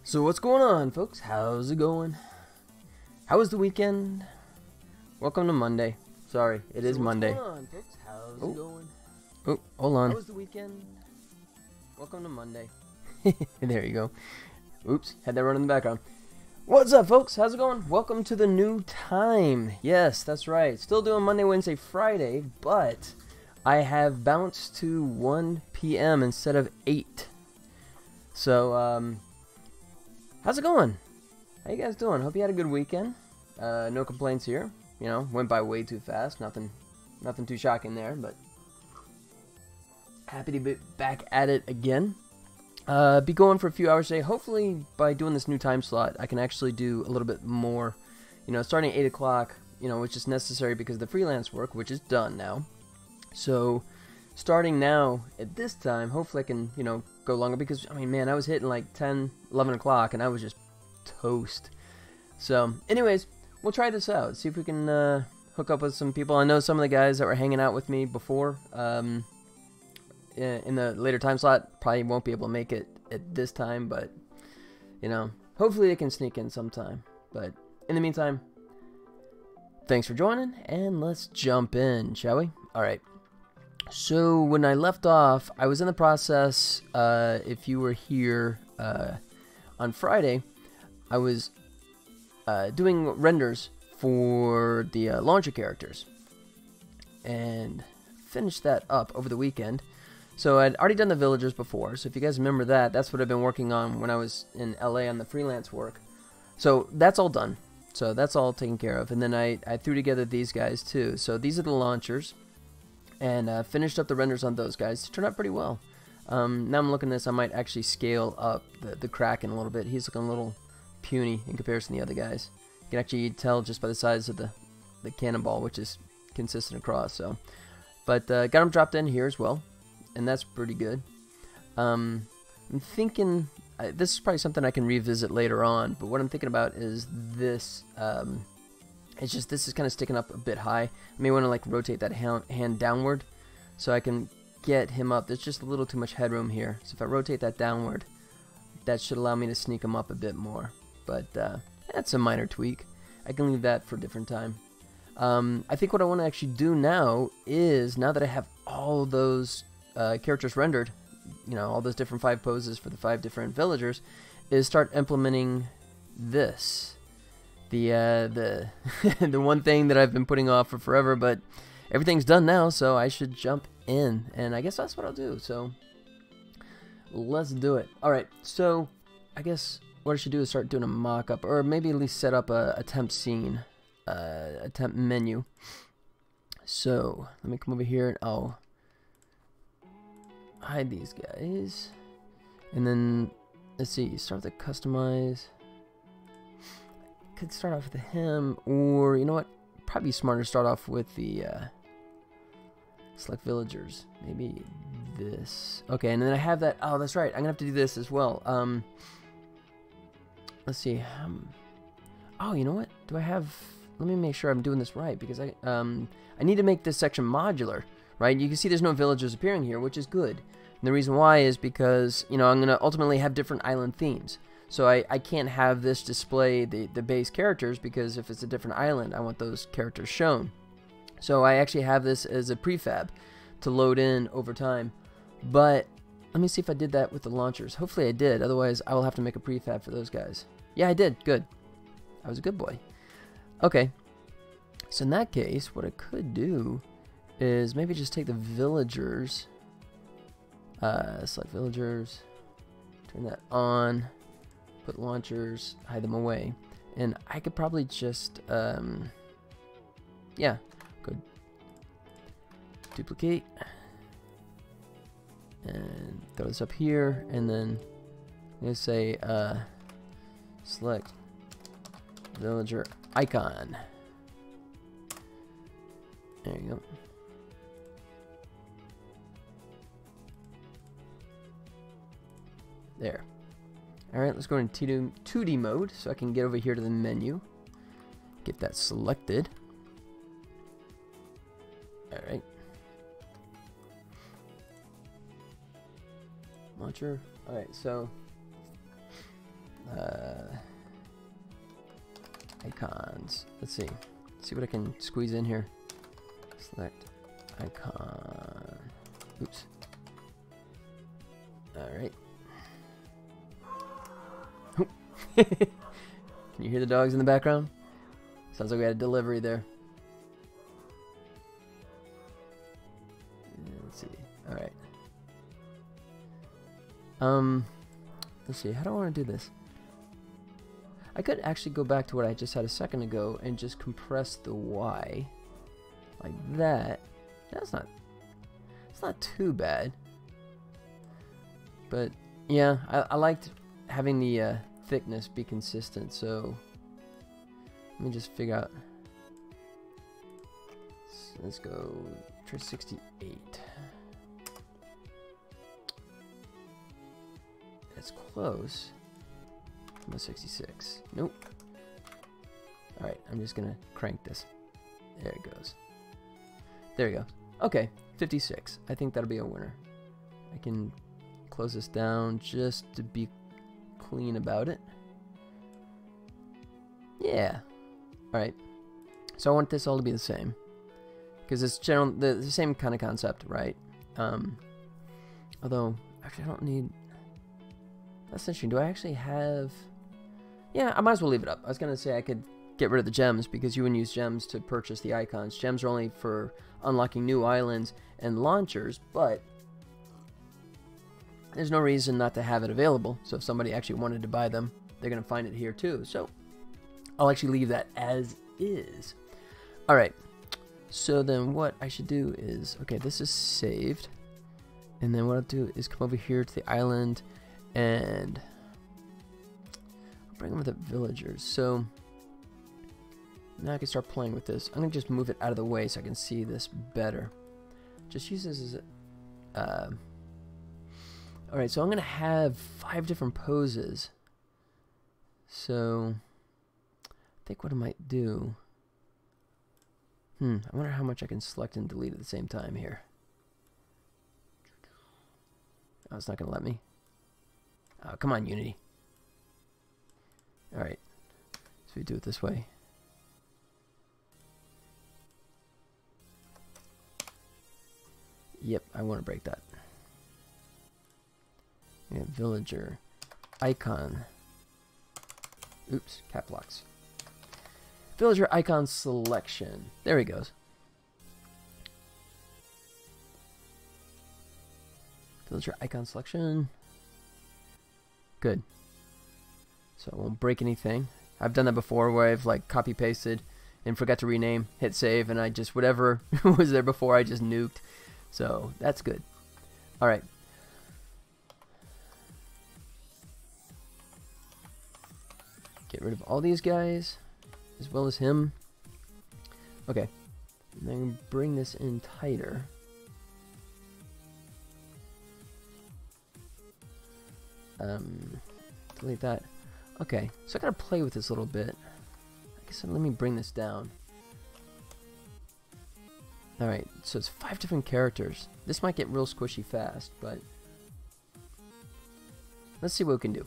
So what's going on, folks? How's it going? How was the weekend? Welcome to Monday. Sorry, it is Monday. What's going on, folks? How's it going? Oh, hold on. How was the weekend? Welcome to Monday. There you go. Oops, had that run in the background. What's up, folks? How's it going? Welcome to the new time. Yes, that's right. Still doing Monday, Wednesday, Friday, but I have bounced to 1 p.m. instead of 8. So, how's it going? How you guys doing? Hope you had a good weekend. No complaints here. You know, went by way too fast. Nothing too shocking there, but happy to be back at it again. Be going for a few hours today. Hopefully, by doing this new time slot, I can actually do a little bit more. You know, starting at 8 o'clock, you know, which is necessary because of the freelance work, which is done now. So, starting now at this time, hopefully I can, you know, go longer because, I mean, man, I was hitting like 10, 11 o'clock, and I was just toast. So, anyways, we'll try this out. See if we can hook up with some people. I know some of the guys that were hanging out with me before, in the later time slot, probably won't be able to make it at this time, but, you know, hopefully they can sneak in sometime. But, in the meantime, thanks for joining, and let's jump in, shall we? Alright. So, when I left off, I was in the process, if you were here on Friday, I was doing renders for the launcher characters, and finished that up over the weekend. So I'd already done the villagers before, so if you guys remember that, that's what I've been working on when I was in LA on the freelance work. So that's all done. So that's all taken care of. And then I threw together these guys too. So these are the launchers, and finished up the renders on those guys. It turned out pretty well. Now I'm looking at this, I might actually scale up the Kraken a little bit. He's looking a little puny in comparison to the other guys. You can actually tell just by the size of the cannonball, which is consistent across. So, but got him dropped in here as well, and that's pretty good. I'm thinking this is probably something I can revisit later on, but what I'm thinking about is this. It's just this is kind of sticking up a bit high. I may want to like rotate that hand downward so I can get him up. There's just a little too much headroom here, so if I rotate that downward, that should allow me to sneak him up a bit more. But that's a minor tweak. I can leave that for a different time. I think what I want to actually do now is, now that I have all those characters rendered, you know, all those different 5 poses for the 5 different villagers, is start implementing this. The the one thing that I've been putting off for forever, but everything's done now, so I should jump in, and I guess that's what I'll do. So let's do it. Alright, so I guess what I should do is start doing a mock-up, or maybe at least set up a temp scene, a temp menu. So let me come over here and I'll hide these guys, and then let's see, start with the customize. Could start off with him, or you know what, probably smarter to start off with the select villagers, maybe this. Okay, and then I have that. Oh, that's right, I'm gonna have to do this as well. Let's see. Oh, you know what? Do I have? Let me make sure I'm doing this right, because I need to make this section modular, right? You can see there's no villagers appearing here, which is good. And the reason why is because, you know, I'm gonna ultimately have different island themes. So I can't have this display the base characters, because if it's a different island, I want those characters shown. So I actually have this as a prefab to load in over time. But let me see if I did that with the launchers. Hopefully I did, otherwise I will have to make a prefab for those guys. Yeah, I did. Good. I was a good boy. Okay. So in that case, what I could do is maybe just take the villagers. Select villagers. Turn that on. Put launchers. Hide them away. And I could probably just, yeah. Go duplicate. And throw this up here. And then I'm going to say, select villager icon. There you go. There. Alright, let's go into 2D mode so I can get over here to the menu. Get that selected. Alright. Launcher. Alright, so icons. Let's see. See what I can squeeze in here. Select icon. Oops. Alright. Can you hear the dogs in the background? Sounds like we had a delivery there. Let's see. Alright. Let's see. How do I want to do this? I could actually go back to what I just had a second ago and just compress the Y like that. It's not too bad. But yeah, I liked having the thickness be consistent, so let me just figure out. Let's go try 68. That's close. I'm 66. Nope. Alright, I'm just gonna crank this. There it goes. There we go. Okay, 56. I think that'll be a winner. I can close this down just to be clean about it. Yeah. Alright. So I want this all to be the same. Because it's the same kind of concept, right? Although, actually I don't need... That's interesting. Do I actually have... Yeah, I might as well leave it up. I was going to say I could get rid of the gems because you wouldn't use gems to purchase the icons. Gems are only for unlocking new islands and launchers, but there's no reason not to have it available. So if somebody actually wanted to buy them, they're going to find it here too. So I'll actually leave that as is. Alright, so then what I should do is, okay, this is saved. And then what I'll do is come over here to the island and bring them with the villagers. So now I can start playing with this. I'm going to just move it out of the way so I can see this better. Just use this as a... Alright, so I'm going to have 5 different poses. So I think what I might do... I wonder how much I can select and delete at the same time here. Oh, it's not going to let me. Oh, come on, Unity. Alright, so we do it this way. Yep, I want to break that. Yeah, villager icon. Oops, cap locks. Villager icon selection. There he goes. Villager icon selection. Good. So it won't break anything. I've done that before where I've like copy pasted and forgot to rename, hit save, and I just, whatever was there before, I just nuked. So that's good. Alright. Get rid of all these guys, as well as him. Okay. And then bring this in tighter. Delete that. Okay, so I gotta play with this a little bit. I guess let me bring this down. Alright, so it's 5 different characters. This might get real squishy fast, but let's see what we can do.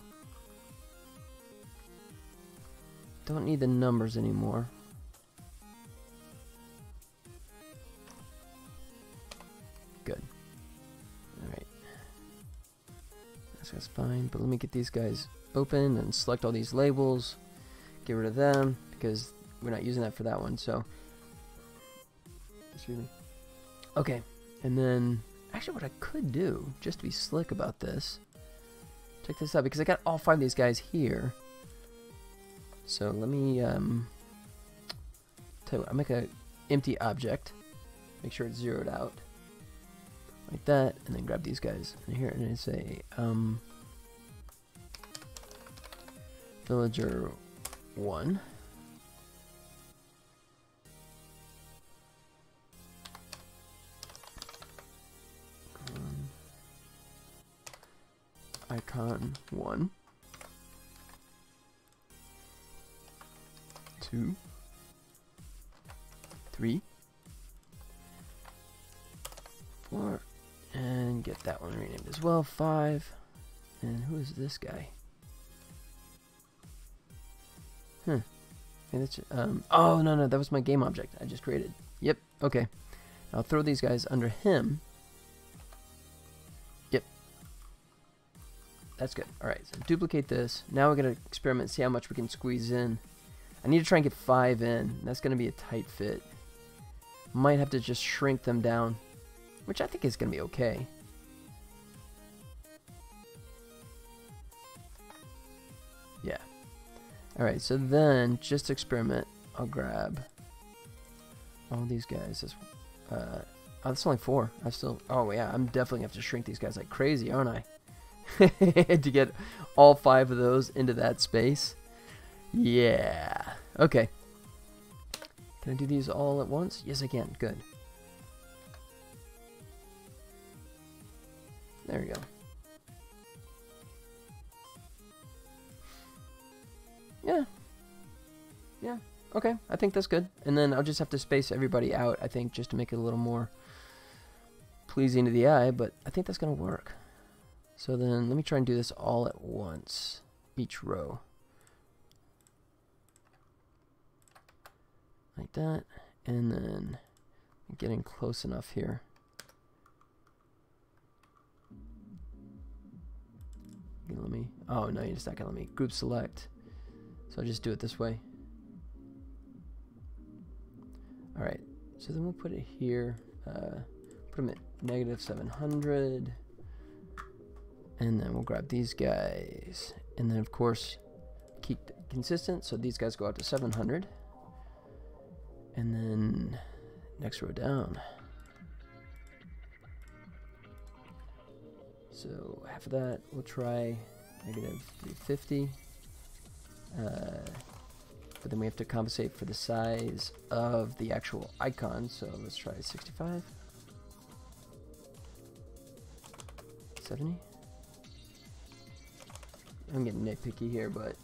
Don't need the numbers anymore. Good. Alright. That's fine, but let me get these guys open and select all these labels. Get rid of them, because we're not using that for that one, so... Excuse me. Okay, and then... Actually, what I could do, just to be slick about this... Check this out, because I got all 5 of these guys here. So let me... tell you what, I'll make an empty object. Make sure it's zeroed out. Like that, and then grab these guys in here, and I say... Villager 1. Icon 1. 2. 3. 4. And get that one renamed as well. 5. And who is this guy? And it's, oh, no, that was my game object I just created. Yep, okay. I'll throw these guys under him. Yep. That's good. Alright, so duplicate this. Now we're going to experiment, see how much we can squeeze in. I need to try and get 5 in. That's going to be a tight fit. Might have to just shrink them down, which I think is going to be okay. Yeah. Alright, so then, just to experiment, I'll grab all these guys. Oh, that's only 4. Oh yeah, I'm definitely going to have to shrink these guys like crazy, aren't I? To get all 5 of those into that space. Yeah. Okay. Can I do these all at once? Yes, I can. Good. There we go. Yeah. Yeah. Okay. I think that's good. And then I'll just have to space everybody out, I think, just to make it a little more pleasing to the eye. But I think that's going to work. So then let me try and do this all at once. Each row. Like that. And then getting close enough here. Let me. Oh, no, you're just not going to let me. Group select. So I'll just do it this way. Alright, so then we'll put it here. Put them at -700. And then we'll grab these guys. And then, of course, keep it consistent. So these guys go out to 700. And then next row down. So half of that, we'll try -350. But then we have to compensate for the size of the actual icon. So let's try 65. 70. I'm getting nitpicky here, but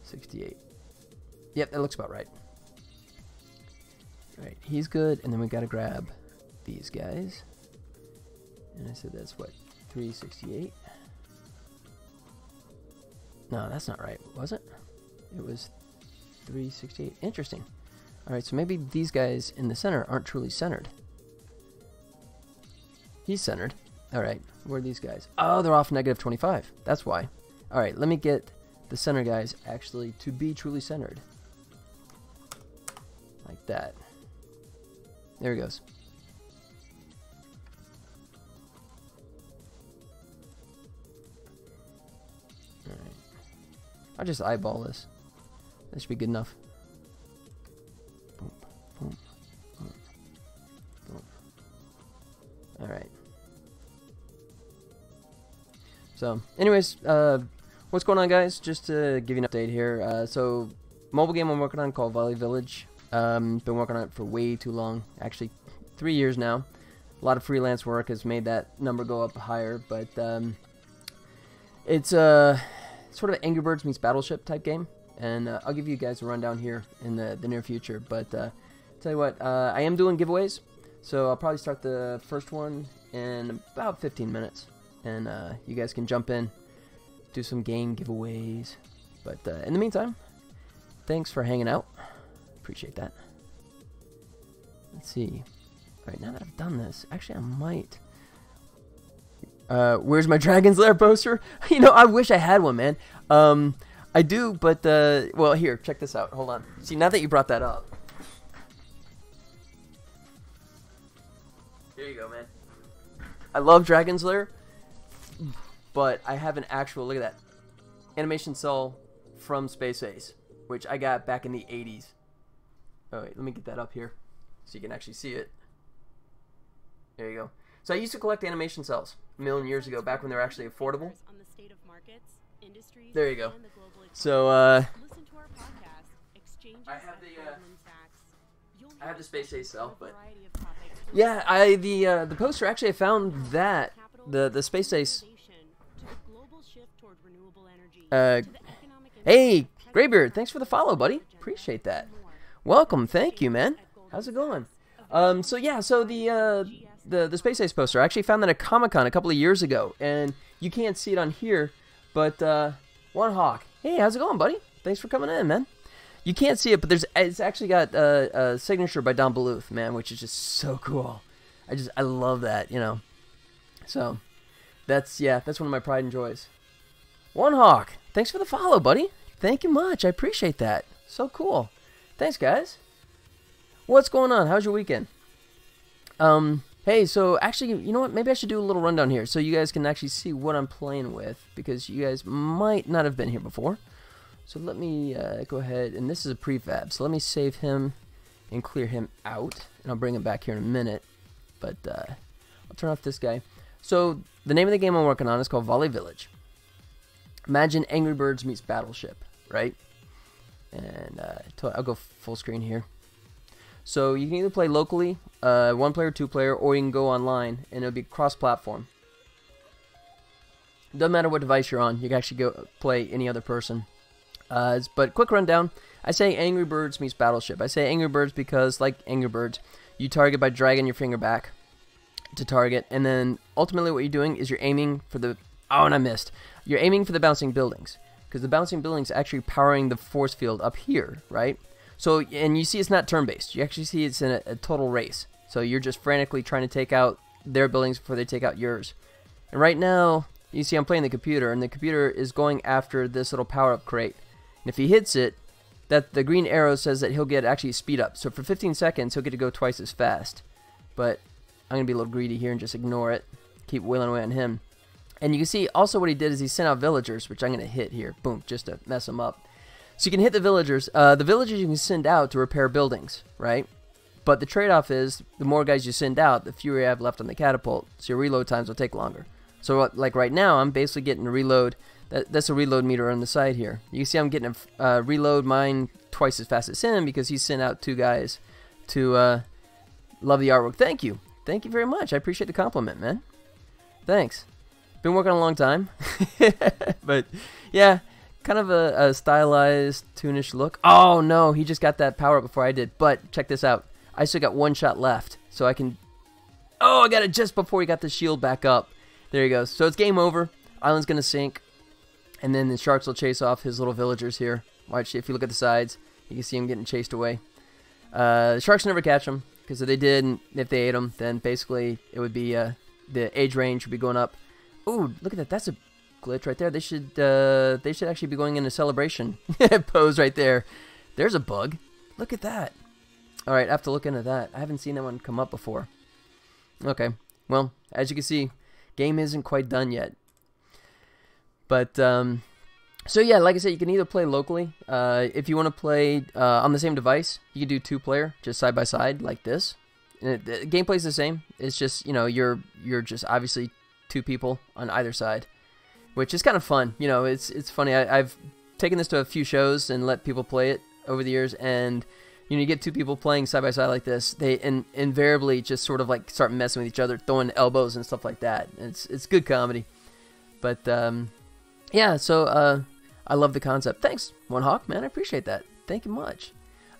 68. Yep, that looks about right. Alright, he's good. And then we gotta grab these guys. And I said that's what? 368. No, that's not right, was it? It was 368. Interesting. Alright, so maybe these guys in the center aren't truly centered. He's centered. Alright, where are these guys? Oh, they're off -25. That's why. Alright, let me get the center guys actually to be truly centered. Like that. There he goes. Alright. I'll just eyeball this. That should be good enough. Boom, boom, boom, boom. Alright. So, anyways, what's going on, guys? Just to give you an update here. So, mobile game I'm working on called Volley Village. Been working on it for way too long. Actually, 3 years now. A lot of freelance work has made that number go up higher, but it's sort of an Angry Birds meets Battleship type game. And I'll give you guys a rundown here in the near future. But tell you what, I am doing giveaways. So I'll probably start the first one in about 15 minutes. And you guys can jump in, do some game giveaways. But in the meantime, thanks for hanging out. Appreciate that. Let's see. Alright, now that I've done this, actually I might... where's my Dragon's Lair poster? You know, I wish I had one, man. I do, but, well, here, check this out. Hold on. See, now that you brought that up. Here you go, man. I love Dragon's Lair, but I have an actual, look at that, animation cell from Space Ace, which I got back in the 80s. Oh, wait, let me get that up here so you can actually see it. There you go. So I used to collect animation cells a million years ago, back when they were actually affordable. There you go. So, I have the Space Ace cell, but yeah, the poster actually I found that the Space Ace. Hey, Graybeard, thanks for the follow, buddy. Appreciate that. Welcome, thank you, man. How's it going? So yeah, so the Space Ace poster, I actually found that at Comic-Con a couple of years ago, and you can't see it on here, but One Hawk, hey, how's it going, buddy? Thanks for coming in, man. You can't see it, but it's actually got a signature by Don Bluth, man, which is just so cool. I love that, you know. So that's one of my pride and joys. One Hawk, thanks for the follow, buddy. Thank you much. I appreciate that. So cool. Thanks, guys. What's going on? How's your weekend? Hey, so actually, you know what? Maybe I should do a little rundown here so you guys can actually see what I'm playing with, because you guys might not have been here before. So let me go ahead, and this is a prefab, so let me save him and clear him out, and I'll bring him back here in a minute. But I'll turn off this guy. So the name of the game I'm working on is called Volley Village. Imagine Angry Birds meets Battleship, right? And I'll go full screen here. So you can either play locally, 1-player, 2-player, or you can go online, and it'll be cross-platform. Doesn't matter what device you're on, you can actually go play any other person. But quick rundown, I say Angry Birds meets Battleship. I say Angry Birds because, like Angry Birds, you target by dragging your finger back to target, and then ultimately what you're doing is you're aiming for the... Oh, and I missed. You're aiming for the bouncing buildings, because the bouncing buildings are actually powering the force field up here, right? So, and you see it's not turn-based. You actually see it's in a total race. So you're just frantically trying to take out their buildings before they take out yours. And right now, you see I'm playing the computer, and the computer is going after this little power-up crate. And if he hits it, the green arrow says that he'll get actually speed up. So for 15 seconds, he'll get to go twice as fast. But I'm going to be a little greedy here and just ignore it. Keep wailing away on him. And you can see also what he did is he sent out villagers, which I'm going to hit here. Boom, just to mess him up. So you can hit the villagers. The villagers you can send out to repair buildings, right? But the trade-off is the more guys you send out, the fewer you have left on the catapult. So your reload times will take longer. So like right now, I'm basically getting a reload. That's a reload meter on the side here. You can see I'm getting a reload mine twice as fast as him because he sent out 2 guys to love the artwork. Thank you. Thank you very much. I appreciate the compliment, man. Thanks. Been working a long time. But yeah, kind of a stylized, toonish look. Oh no, he just got that power up before I did. But check this out. I still got 1 shot left. So I can... Oh, I got it just before he got the shield back up. There he goes. So it's game over. Island's going to sink. And then the sharks will chase off his little villagers here. Watch, if you look at the sides, you can see him getting chased away. The sharks never catch him, because if they did, and if they ate him, then basically it would be, the age range would be going up. Ooh, look at that. That's a glitch right there. They should actually be going in a celebration pose right there. There's a bug. Look at that. All right, I have to look into that. I haven't seen that one come up before. Okay, well, as you can see, game isn't quite done yet. But, so yeah, like I said, you can either play locally. If you want to play on the same device, you can do 2-player, just side by side, like this. And the gameplay's the same. It's just, you know, you're just obviously 2 people on either side, which is kind of fun. You know, it's funny. I've taken this to a few shows and let people play it over the years, and you know, you get 2 people playing side by side like this, they invariably just sort of like start messing with each other, throwing elbows and stuff like that. It's good comedy. But yeah, so I love the concept. Thanks, One Hawk, man. I appreciate that. Thank you much.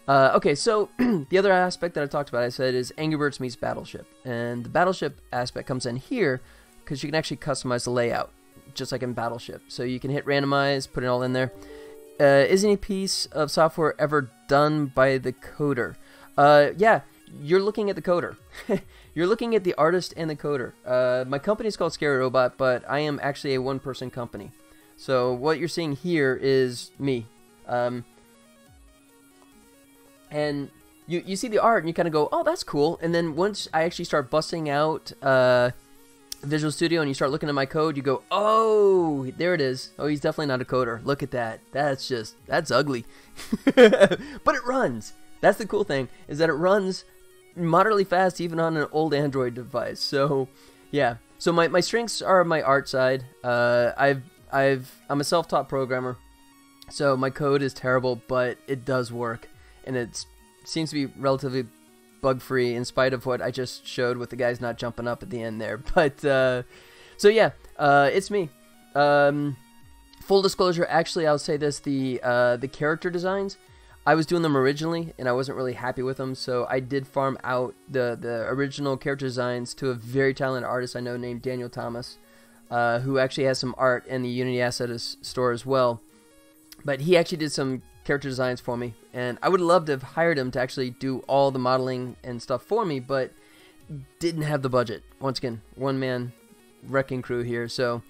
Okay, so the other aspect that I talked about, I said, is Angry Birds meets Battleship. And the Battleship aspect comes in here because you can actually customize the layout, just like in Battleship. So you can hit randomize, put it all in there. Is any piece of software ever done by the coder? Yeah, you're looking at the coder. You're looking at the artist and the coder. My company is called Scary Robot, but I am actually a 1-person company. So what you're seeing here is me. And you see the art and you kind of go, oh, that's cool. And then once I actually start busting out Visual Studio and you start looking at my code, you go, oh, there it is. Oh, he's definitely not a coder. Look at that. That's ugly. But it runs. That's the cool thing, is that it runs moderately fast even on an old Android device. So yeah. So my strengths are my art side. I'm a self-taught programmer, so my code is terrible, but it does work, and it seems to be relatively bug-free in spite of what I just showed with the guys not jumping up at the end there. But so yeah, it's me. Full disclosure, actually, I'll say this: the character designs, I was doing them originally, and I wasn't really happy with them, so I did farm out the original character designs to a very talented artist I know named Daniel Thomas. Who actually has some art in the Unity Asset store as well. But he actually did some character designs for me, and I would love to have hired him to actually do all the modeling and stuff for me, but didn't have the budget. Once again, one-man wrecking crew here. So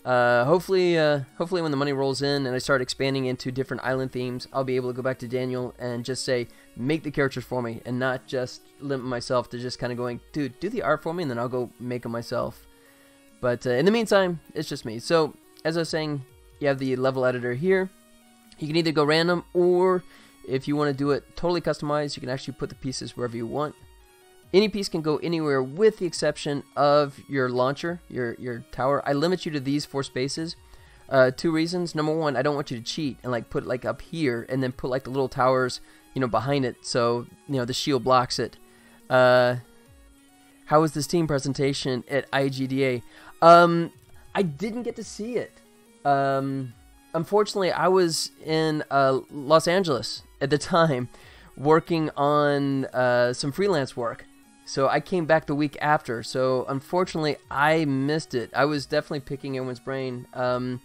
hopefully when the money rolls in and I start expanding into different island themes, I'll be able to go back to Daniel and just say, make the characters for me, and not just limit myself to just kind of going, dude, do the art for me, and then I'll go make them myself. But in the meantime, it's just me. So as I was saying, you have the level editor here. You can either go random, or if you want to do it totally customized, you can actually put the pieces wherever you want. Any piece can go anywhere with the exception of your launcher, your tower. I limit you to these 4 spaces. 2 reasons. Number 1, I don't want you to cheat and like put like up here and then put like the little towers, you know, behind it, so you know the shield blocks it. How was the Steam presentation at IGDA? I didn't get to see it. Unfortunately, I was in Los Angeles at the time working on some freelance work. So I came back the week after. So unfortunately, I missed it. I was definitely picking everyone's brain. One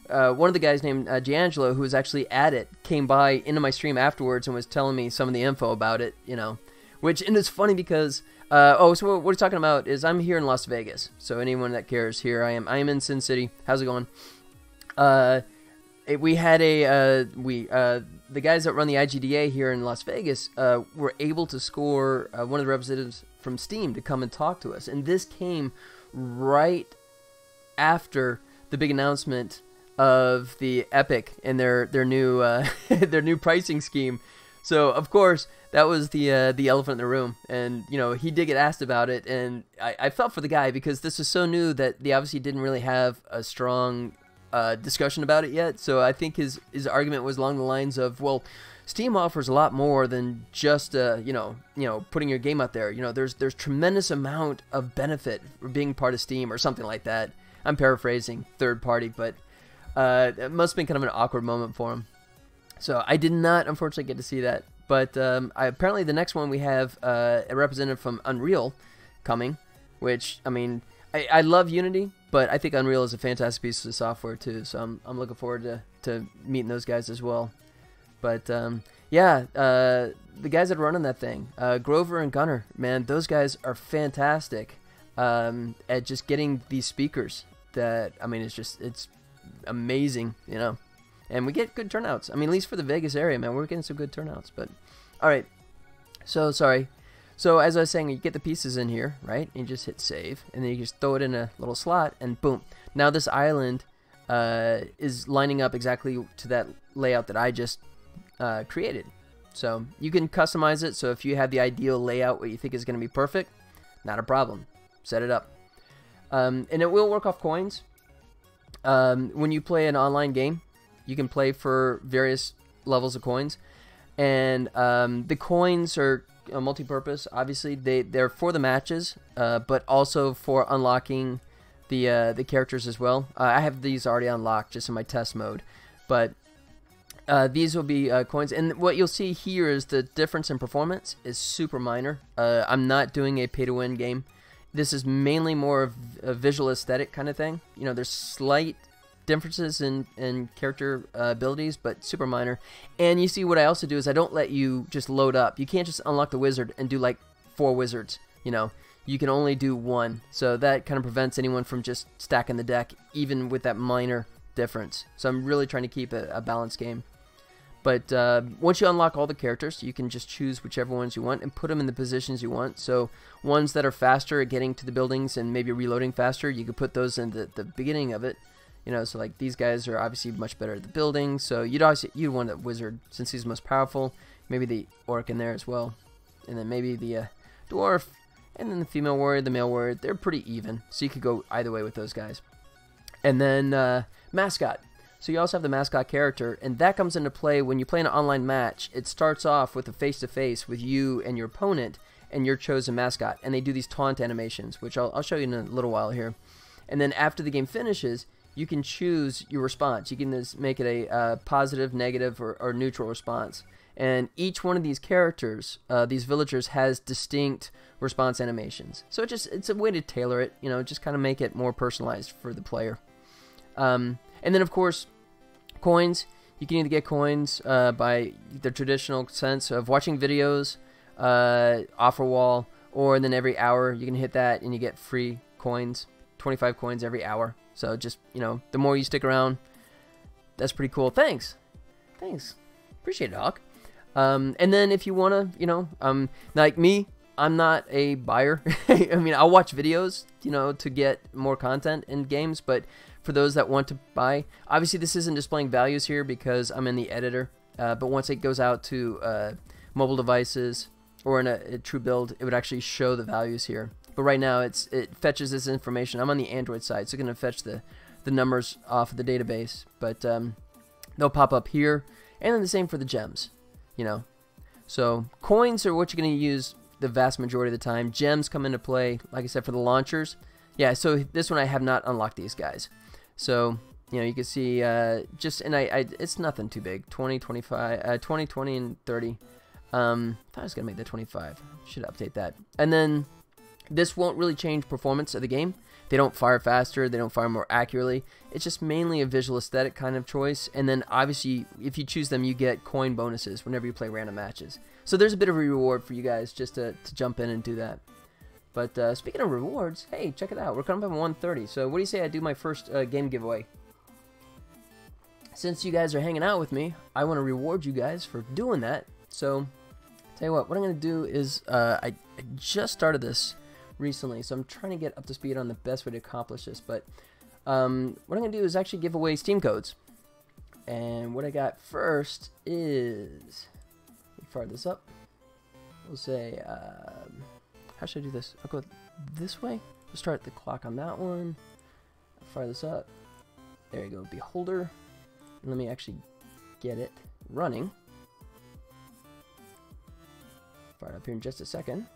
of the guys named D'Angelo, who was actually at it, came by into my stream afterwards and was telling me some of the info about it, you know. And it's funny because, so what we're talking about is I'm here in Las Vegas. So anyone that cares, here I am. I am in Sin City. How's it going? We had the guys that run the IGDA here in Las Vegas were able to score one of the representatives from Steam to come and talk to us, and this came right after the big announcement of the Epic and their new their new pricing scheme. So of course that was the elephant in the room, and you know he did get asked about it, and I felt for the guy because this was so new that they obviously didn't really have a strong discussion about it yet. So I think his argument was along the lines of, well, Steam offers a lot more than just you know putting your game out there. You know, there's tremendous amount of benefit for being part of Steam or something like that. I'm paraphrasing, third party, but it must have been kind of an awkward moment for him. So I did not unfortunately get to see that. But apparently the next one we have a representative from Unreal coming, which, I mean, I love Unity, but I think Unreal is a fantastic piece of software too, so I'm looking forward to meeting those guys as well. But yeah, the guys that are running that thing, Grover and Gunnar, man, those guys are fantastic at just getting these speakers that, I mean, it's amazing, you know. And we get good turnouts. I mean, at least for the Vegas area, man, we're getting some good turnouts. But all right, so sorry. So as I was saying, you get the pieces in here, right? And you just hit save, and then you just throw it in a little slot, and boom. Now this island is lining up exactly to that layout that I just created. So you can customize it. So if you have the ideal layout, what you think is going to be perfect, not a problem. Set it up, and it will work off coins. When you play an online game, you can play for various levels of coins, and the coins are multi-purpose. Obviously, they're for the matches, but also for unlocking the characters as well. I have these already unlocked just in my test mode, but these will be coins. And what you'll see here is the difference in performance is super minor. I'm not doing a pay-to-win game. This is mainly more of a visual aesthetic kind of thing. You know, there's slight differences in character abilities, but super minor. And you see what I also do is I don't let you just load up. You can't just unlock the wizard and do like 4 wizards, you know. You can only do 1. So that kind of prevents anyone from just stacking the deck, even with that minor difference. So I'm really trying to keep a balanced game. But once you unlock all the characters, you can just choose whichever ones you want and put them in the positions you want. So ones that are faster at getting to the buildings and maybe reloading faster, you could put those in the beginning of it. You know, so like these guys are obviously much better at the building, so you'd want a wizard since he's most powerful. Maybe the orc in there as well, and then maybe the dwarf, and then the female warrior, the male warrior. They're pretty even, so you could go either way with those guys. And then mascot. So you also have the mascot character, and that comes into play when you play an online match. It starts off with a face-to-face with you and your opponent and your chosen mascot, and they do these taunt animations, which I'll show you in a little while here. And then after the game finishes, you can choose your response. You can just make it a positive, negative, or neutral response. And each one of these characters, these villagers, has distinct response animations. So it's a way to tailor it, you know, just kind of make it more personalized for the player. And then, of course, coins. You can either get coins by the traditional sense of watching videos, offer wall, or then every hour you can hit that and you get free coins, 25 coins every hour. So just, you know, the more you stick around, that's pretty cool. Thanks. Appreciate it, Hawk. And then if you want to, you know, like me, I'm not a buyer. I mean, I'll watch videos, you know, to get more content in games, but for those that want to buy, obviously this isn't displaying values here because I'm in the editor, but once it goes out to mobile devices or in a true build, it would actually show the values here. But right now it fetches this information. I'm on the Android side, so it's going to fetch the numbers off of the database, but they'll pop up here, and then the same for the gems, you know. So coins are what you're going to use the vast majority of the time. Gems come into play, like I said, for the launchers. Yeah, so this one I have not unlocked these guys. So, you know, you can see it's nothing too big. 20, 25, 20, 20, and 30. I thought I was going to make that 25. Should update that. And then this won't really change performance of the game. They don't fire faster, they don't fire more accurately. It's just mainly a visual aesthetic kind of choice. And then obviously, if you choose them, you get coin bonuses whenever you play random matches. So there's a bit of a reward for you guys just to jump in and do that. But speaking of rewards, hey, check it out. We're coming up on 1:30. So what do you say I do my first game giveaway? Since you guys are hanging out with me, I want to reward you guys for doing that. So, tell you what I'm going to do is I just started this recently, so I'm trying to get up to speed on the best way to accomplish this. But what I'm going to do is actually give away Steam codes. And what I got first is, let me fire this up. We'll say, how should I do this? I'll go this way. We'll start the clock on that one. I'll fire this up. There you go, Beholder. And let me actually get it running. Fire it up here in just a second.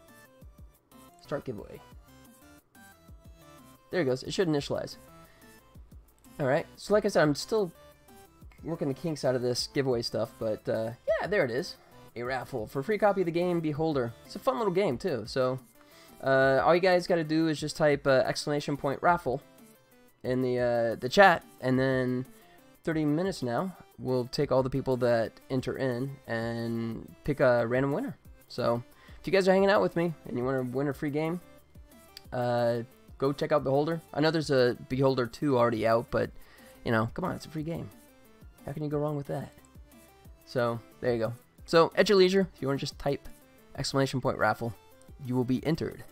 Start giveaway. There it goes. It should initialize. Alright, so like I said, I'm still working the kinks out of this giveaway stuff, but yeah, there it is. A raffle for a free copy of the game Beholder. It's a fun little game too, so all you guys got to do is just type !raffle in the chat, and then 30 minutes now we'll take all the people that enter in and pick a random winner. So if you guys are hanging out with me and you want to win a free game, go check out Beholder. I know there's a Beholder 2 already out, but you know, come on, it's a free game. How can you go wrong with that? So there you go. So at your leisure, if you want to just type !raffle, you will be entered.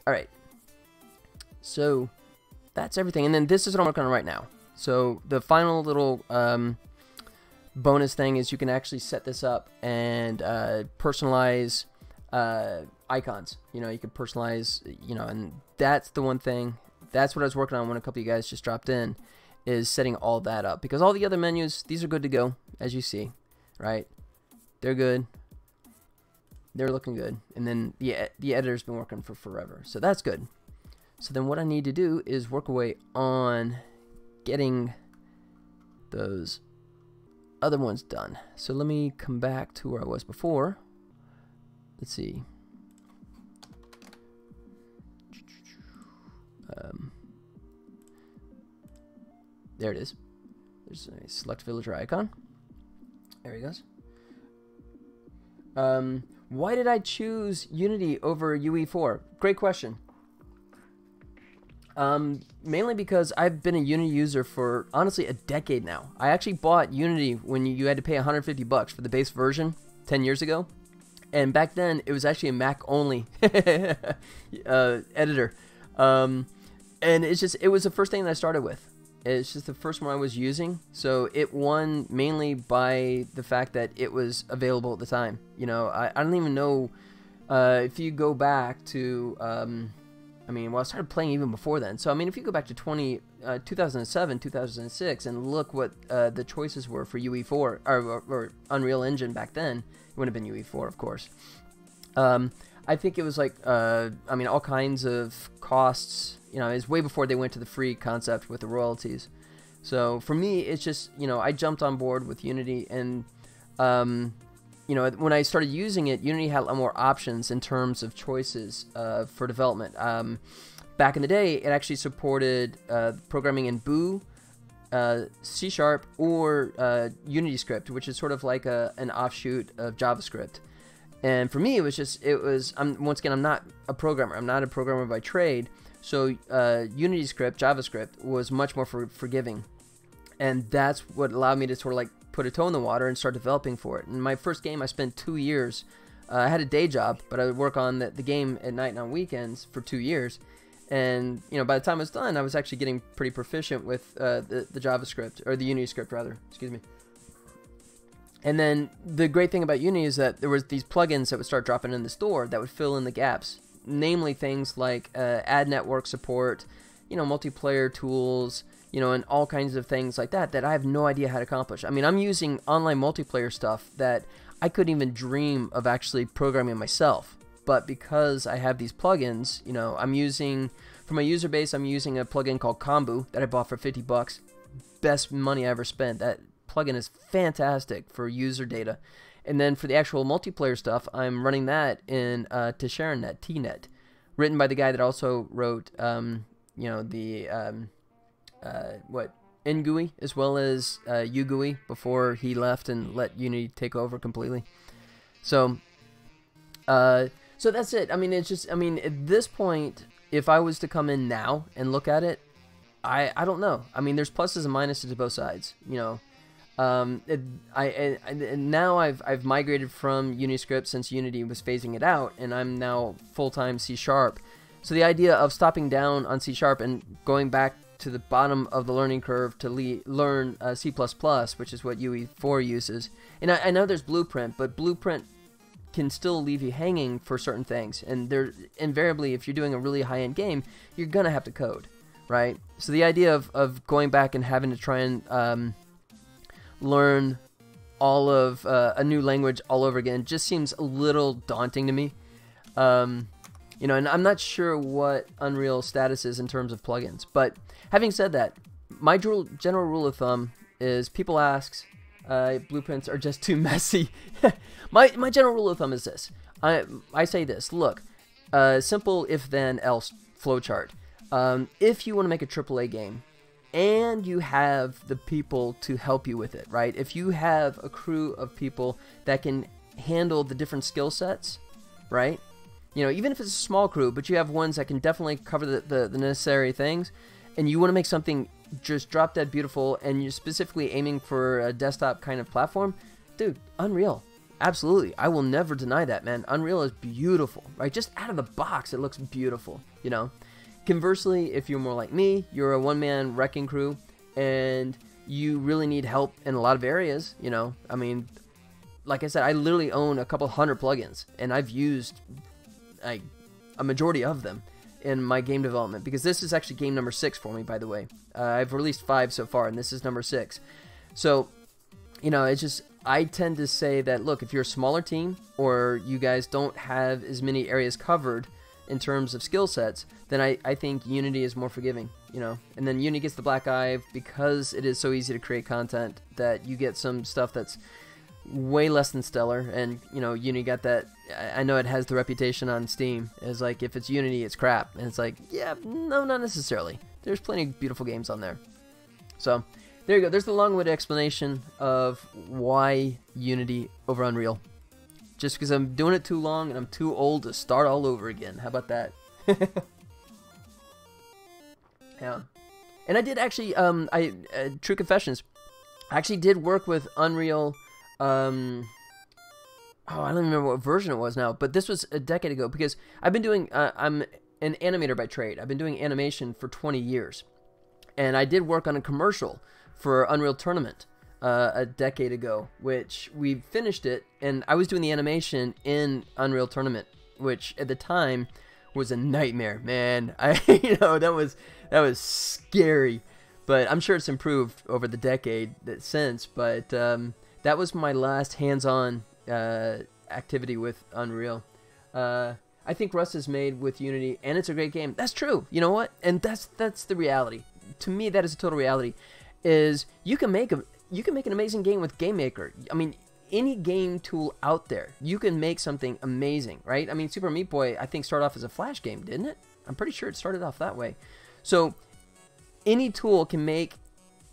Alright, so that's everything. And then this is what I'm working on right now. So the final little bonus thing is you can actually set this up and personalize icons. You know, you can personalize, you know, and that's the one thing. That's what I was working on when a couple of you guys just dropped in, is setting all that up. Because all the other menus, these are good to go, as you see, right? They're good. They're looking good. And then the editor's been working for forever. So that's good. So then what I need to do is work away on getting those other ones done. So let me come back to where I was before. Let's see. There it is. There's a select villager icon. There he goes. Why did I choose Unity over UE4? Great question. Mainly because I've been a Unity user for, honestly, a decade now. I actually bought Unity when you had to pay $150 for the base version 10 years ago. And back then, it was actually a Mac-only editor. And it was the first thing that I started with. It's just the first one I was using, so it won mainly by the fact that it was available at the time. You know, I don't even know if you go back to, I mean, well, I started playing even before then. So, I mean, if you go back to 2007, 2006, and look what the choices were for UE4, or Unreal Engine back then, it would have been UE4, of course. I think it was like, I mean, all kinds of costs. You know, it's way before they went to the free concept with the royalties. So for me, it's just, you know, I jumped on board with Unity, and you know, when I started using it, Unity had a lot more options in terms of choices for development. Back in the day, it actually supported programming in Boo, C# or Unity script, which is sort of like an offshoot of JavaScript. And for me, once again, I'm not a programmer. I'm not a programmer by trade. So Unity script, JavaScript, was much more forgiving. And that's what allowed me to sort of like put a toe in the water and start developing for it. In my first game, I spent 2 years. I had a day job, but I would work on the game at night and on weekends for 2 years. And, by the time I was done, I was actually getting pretty proficient with the JavaScript, or the Unity script, rather. Excuse me. And then the great thing about Unity is that there was these plugins that would start dropping in the store that would fill in the gaps. Namely things like ad network support, multiplayer tools, and all kinds of things like that I have no idea how to accomplish. I mean, I'm using online multiplayer stuff that I couldn't even dream of actually programming myself. But because I have these plugins, I'm using, for my user base, I'm using a plugin called Kombu that I bought for $50. Best money I ever spent. That plugin is fantastic for user data. And then for the actual multiplayer stuff, I'm running that in TSharenNet, TNet, written by the guy that also wrote, NGUI as well as UGUI before he left and let Unity take over completely. So that's it. I mean, at this point, if I was to come in now and look at it, I don't know. I mean, there's pluses and minuses to both sides, now I've migrated from UniScript since Unity was phasing it out, and I'm now full-time C#. So the idea of stopping down on C# and going back to the bottom of the learning curve to learn C++, which is what UE4 uses. And I know there's Blueprint, but Blueprint can still leave you hanging for certain things. And there invariably, if you're doing a really high-end game, you're gonna have to code, right? So the idea of going back and having to try and learn all of a new language all over again just seems a little daunting to me. And I'm not sure what Unreal status is in terms of plugins. But having said that, my general rule of thumb is people ask, blueprints are just too messy. my general rule of thumb is this. I say this, look, simple if then else flowchart. If you want to make a AAA game, and you have the people to help you with it, right? If you have a crew of people that can handle the different skill sets, right? Even if it's a small crew, but you have ones that can definitely cover the necessary things, and you want to make something just drop dead beautiful, and you're specifically aiming for a desktop kind of platform, dude, Unreal. Absolutely. I will never deny that, man. Unreal is beautiful, right? Just out of the box, it looks beautiful, Conversely, if you're more like me, you're a one-man wrecking crew, and you really need help in a lot of areas, I mean, like I said, I literally own a couple hundred plugins, and I've used a majority of them in my game development, because this is actually game number 6 for me, by the way. I've released 5 so far, and this is number 6. So, it's just, I tend to say that, look, if you're a smaller team, or you guys don't have as many areas covered in terms of skill sets, then I think Unity is more forgiving, and then Unity gets the black eye because it is so easy to create content that you get some stuff that's way less than stellar, and Unity got that. I know it has the reputation on Steam as like, if it's Unity, it's crap, and it's like, yeah, no, not necessarily. There's plenty of beautiful games on there. So there you go. There's the long-winded explanation of why Unity over Unreal. Just because I'm doing it too long and I'm too old to start all over again. How about that? Yeah. And I did actually, true confessions, I actually did work with Unreal, I don't remember what version it was now, but this was a decade ago, because I've been doing, I'm an animator by trade. I've been doing animation for 20 years. And I did work on a commercial for Unreal Tournament a decade ago, which we finished it, and I was doing the animation in Unreal Tournament, which at the time was a nightmare, man. That was scary, but I'm sure it's improved over the decade since. But that was my last hands-on activity with Unreal. I think Rust is made with Unity, and it's a great game. That's true. You know what? And that's the reality. To me, that is a total reality. Is you can make an amazing game with GameMaker. I mean, any game tool out there, you can make something amazing, right? I mean, Super Meat Boy, I think, started off as a Flash game, didn't it? I'm pretty sure it started off that way. So any tool can make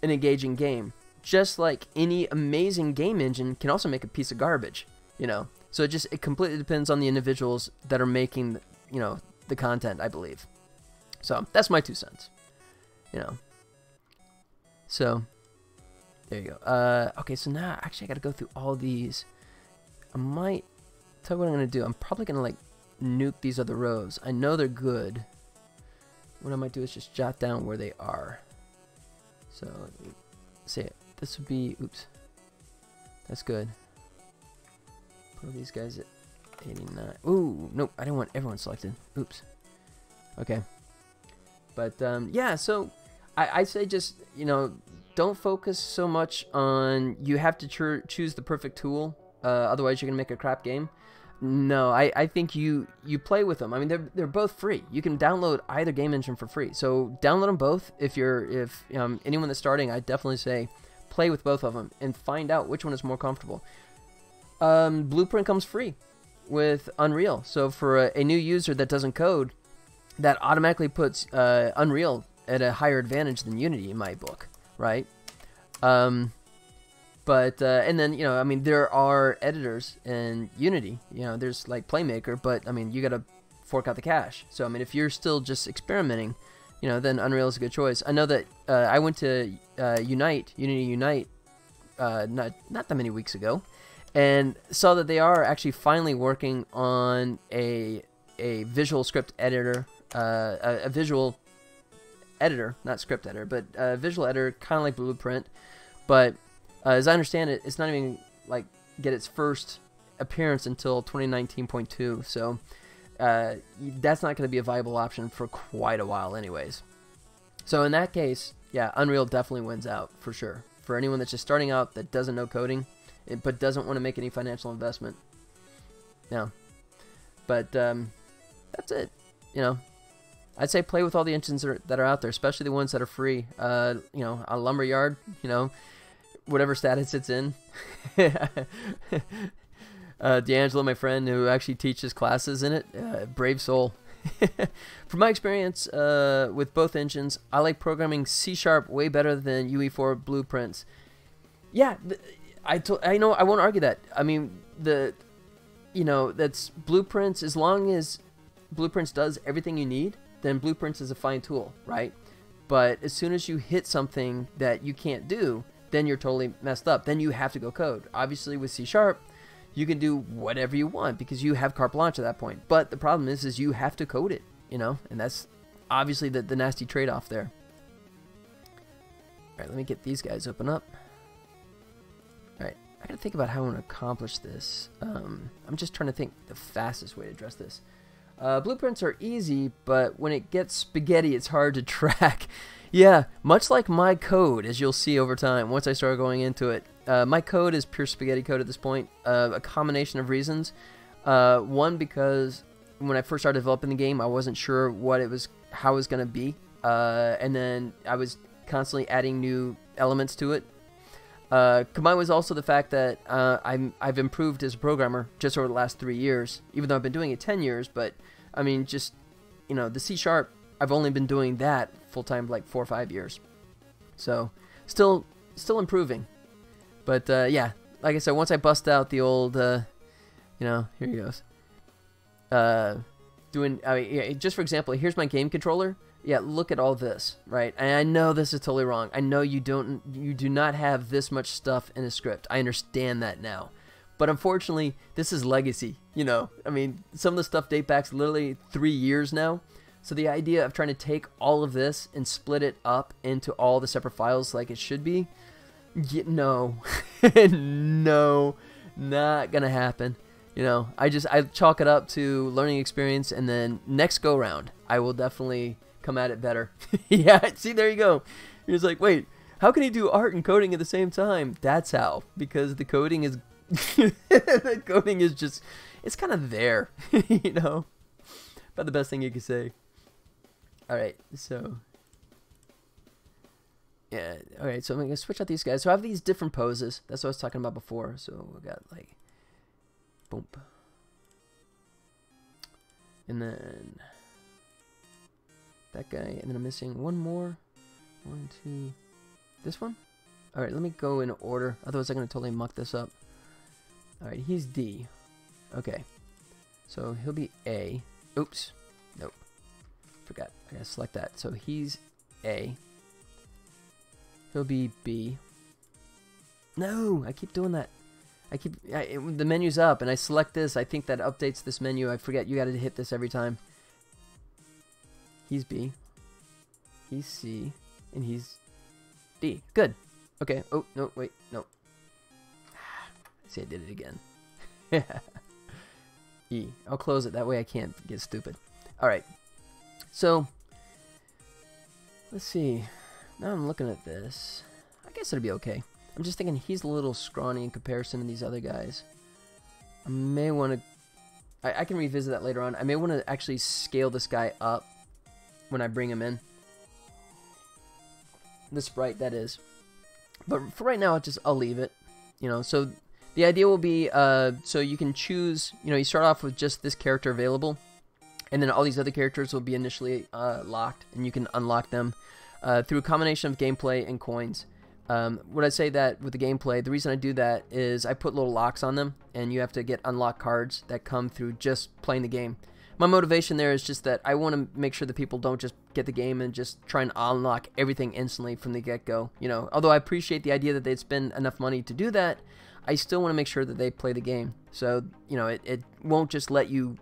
an engaging game. Just like any amazing game engine can also make a piece of garbage, you know. So it completely depends on the individuals that are making, you know, the content, I believe. So that's my 2 cents, you know. So there you go. Okay, so now actually I got to go through all these. I might tell you what I'm gonna do. I'm probably gonna like nuke these other rows. I know they're good. What I might do is just jot down where they are. So say it. This would be, oops, that's good. Put these guys at 89. Ooh, nope, I didn't want everyone selected. Oops. Okay. But yeah, so I say just, you know, don't focus so much on you have to choose the perfect tool, otherwise you're gonna make a crap game. No, I think you play with them. I mean, they're both free. You can download either game engine for free. So download them both. If anyone that's starting, I definitely say play with both of them and find out which one is more comfortable. Blueprint comes free with Unreal. So for a new user that doesn't code, that automatically puts Unreal at a higher advantage than Unity in my book, right? But and then, you know, I mean, there are editors in Unity. You know, there's like Playmaker, but I mean, you gotta fork out the cash. So I mean, if you're still just experimenting, you know, then Unreal is a good choice. I know that I went to Unity Unite, not that many weeks ago, and saw that they are actually finally working on a visual script editor, a visual editor, not script editor, but a visual editor, kind of like Blueprint. But as I understand it, it's not even like get its first appearance until 2019.2. So that's not going to be a viable option for quite a while anyways. So in that case, yeah, Unreal definitely wins out for sure. For anyone that's just starting out that doesn't know coding, but doesn't want to make any financial investment. No. But that's it. You know, I'd say play with all the engines that are out there, especially the ones that are free. You know, a Lumberyard, you know, whatever status it's in. D'Angelo, my friend, who actually teaches classes in it, brave soul. From my experience with both engines, I like programming C# way better than UE4 Blueprints. Yeah, I know, I won't argue that. I mean, you know, that's Blueprints. As long as Blueprints does everything you need, then Blueprints is a fine tool, right? But as soon as you hit something that you can't do, then you're totally messed up. Then you have to go code. Obviously, with C#, you can do whatever you want because you have carte blanche at that point. But the problem is you have to code it, you know, and that's obviously the nasty trade-off there. All right, let me get these guys open up. All right, I gotta think about how I want to accomplish this. I'm just trying to think the fastest way to address this. Blueprints are easy, but when it gets spaghetti, it's hard to track. Yeah, much like my code, as you'll see over time, once I start going into it. My code is pure spaghetti code at this point. A combination of reasons. One, because when I first started developing the game, I wasn't sure how it was going to be. And then I was constantly adding new elements to it. Combined with also the fact that I've improved as a programmer just over the last 3 years, even though I've been doing it 10 years. But, I mean, just, you know, the C#, I've only been doing that full-time like 4 or 5 years. So, still improving. But, yeah, like I said, once I bust out the old, you know, here he goes. Just for example, here's my game controller. Yeah, look at all this, right? And I know this is totally wrong. I know you do not have this much stuff in a script. I understand that now. But unfortunately, this is legacy, you know. I mean, some of the stuff dates back literally 3 years now. So the idea of trying to take all of this and split it up into all the separate files like it should be, no. No, not gonna happen. You know, I chalk it up to learning experience, and then next go round, I will definitely come at it better. Yeah, see, there you go. He was like, wait, how can he do art and coding at the same time? That's how, because the coding is the coding is just, it's kind of there. You know, about the best thing you can say. All right, so yeah, all right, so I'm gonna switch out these guys. So I have these different poses. That's what I was talking about before. So we got like boom, and then that guy, and then I'm missing one more. 1, 2, This one? Alright, let me go in order. Otherwise I'm going to totally muck this up. Alright, he's D. Okay. So he'll be A. Oops. Nope. Forgot. I gotta select that. So he's A. He'll be B. No! I keep doing that. The menu's up and I select this. I think that updates this menu. I forget you gotta hit this every time. He's B. He's C. And he's D. Good. Okay. Oh, no, wait. No. See, I did it again. E. I'll close it. That way I can't get stupid. Alright. So, let's see. Now I'm looking at this. I guess it'll be okay. I'm just thinking he's a little scrawny in comparison to these other guys. I may want to... I can revisit that later on. I may want to actually scale this guy up when I bring him in. The sprite, that is. But for right now, I'll leave it. You know, so the idea will be, so you can choose, you know, you start off with just this character available, and then all these other characters will be initially locked, and you can unlock them through a combination of gameplay and coins. Would I say that with the gameplay, the reason I do that is I put little locks on them, and you have to get unlocked cards that come through just playing the game. My motivation there is just that I want to make sure that people don't just get the game and just try and unlock everything instantly from the get-go. You know, although I appreciate the idea that they'd spend enough money to do that, I still want to make sure that they play the game. So, you know, it won't just let you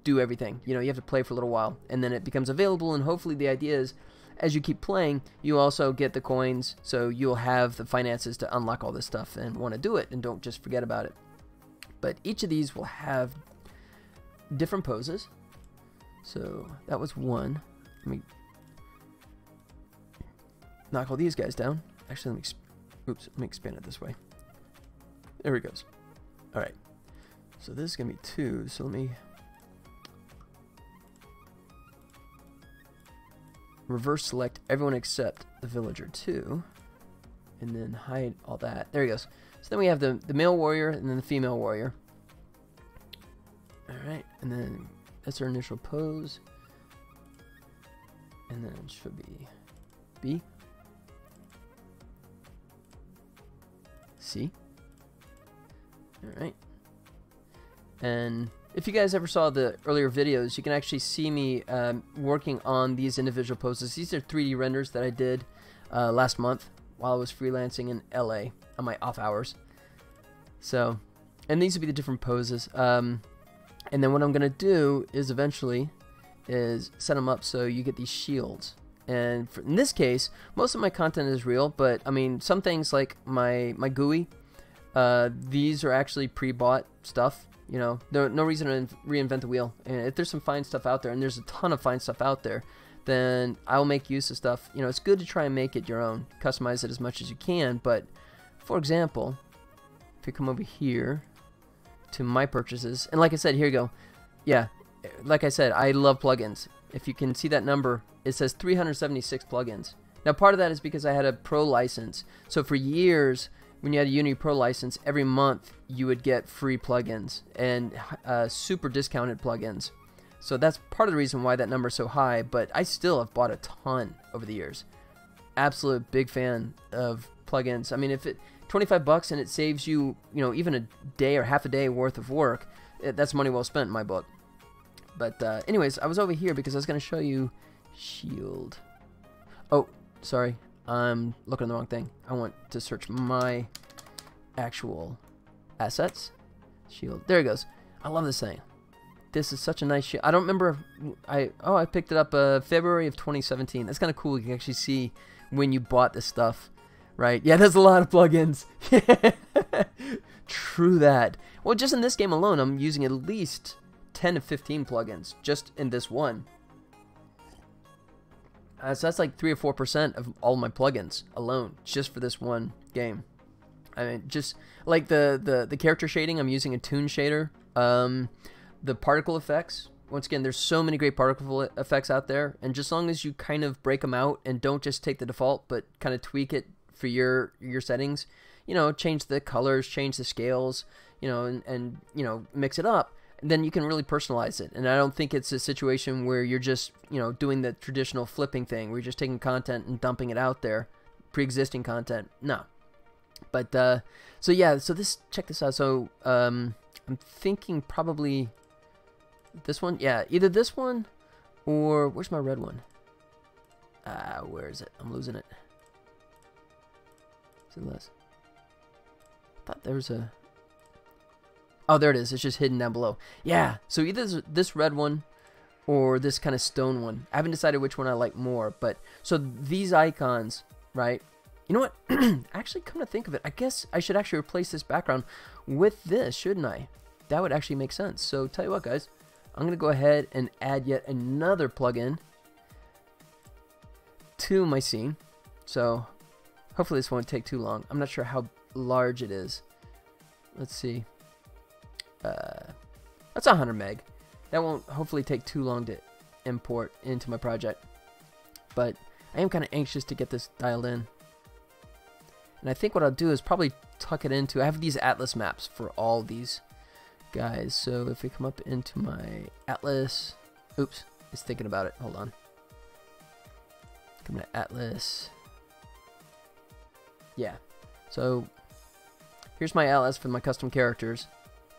do everything. You know, you have to play for a little while, and then it becomes available, and hopefully the idea is, as you keep playing, you also get the coins, so you'll have the finances to unlock all this stuff and want to do it, and don't just forget about it. But each of these will have different poses. So that was one. Let me knock all these guys down. Actually, let me expand it this way. There he goes. All right. So this is gonna be 2. So let me reverse select everyone except the villager 2, and then hide all that. There he goes. So then we have the male warrior and then the female warrior. Alright, and then that's our initial pose. And then it should be B. C. Alright. And if you guys ever saw the earlier videos, you can actually see me working on these individual poses. These are 3D renders that I did last month while I was freelancing in LA on my off hours. So, and these would be the different poses. And then what I'm going to do is eventually set them up so you get these shields. And in this case, most of my content is real, but I mean, some things like my GUI, these are actually pre-bought stuff. You know, there's no reason to reinvent the wheel. And if there's some fine stuff out there, and there's a ton of fine stuff out there, then I'll make use of stuff. You know, it's good to try and make it your own, customize it as much as you can. But for example, if you come over here to my purchases, and like I said, here you go. Yeah, like I said, I love plugins. If you can see that number, it says 376 plugins. Now, part of that is because I had a pro license. So for years, when you had a Unity Pro license, every month you would get free plugins and super discounted plugins. So that's part of the reason why that number is so high, but I still have bought a ton over the years. Absolute big fan of plugins. I mean, if it 25 bucks and it saves you, you know, even a day or half a day worth of work, that's money well spent in my book. But anyways, I was over here because I was going to show you shield. Oh, sorry. I'm looking at the wrong thing. I want to search my actual assets. Shield. There it goes. I love this thing. This is such a nice shield. I don't remember. I picked it up February of 2017. That's kind of cool. You can actually see when you bought this stuff, right? Yeah, there's a lot of plugins. True that. Well, just in this game alone, I'm using at least 10 to 15 plugins just in this one. So that's like 3 or 4% of all my plugins alone, just for this one game. I mean, just like the character shading, I'm using a toon shader. The particle effects, once again, there's so many great particle effects out there, and just as long as you kind of break them out and don't just take the default, but kind of tweak it for your settings, you know, change the colors, change the scales, you know, and you know, mix it up, then you can really personalize it. And I don't think it's a situation where you're just, you know, doing the traditional flipping thing where you're just taking content and dumping it out there. pre-existing content. No. But so yeah, so check this out. So I'm thinking probably this one. Yeah, either this one or where's my red one? Where is it? I'm losing it. Is it less? I thought there was a... Oh, there it is. It's just hidden down below. Yeah, so either this red one or this kind of stone one. I haven't decided which one I like more, but so these icons, right? You know what? Actually, come to think of it, I guess I should actually replace this background with this, shouldn't I? That would actually make sense. So tell you what, guys, I'm going to go ahead and add yet another plugin to my scene. So hopefully this won't take too long. I'm not sure how large it is. Let's see. That's 100 meg. That won't hopefully take too long to import into my project. But I am kind of anxious to get this dialed in. And I think what I'll do is probably tuck it into... I have these atlas maps for all these guys. So if we come up into my atlas... Oops, it's thinking about it. Hold on. Come to atlas. Yeah. So here's my atlas for my custom characters.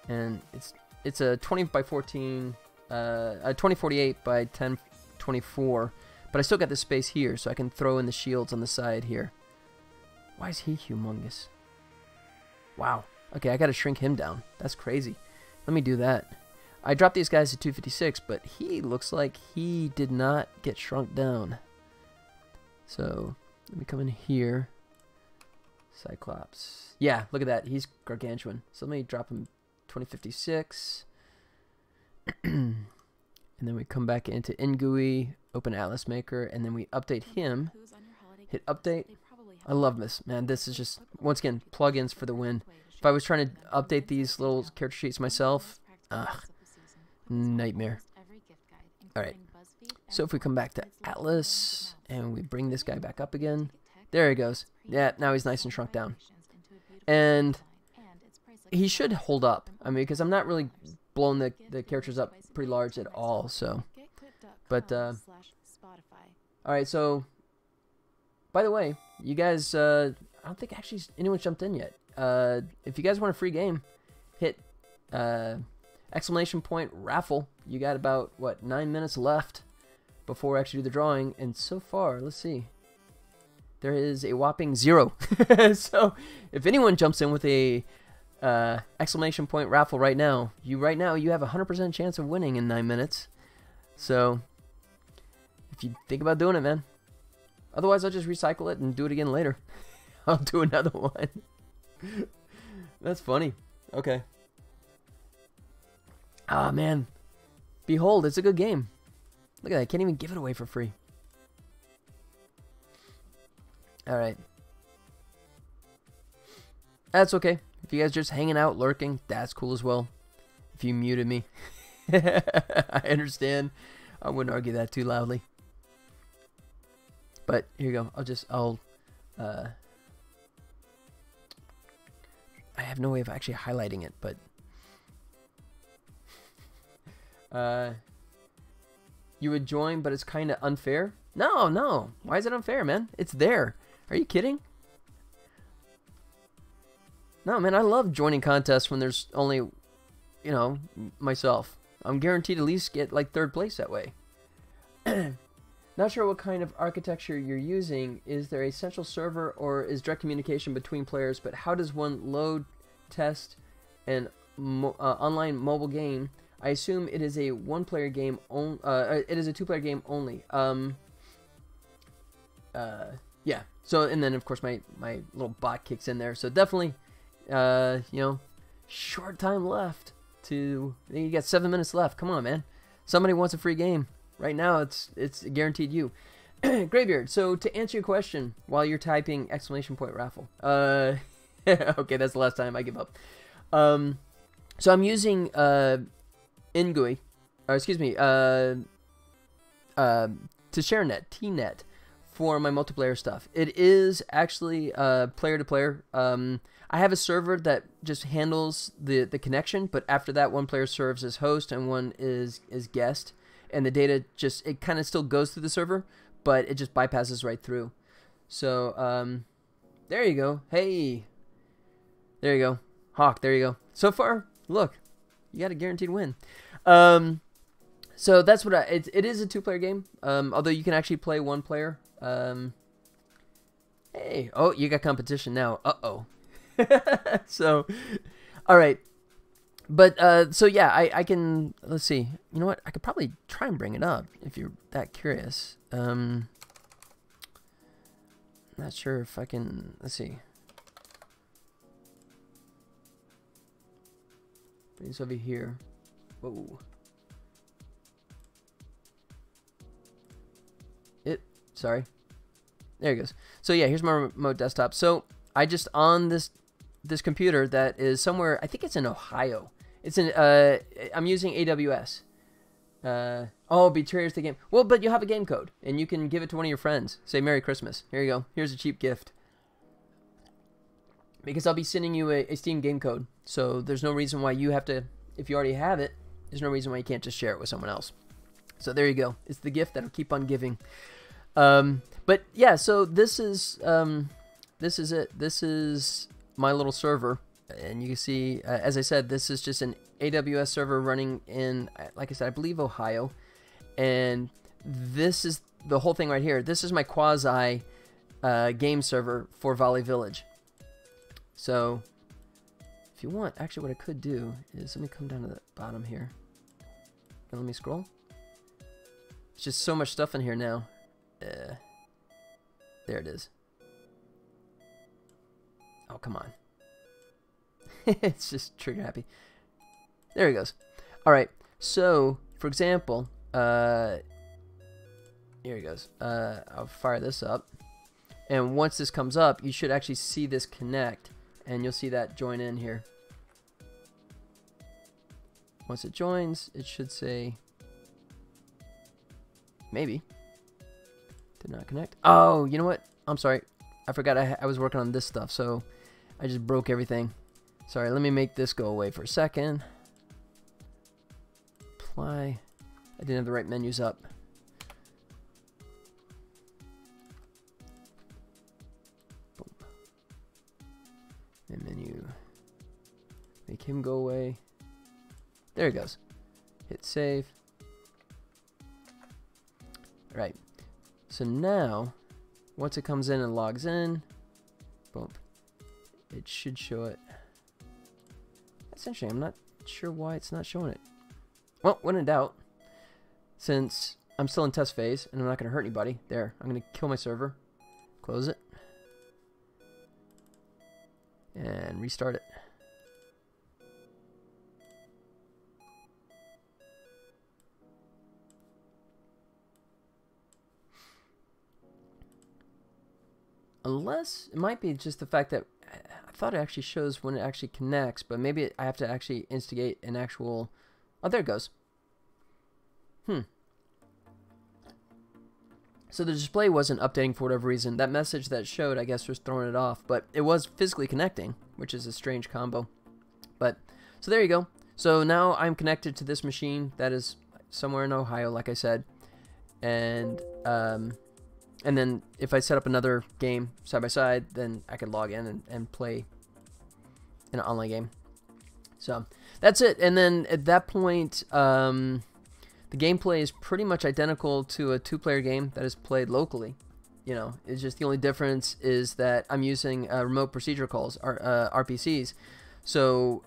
And it's a 20 by 14... a 2048 by 1024. But I still got this space here, so I can throw in the shields on the side here. Why is he humongous? Wow. Okay, I gotta shrink him down. That's crazy. Let me do that. I dropped these guys to 256, but he looks like he did not get shrunk down. So, let me come in here. Cyclops. Yeah, look at that. He's gargantuan. So let me drop him 2056. And then we come back into NGUI, open Atlas Maker, and then we update him. Hit update. I love this, man. This is just, once again, plugins for the win. If I was trying to update these little character sheets myself, nightmare. Alright, so if we come back to Atlas, and we bring this guy back up again, there he goes. Yeah, now he's nice and shrunk down. And he should hold up. I mean, because I'm not really blowing the characters up pretty large at all, so. But, alright, so, by the way, you guys, I don't think actually anyone jumped in yet. If you guys want a free game, hit exclamation point raffle. You got about, what, 9 minutes left before I actually do the drawing. And so far, let's see. There is a whopping 0. So, if anyone jumps in with a exclamation point raffle right now, you have a 100% chance of winning in 9 minutes. So, if you think about doing it, man. Otherwise, I'll just recycle it and do it again later. I'll do another one. That's funny. Okay. Ah, man. Behold, it's a good game. Look at that. I can't even give it away for free. Alright. That's okay. If you guys are just hanging out, lurking, that's cool as well. If you muted me. I understand. I wouldn't argue that too loudly. But here you go. I have no way of actually highlighting it, but you would join, but it's kind of unfair. No. Why is it unfair, man? It's there. Are you kidding? No, man. I love joining contests when there's only, you know, myself. I'm guaranteed at least get like 3rd place that way. Not sure what kind of architecture you're using. Is there a central server or is direct communication between players? But how does one load, test, an online mobile game? I assume it is a one-player game. It is a 2-player game only. Yeah. So and then of course my little bot kicks in there. So definitely, you know, short time left to. You got 7 minutes left. Come on, man. Somebody wants a free game. Right now, it's guaranteed you. Graybeard, so to answer your question while you're typing exclamation point raffle. Okay, that's the last time I give up. So I'm using NGUI, or excuse me, to ShareNet, TNet, for my multiplayer stuff. It is actually player to player. I have a server that just handles the connection, but after that, one player serves as host and one is guest. And the data just, it kind of still goes through the server, but it just bypasses right through. So, there you go. Hey, there you go. Hawk, there you go. So far, look, you got a guaranteed win. So that's what it is a 2-player game. Although you can actually play 1 player. Hey, oh, you got competition now. Uh-oh. So, all right. But, so yeah, I can, let's see. You know what? I could probably try and bring it up if you're that curious. Not sure if I can, let's see. Bring this over here. Whoa. Sorry. There it goes. So yeah, here's my remote desktop. So I just on this computer that is somewhere, I think it's in Ohio. It's in I'm using AWS. Oh, Betrayer's the game. Well, but you'll have a game code and you can give it to one of your friends. Say Merry Christmas. Here you go. Here's a cheap gift. Because I'll be sending you a Steam game code. So there's no reason why you have to, if you already have it, there's no reason why you can't just share it with someone else. So there you go. It's the gift that'll keep on giving. But yeah, so this is it. This is my little server, and you can see, as I said, this is just an AWS server running in, like I said, I believe Ohio, and this is the whole thing right here. This is my quasi game server for Volley Village. So if you want, actually what I could do is, let me come down to the bottom here and let me scroll. It's just so much stuff in here now. There it is. Oh, come on. It's just trigger happy. There it goes. Alright, so, for example, here it goes. I'll fire this up. And once this comes up, you should actually see this connect. And you'll see that join in here. Once it joins, it should say... Maybe. Did not connect. Oh, you know what? I'm sorry. I forgot I was working on this stuff, so I just broke everything. Sorry, let me make this go away for a second. Apply. I didn't have the right menus up. Boom. And menu. Make him go away. There it goes. Hit save. Right. So now, once it comes in and logs in, boom, it should show it. That's interesting. I'm not sure why it's not showing it. Well, when in doubt, since I'm still in test phase and I'm not going to hurt anybody, there, I'm going to kill my server, close it, and restart it. Unless, it might be just the fact that I thought it actually shows when it actually connects, but maybe I have to actually instigate an actual... Oh, there it goes. So the display wasn't updating for whatever reason. That message that showed, I guess, was throwing it off, but it was physically connecting, which is a strange combo. But, so there you go. So now I'm connected to this machine that is somewhere in Ohio, like I said. And then if I set up another game side by side, then I could log in and play an online game. So that's it. And then at that point, the gameplay is pretty much identical to a 2-player game that is played locally. You know, it's just the only difference is that I'm using remote procedure calls, RPCs. So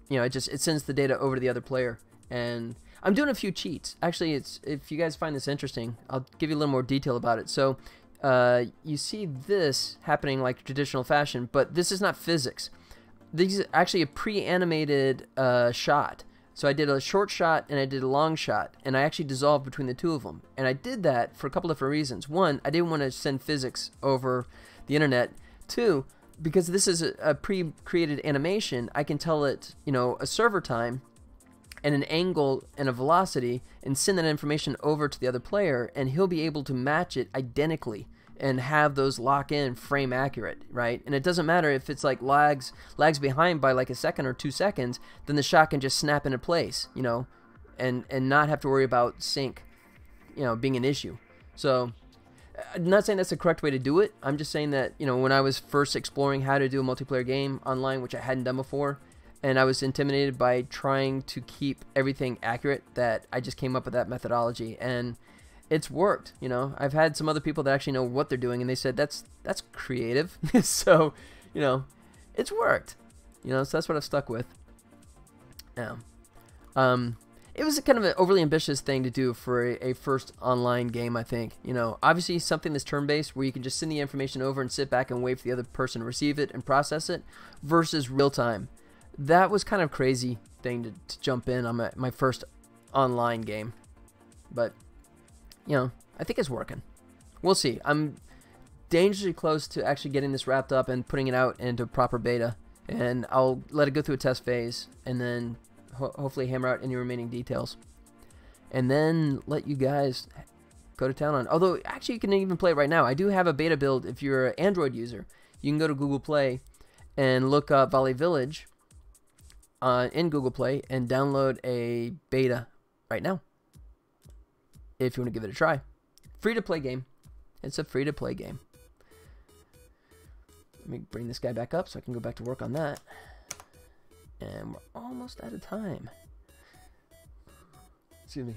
you know, it sends the data over to the other player. And I'm doing a few cheats. Actually, if you guys find this interesting, I'll give you a little more detail about it. So you see this happening like traditional fashion, but this is not physics. This is actually a pre-animated shot. So I did a short shot and I did a long shot, and I actually dissolved between the two of them. And I did that for a couple different reasons. One, I didn't want to send physics over the internet. Two, because this is a pre-created animation, I can tell it, you know, a server time and an angle and a velocity and send that information over to the other player, and he'll be able to match it identically and have those lock in frame accurate, right? And it doesn't matter if it's like lags behind by like a second or 2 seconds, then the shot can just snap into place, you know, and not have to worry about sync, you know, being an issue. So I'm not saying that's the correct way to do it. I'm just saying that, you know, when I was first exploring how to do a multiplayer game online, which I hadn't done before, and I was intimidated by trying to keep everything accurate, that I just came up with that methodology, and it's worked. You know, I've had some other people that actually know what they're doing, and they said that's creative. So, you know, it's worked. You know, so that's what I've stuck with. Yeah. It was kind of an overly ambitious thing to do for a first online game, I think. You know, obviously something that's turn-based where you can just send the information over and sit back and wait for the other person to receive it and process it versus real-time. That was kind of crazy thing to jump in on my first online game. But, you know, I think it's working. We'll see. I'm dangerously close to actually getting this wrapped up and putting it out into proper beta. And I'll let it go through a test phase and then hopefully hammer out any remaining details, and then let you guys go to town on. Although, actually, you can even play it right now. I do have a beta build. If you're an Android user, you can go to Google Play and look up Valley Village in Google Play and download a beta right now if you want to give it a try. Free-to-play game. It's a free-to-play game. Let me bring this guy back up so I can go back to work on that. And we're almost out of time. Excuse me.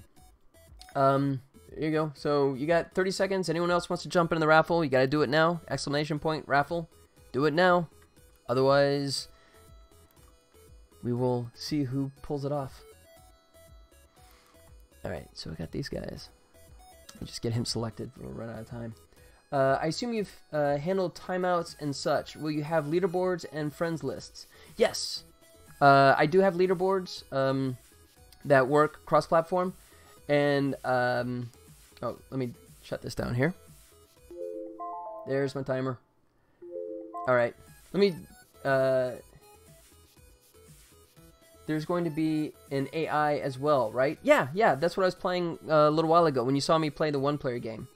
There you go. So you got 30 seconds. Anyone else wants to jump into the raffle? You got to do it now. Exclamation point, raffle. Do it now. Otherwise, we will see who pulls it off. Alright, so we got these guys. Let me just get him selected. We'll run out of time. I assume you've handled timeouts and such. Will you have leaderboards and friends lists? Yes. I do have leaderboards that work cross-platform, and oh, let me shut this down here. There's my timer. All right, let me. There's going to be an AI as well, right? Yeah, that's what I was playing a little while ago when you saw me play the one-player game.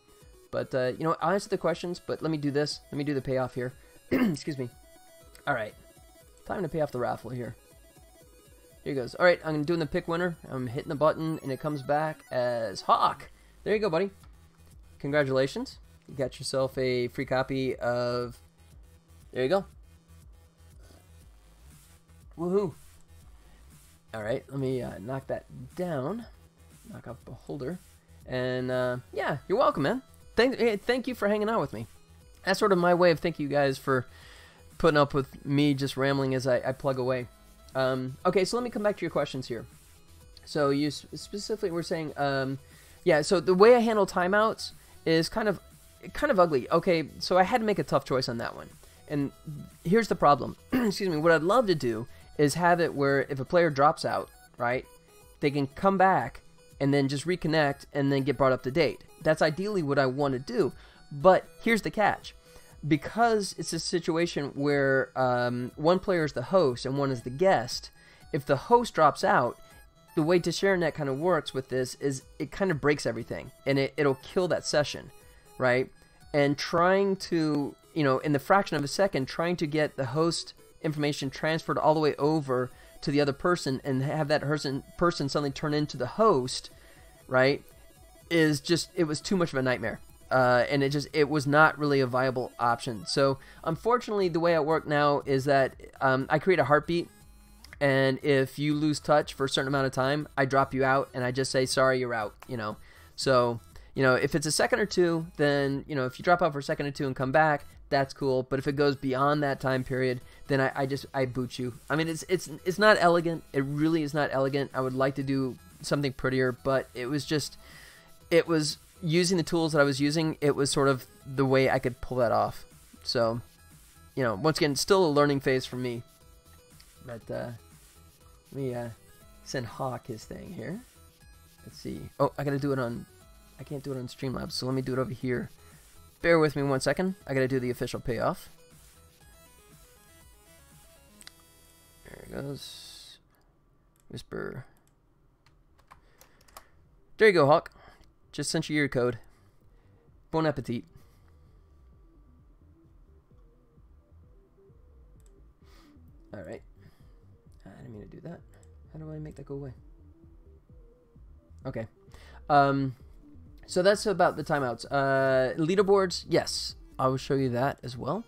But you know, I'll answer the questions. But let me do this. Let me do the payoff here. Excuse me. All right, time to pay off the raffle here. Here he goes. All right, I'm doing the pick winner. I'm hitting the button, and it comes back as Hawk. There you go, buddy. Congratulations. You got yourself a free copy of... There you go. Woohoo. All right, let me knock that down. Knock off the holder. And, yeah, you're welcome, man. Thank you for hanging out with me. That's sort of my way of thanking you guys for putting up with me just rambling as I plug away. Okay, so let me come back to your questions here. So you specifically were saying, yeah, so the way I handle timeouts is kind of ugly. Okay, so I had to make a tough choice on that one. And here's the problem. Excuse me. What I'd love to do is have it where if a player drops out, right, they can come back and then just reconnect and then get brought up to date. That's ideally what I want to do. But here's the catch. Because it's a situation where one player is the host and one is the guest, if the host drops out, the way ToShareNet kind of works with this is it kind of breaks everything, and it'll kill that session, right? And trying to, you know, in the fraction of a second, trying to get the host information transferred all the way over to the other person and have that person suddenly turn into the host, right, is just, it was too much of a nightmare. And it was not really a viable option. So unfortunately, the way I work now is that I create a heartbeat, and if you lose touch for a certain amount of time, I drop you out, and I just say, sorry, you're out, you know. So, you know, if it's a second or two, then, you know, if you drop out for a second or two and come back, that's cool. But if it goes beyond that time period, then I boot you. I mean, it's not elegant. It really is not elegant. I would like to do something prettier, but it was using the tools that I was using, it was sort of the way I could pull that off. So, you know, once again, still a learning phase for me. But let me send Hawk his thing here. Let's see. Oh, I gotta do it on... I can't do it on Streamlabs, so let me do it over here. Bear with me 1 second. I gotta do the official payoff. There it goes. Whisper. There you go, Hawk. Just sent you your code. Bon appetit. Alright. I didn't mean to do that. How do I make that go away? Okay. So that's about the timeouts. Leaderboards, yes, I will show you that as well.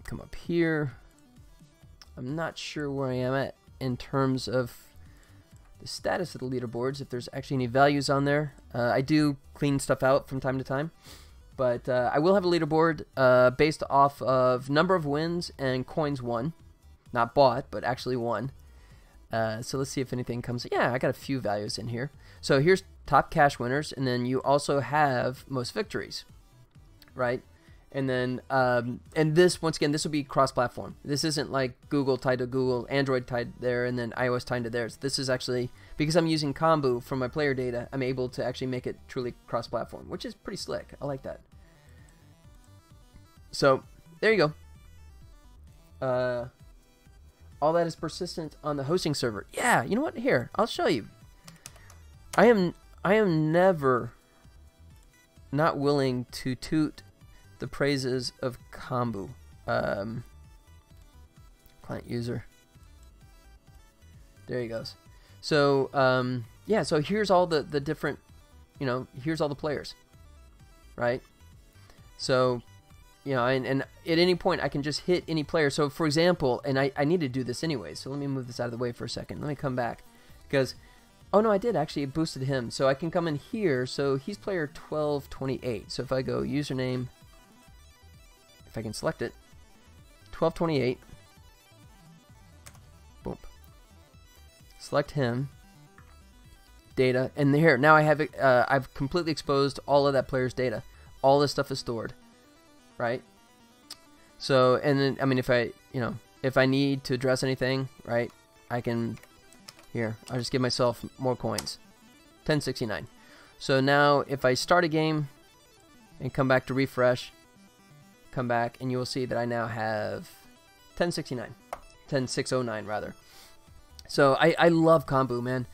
Come up here. I'm not sure where I am at in terms of the status of the leaderboards, if there's actually any values on there. I do clean stuff out from time to time, but I will have a leaderboard based off of number of wins and coins won. Not bought, but actually won. So let's see if anything comes. Yeah, I got a few values in here. So here's top cash winners, and then you also have most victories, right? And then, and this, once again, this will be cross-platform. This isn't like Google tied to Google, Android tied there, and then iOS tied to theirs. This is actually, because I'm using Kombu for my player data, I'm able to actually make it truly cross-platform, which is pretty slick. I like that. So, there you go. All that is persistent on the hosting server. Yeah, you know what? Here, I'll show you. I am never not willing to toot the praises of Kombu. Client user. There he goes. So, yeah, so here's all the different, you know, here's all the players, right? So, you know, and at any point I can just hit any player. So, for example, and I need to do this anyway, so let me move this out of the way for a second. Let me come back, because, oh no, I did actually, it boosted him. So I can come in here, so he's player 1228. So if I go username, if I can select it, 1228, boom, select him, data, and here, now I have it, I've completely exposed all of that player's data. All this stuff is stored, right? So, and then, I mean, if I, you know, if I need to address anything, right, I can, here, I'll just give myself more coins, 1069. So now, if I start a game and come back to refresh, come back, and you will see that I now have 1069, 10609 rather. So I love Kombu, man.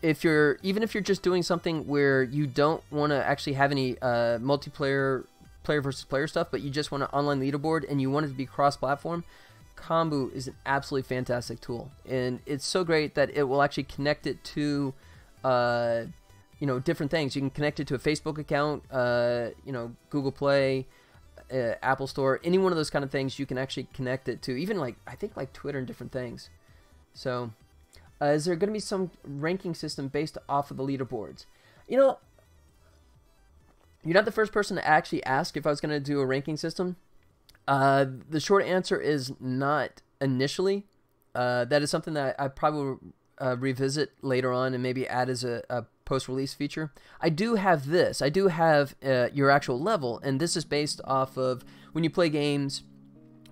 If you're, even if you're just doing something where you don't want to actually have any multiplayer, player versus player stuff, but you just want an online leaderboard and you want it to be cross-platform, Kombu is an absolutely fantastic tool, and it's so great that it will actually connect it to, you know, different things. You can connect it to a Facebook account, you know, Google Play, Apple Store, any one of those kind of things. You can actually connect it to, even like, I think like Twitter and different things. So, is there going to be some ranking system based off of the leaderboards? You know, you're not the first person to actually ask if I was going to do a ranking system. The short answer is not initially. That is something that I probably will revisit later on and maybe add as a post-release feature. I do have this. I do have your actual level, and this is based off of when you play games,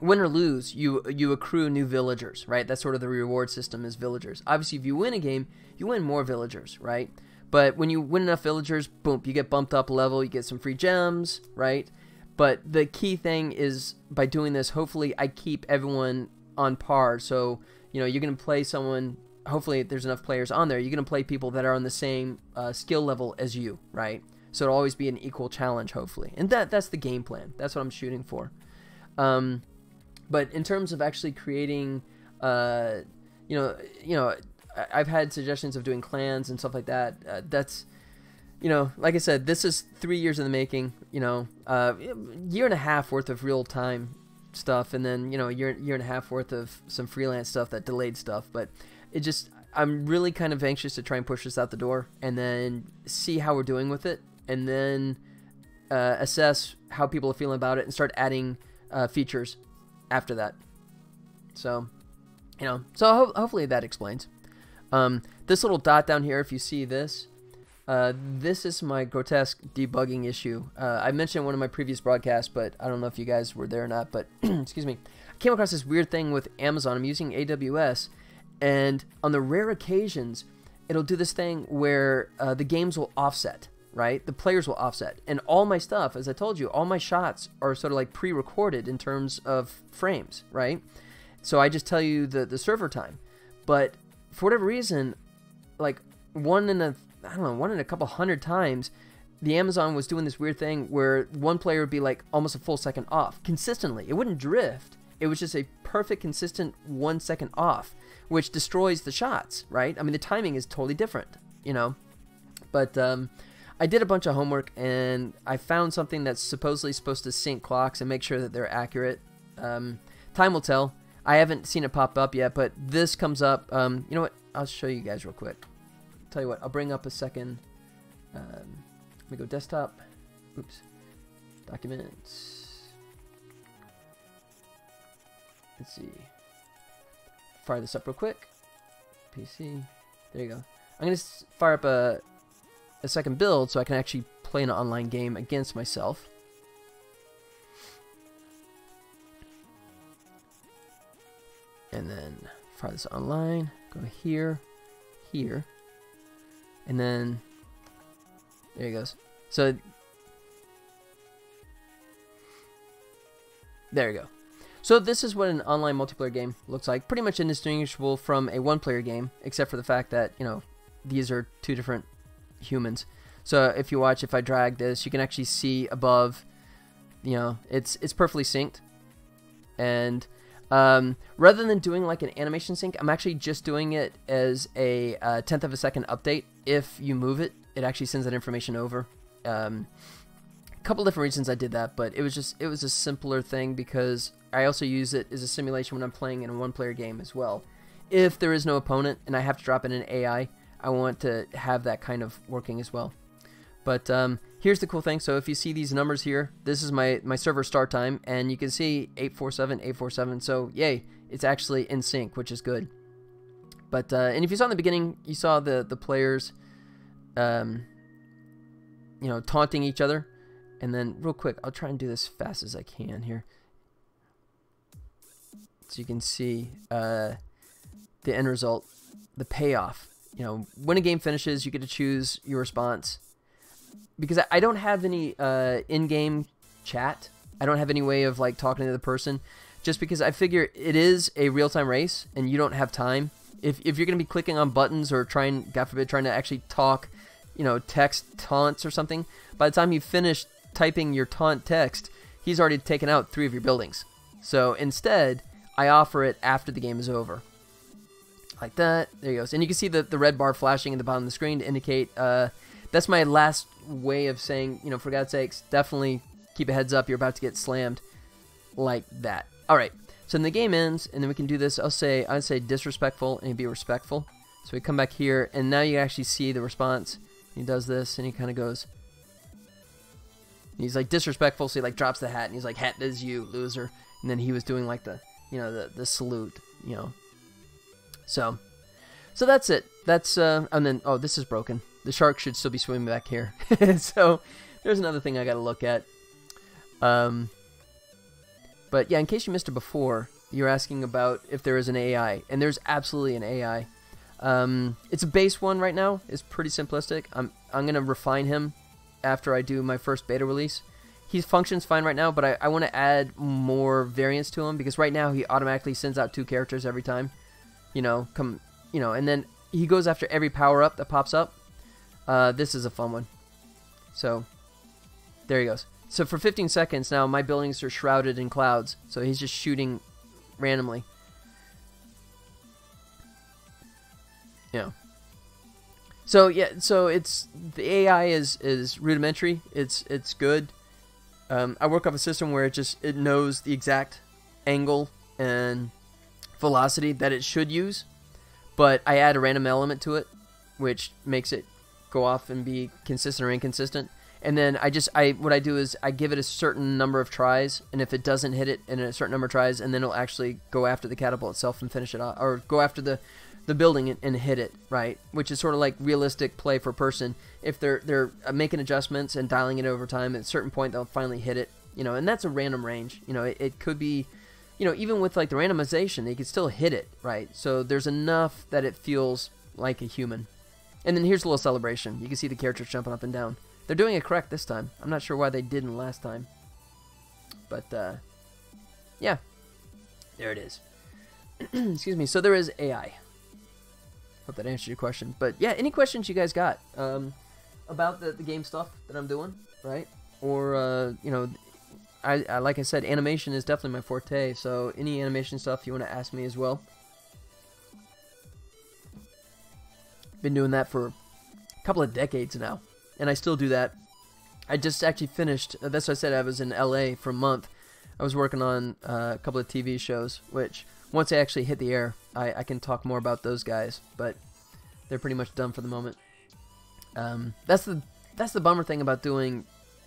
win or lose, you accrue new villagers, right? That's sort of the reward system, is villagers. Obviously, if you win a game, you win more villagers, right? But when you win enough villagers, boom, you get bumped up a level, you get some free gems, right? But the key thing is, by doing this, hopefully I keep everyone on par. So, you know, you're going to play someone, hopefully there's enough players on there, you're going to play people that are on the same skill level as you, right? So it'll always be an equal challenge, hopefully. And that's the game plan. That's what I'm shooting for. But in terms of actually creating, you know, I've had suggestions of doing clans and stuff like that. That's, you know, like I said, this is 3 years in the making, you know, year and a half worth of real time stuff, and then, you know, year and a half worth of some freelance stuff, that delayed stuff. But it just, I'm really kind of anxious to try and push this out the door and then see how we're doing with it, and then assess how people are feeling about it and start adding features after that. So, you know, so hopefully that explains. This little dot down here, if you see this, this is my grotesque debugging issue. I mentioned in one of my previous broadcasts, but I don't know if you guys were there or not, but excuse me. I came across this weird thing with Amazon. I'm using AWS, and on the rare occasions, it'll do this thing where the games will offset, right? The players will offset. And all my stuff, as I told you, all my shots are sort of like pre-recorded in terms of frames, right? So I just tell you the server time. But for whatever reason, like one in a couple hundred times, the Amazon was doing this weird thing where one player would be like almost a full second off consistently. It wouldn't drift. It was just a perfect, consistent 1 second off, which destroys the shots, right? I mean, the timing is totally different, you know. But I did a bunch of homework, and I found something that's supposedly supposed to sync clocks and make sure that they're accurate. Time will tell. I haven't seen it pop up yet, but this comes up. You know what? I'll show you guys real quick. Tell you what, I'll bring up a second. Let me go desktop. Oops. Documents. Let's see. Fire this up real quick. PC. There you go. I'm going to fire up a second build so I can actually play an online game against myself. And then fire this online. Go here. Here. And then there he goes. So there you go. So this is what an online multiplayer game looks like. Pretty much indistinguishable from a one-player game, except for the fact that, you know, these are two different humans. So if you watch, if I drag this, you can actually see above, you know, it's perfectly synced. And rather than doing like an animation sync, I'm actually just doing it as a 1/10 of a second update. If you move it, it actually sends that information over. A couple different reasons I did that, but it was a simpler thing because I also use it as a simulation when I'm playing in a one-player game as well. If there is no opponent and I have to drop in an AI, I want to have that kind of working as well. But here's the cool thing. So if you see these numbers here, this is my server start time, and you can see 847, 847. So yay, it's actually in sync, which is good. But and if you saw in the beginning, you saw the players, you know, taunting each other. And then real quick, I'll try and do this fast as I can here. So you can see the end result, the payoff. You know, when a game finishes, you get to choose your response. Because I don't have any in-game chat. I don't have any way of like talking to the person. Just because I figure it is a real-time race and you don't have time. If you're going to be clicking on buttons or trying, God forbid, trying to actually talk, you know, text taunts or something, by the time you finish typing your taunt text, he's already taken out 3 of your buildings. So instead, I offer it after the game is over. Like that. There he goes. And you can see the red bar flashing at the bottom of the screen to indicate that's my last way of saying, you know, for God's sakes, definitely keep a heads up. You're about to get slammed. Like that. All right. So then the game ends, and then we can do this. I'd say disrespectful and be respectful. So we come back here, and now you actually see the response. He does this, and he kind of goes. He's like disrespectful, so he like drops the hat, and he's like, "Hat is you, loser." And then he was doing like the, you know, the salute, you know. So that's it. That's and then this is broken. The shark should still be swimming back here. So there's another thing I got to look at. But yeah, in case you missed it before, you're asking about if there is an AI, and there's absolutely an AI. It's a base one right now. It's pretty simplistic. I'm gonna refine him after I do my first beta release. He functions fine right now, but I want to add more variance to him because right now he automatically sends out 2 characters every time. You know, and then he goes after every power up that pops up. This is a fun one. So there he goes. So for 15 seconds now, my buildings are shrouded in clouds. So he's just shooting randomly. Yeah. So yeah, so it's the AI is rudimentary. It's good. I work off a system where it knows the exact angle and velocity that it should use, but I add a random element to it, which makes it go off and be consistent or inconsistent. And then what I do is I give it a certain number of tries, and if it doesn't hit it in a certain number of tries, and then it'll actually go after the catapult itself and finish it off, or go after the building and hit it, right? Which is sort of like realistic play for a person. If they're making adjustments and dialing it over time, at a certain point they'll finally hit it, you know, and that's a random range. You know, it could be, you know, even with like the randomization, they could still hit it, right? So there's enough that it feels like a human. And then here's a little celebration. You can see the characters jumping up and down. They're doing it correct this time. I'm not sure why they didn't last time. But, yeah. There it is. Excuse me. So there is AI. Hope that answered your question. But, yeah, any questions you guys got about the game stuff that I'm doing, right? Or, you know, I like I said, animation is definitely my forte. So any animation stuff you want to ask me as well. Been doing that for a couple of decades now, and I still do that. I just actually finished. That's what I said. I was in LA for a month. I was working on a couple of TV shows, which once they actually hit the air, I can talk more about those guys. But they're pretty much done for the moment. That's the bummer thing about doing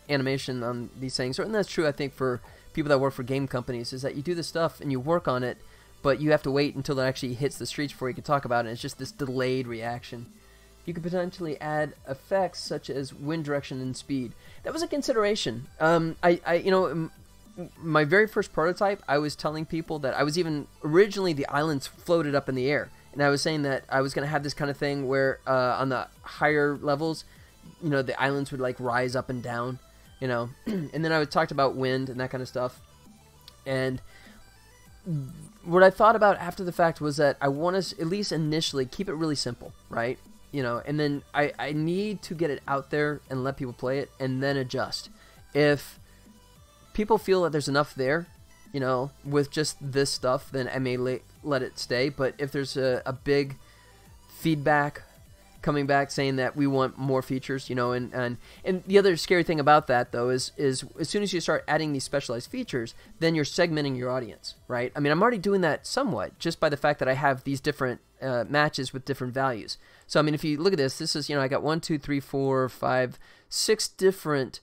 animation on these things, and that's true I think for people that work for game companies, is that you do this stuff and you work on it, but you have to wait until it actually hits the streets before you can talk about it. It's just this delayed reaction. You could potentially add effects such as wind direction and speed. That was a consideration. My very first prototype, I was telling people that I was even originally the islands floated up in the air, and I was saying that I was going to have this kind of thing where on the higher levels, the islands would like rise up and down, and then I talked about wind and that kind of stuff. And what I thought about after the fact was that I want to at least initially keep it really simple, right? And then I need to get it out there and let people play it and then adjust. If people feel that there's enough there, with just this stuff, then I may let it stay. But if there's a big feedback coming back saying that we want more features, and the other scary thing about that though is as soon as you start adding these specialized features, then you're segmenting your audience, right? I mean, I'm already doing that somewhat just by the fact that I have these different matches with different values. So I mean, if you look at this is, I got 1, 2, 3, 4, 5, 6 different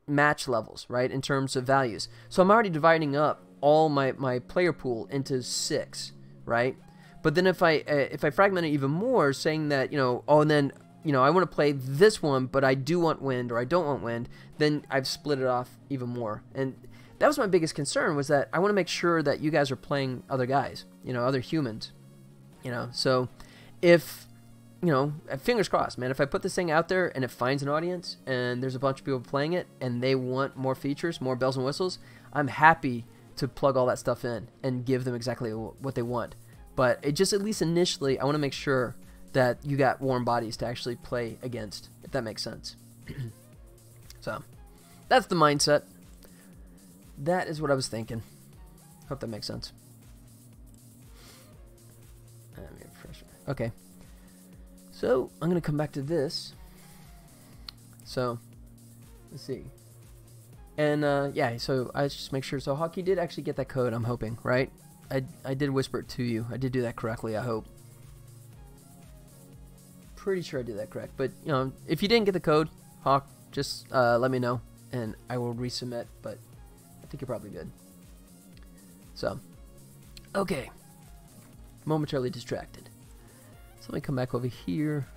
match levels, right, in terms of values. So I'm already dividing up all my player pool into 6, right? But then if I fragment it even more, saying that, and then, I want to play this one, but I do want wind or I don't want wind, then I've split it off even more. And that was my biggest concern, was that I want to make sure that you guys are playing other guys, other humans, So if, fingers crossed, man, if I put this thing out there and it finds an audience and there's a bunch of people playing it and they want more features, more bells and whistles, I'm happy to plug all that stuff in and give them exactly what they want. But it just, at least initially, I want to make sure that you got warm bodies to actually play against, if that makes sense. So, that's the mindset. That is what I was thinking. Hope that makes sense. Let me refresh. Okay. So, I'm going to come back to this. So, let's see. And, yeah, so I just make sure. So, Hockey did actually get that code, I'm hoping, right? I did whisper it to you. I did do that correctly, I hope. Pretty sure I did that correct. But, if you didn't get the code, Hawk, just let me know, and I will resubmit. But I think you're probably good. So, okay. Momentarily distracted. So let me come back over here.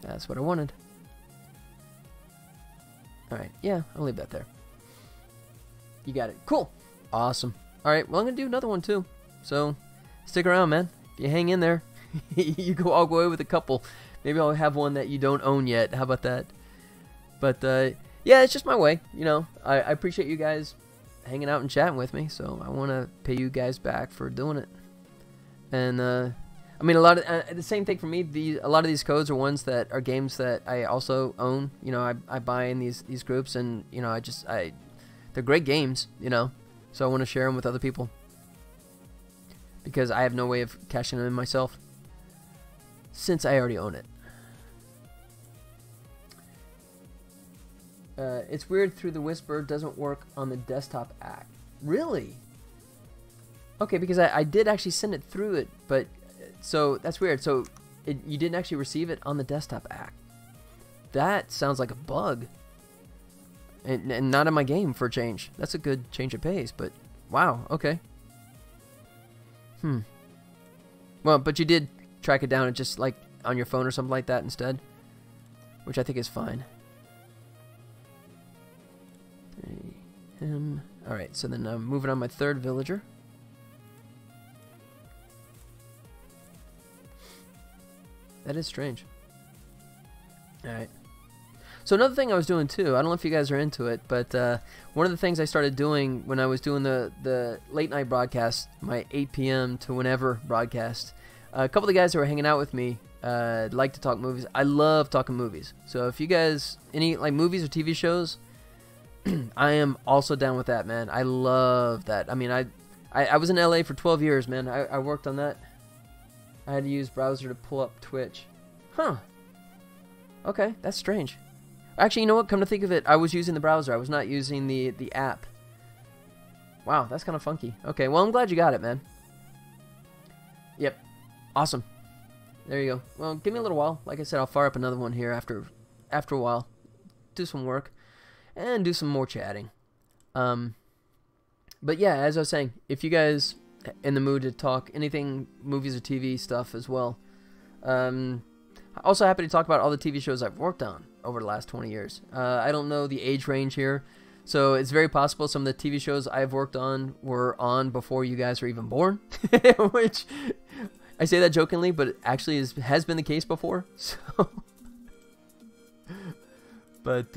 That's what I wanted. Alright, yeah, I'll leave that there. You got it. Cool. Awesome. Alright, well, I'm going to do another one too. So, stick around, man. If you hang in there, I'll go away with a couple. Maybe I'll have one that you don't own yet. How about that? But, yeah, it's just my way. I appreciate you guys hanging out and chatting with me. So, I want to pay you guys back for doing it. And, I mean, a lot of the same thing for me. A lot of these codes are ones that are games that I also own. I buy in these groups, and they're great games. So I want to share them with other people because I have no way of cashing them in myself since I already own it. It's weird. Through the Whisper doesn't work on the desktop app. Really? Okay, because I did actually send it through it, but. So, that's weird. So, you didn't actually receive it on the desktop app. That sounds like a bug. And not in my game for a change. That's a good change of pace, but wow, okay. Well, but you did track it down and just like on your phone or something like that instead, which I think is fine. Alright, so then I'm moving on my third villager. That is strange. Alright. So another thing I was doing too, I don't know if you guys are into it, but one of the things I started doing when I was doing the late night broadcast, my 8 p.m. to whenever broadcast, A couple of the guys who are hanging out with me like to talk movies. I love talking movies. So if you guys any like movies or TV shows, I am also down with that, man. I love that. I mean, I was in LA for 12 years, man. I worked on that. I had to use browser to pull up Twitch. Huh. Okay, that's strange. Actually, you know what? Come to think of it, I was using the browser. I was not using the app. Wow, that's kind of funky. Okay, well, I'm glad you got it, man. Yep. Awesome. There you go. Well, give me a little while. Like I said, I'll fire up another one here after a while. Do some work. And do some more chatting. But yeah, as I was saying, if you guys in the mood to talk anything movies or TV stuff as well, also happy to talk about all the TV shows I've worked on over the last 20 years. I don't know the age range here, so it's very possible some of the TV shows I've worked on were on before you guys were even born, which I say that jokingly, but it actually has been the case before. So, but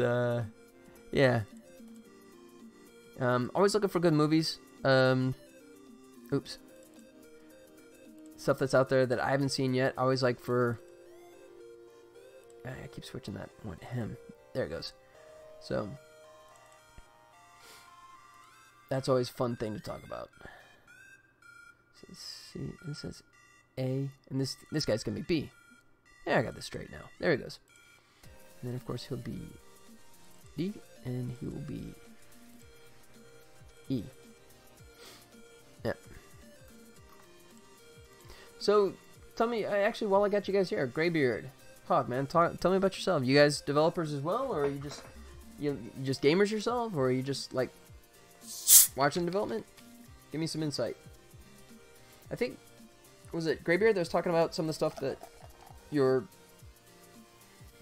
yeah, always looking for good movies. Oops, stuff that's out there that I haven't seen yet. I always like for. I keep switching that one. Him. There it goes. So that's always a fun thing to talk about. So let's see. This says A, and this guy's gonna be B. Yeah, I got this straight now. There he goes. And then of course he'll be D, and he will be E. Yeah. So tell me, actually, while I got you guys here, Graybeard, Hawk, man, tell me about yourself. You guys developers as well, or are you just gamers yourself, or are you just like watching development? Give me some insight. I think, was it Graybeard that was talking about some of the stuff that you're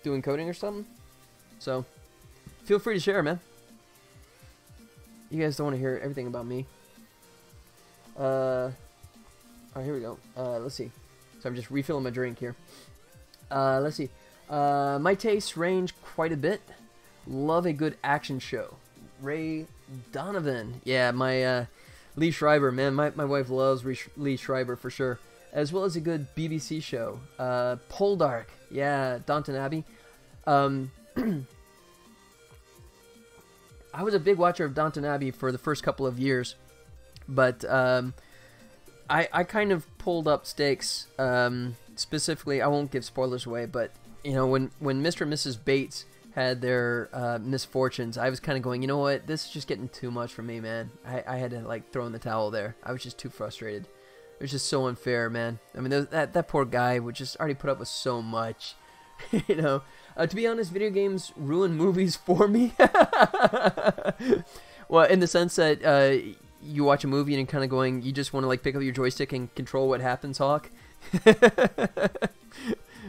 doing coding or something? So feel free to share, man. You guys don't want to hear everything about me. Alright, here we go. Let's see. So I'm just refilling my drink here. Let's see. My tastes range quite a bit. Love a good action show. Ray Donovan. Yeah, my Lee Schreiber, man. My wife loves Lee Schreiber for sure. As well as a good BBC show. Poldark. Yeah, Downton Abbey. I was a big watcher of Downton Abbey for the first couple of years. But I kind of pulled up stakes. Specifically, I won't give spoilers away, but you know, when Mr. and Mrs. Bates had their misfortunes, I was kind of going, you know what, this is just getting too much for me, man. I had to like throw in the towel there. I was just too frustrated. It was just so unfair, man. I mean, that poor guy would just already put up with so much. You know, to be honest, video games ruin movies for me. Well, in the sense that you watch a movie and you're kind of going, you just want to like pick up your joystick and control what happens, Hawk.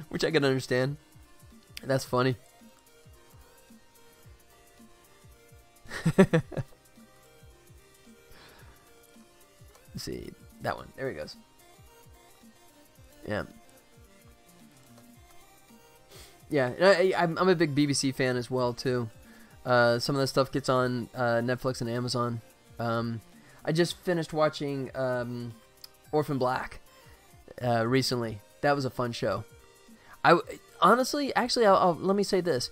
Which I can understand. That's funny. Let's see. That one. There he goes. Yeah. Yeah, I'm a big BBC fan as well, too. Some of that stuff gets on Netflix and Amazon. I just finished watching Orphan Black recently. That was a fun show. Honestly, actually, let me say this.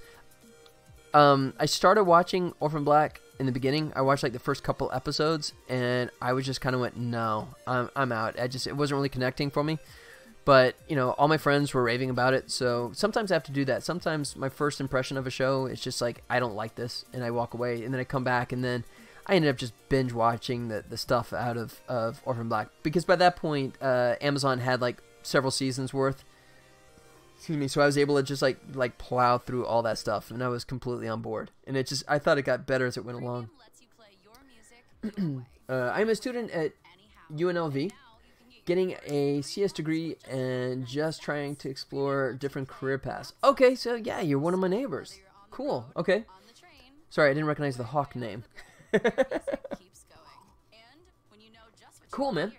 I started watching Orphan Black in the beginning. I watched like the first couple episodes, and I was just kind of went, no, I'm out. It wasn't really connecting for me. But, you know, all my friends were raving about it, so sometimes I have to do that. Sometimes my first impression of a show is just like, I don't like this, and I walk away, and then I come back, and then I ended up just binge watching the stuff out of Orphan Black. Because by that point, Amazon had like several seasons worth. Excuse me, so I was able to just like plow through all that stuff, and I was completely on board. And I thought it got better as it went along. I'm a student at UNLV. Getting a CS degree and just trying to explore different career paths. Okay, so yeah, you're one of my neighbors. Cool, okay. Sorry, I didn't recognize the Hawk name. Cool, man.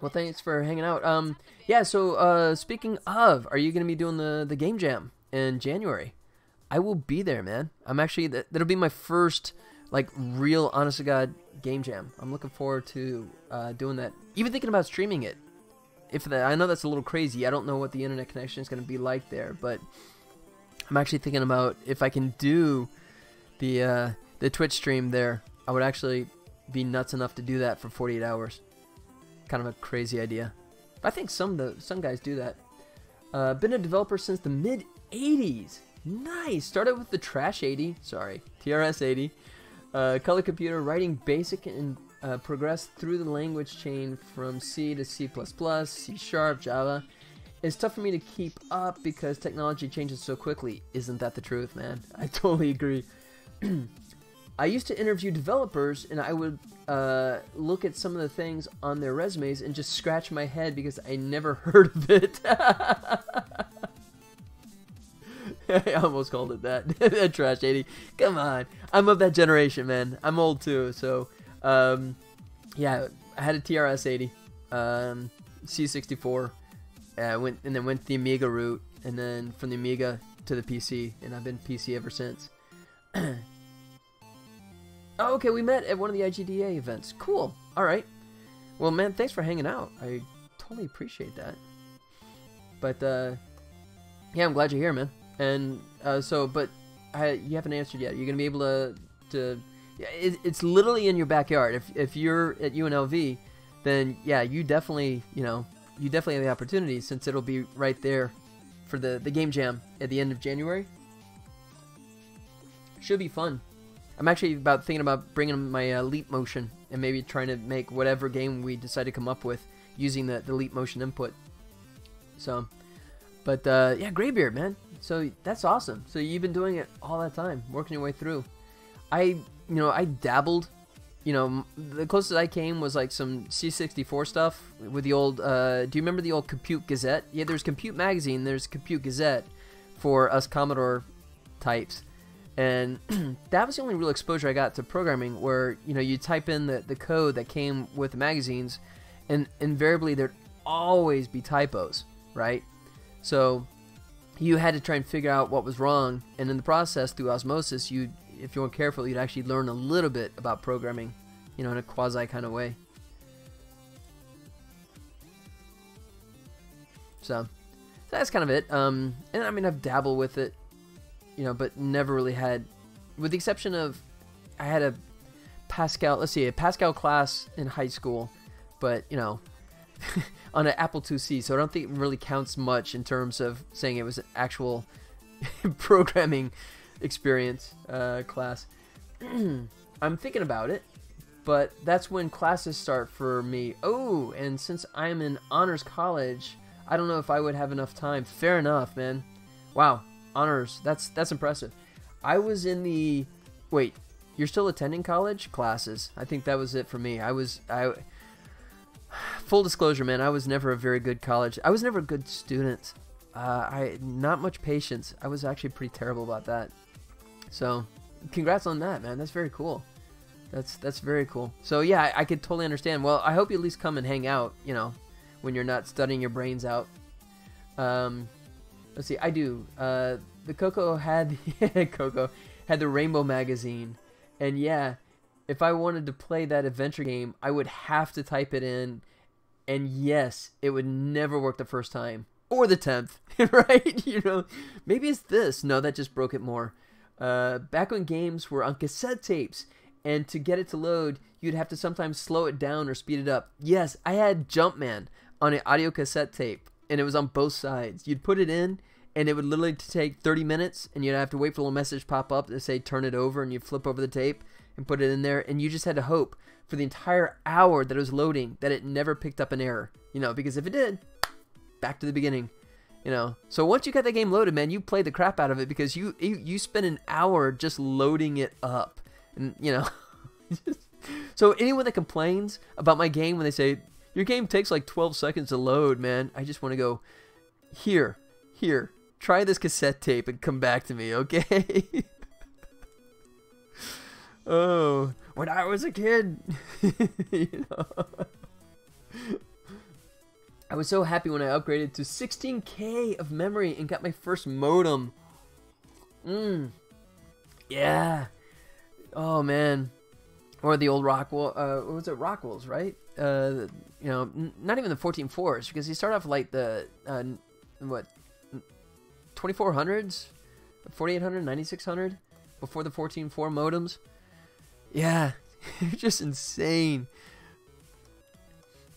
Well, thanks for hanging out. Yeah, so speaking of, are you going to be doing the Game Jam in January? I will be there, man. I'm actually, that'll be my first, like, real, honest-to-God Game Jam. I'm looking forward to doing that. Even thinking about streaming it I know that's a little crazy. I don't know what the internet connection is going to be like there, but I'm actually thinking about if I can do the Twitch stream there. I would actually be nuts enough to do that for 48 hours. Kind of a crazy idea. I think some guys do that. Been a developer since the mid 80s. Nice. Started with the Trash 80. Sorry, TRS 80. Color computer, writing basic and progressed through the language chain from C to C++, C#, Java. It's tough for me to keep up because technology changes so quickly. Isn't that the truth, man? I totally agree. I used to interview developers, and I would look at some of the things on their resumes and just scratch my head because I never heard of it. I almost called it that. That Trash 80. Come on. I'm of that generation, man. I'm old too. So, yeah, I had a TRS 80, C64, and then went the Amiga route, and then from the Amiga to the PC, and I've been PC ever since. Oh, okay, we met at one of the IGDA events. Cool. All right. Well, man, thanks for hanging out. I totally appreciate that. But, yeah, I'm glad you're here, man. And but you haven't answered yet. You're gonna be able to it's literally in your backyard. If you're at UNLV, then yeah, you definitely have the opportunity since it'll be right there for the game jam at the end of January. Should be fun. I'm actually thinking about bringing my Leap Motion and maybe trying to make whatever game we decide to come up with using the Leap Motion input. So, but yeah, Graybeard, man. So that's awesome. So you've been doing it all that time, working your way through. I dabbled. The closest I came was like some C64 stuff with the old. Do you remember the old Compute Gazette? Yeah, there's Compute Magazine. There's Compute Gazette for us Commodore types, and that was the only real exposure I got to programming. Where you type in the code that came with the magazines, and invariably there'd always be typos, right? So you had to try and figure out what was wrong, and in the process, through osmosis, if you weren't careful, you'd actually learn a little bit about programming, in a quasi kind of way. So that's kind of it. And I mean, I've dabbled with it, but never really had, with the exception of, I had a Pascal class in high school, but on an Apple IIc, so I don't think it really counts much in terms of saying it was an actual programming experience class. I'm thinking about it, but that's when classes start for me. Oh, and since I'm in honors college, I don't know if I would have enough time. Fair enough, man. Wow, honors. That's impressive. I was in the... Wait, you're still attending college classes? I think that was it for me. Full disclosure, man, I was never a very good college. I was never a good student. Not much patience. I was actually pretty terrible about that. So, congrats on that, man. That's very cool. That's very cool. So yeah, I could totally understand. Well, I hope you at least come and hang out, when you're not studying your brains out. Let's see. I do. The Coco had the Rainbow magazine, and yeah. If I wanted to play that adventure game, I would have to type it in, and yes, it would never work the first time, or the 10th, right? Maybe it's this. No, that just broke it more. Back when games were on cassette tapes, and to get it to load, you'd have to sometimes slow it down or speed it up. Yes, I had Jumpman on an audio cassette tape, and it was on both sides. You'd put it in, and it would literally take 30 minutes, and you'd have to wait for a little message pop up to say turn it over, and you'd flip over the tape and put it in there, and you just had to hope for the entire hour that it was loading that it never picked up an error, because if it did, back to the beginning, So once you got that game loaded, man, you played the crap out of it because you spent an hour just loading it up, and So anyone that complains about my game when they say your game takes like 12 seconds to load, man, I just want to go, here, try this cassette tape and come back to me, okay? Oh, when I was a kid, I was so happy when I upgraded to 16K of memory and got my first modem. Yeah. Oh man. Or the old Rockwell. What was it? Rockwell's, right? you know, not even the 14.4s, because he started off like the, what, 2400s, 4800, 9600, before the 14.4 modems. Yeah, just insane.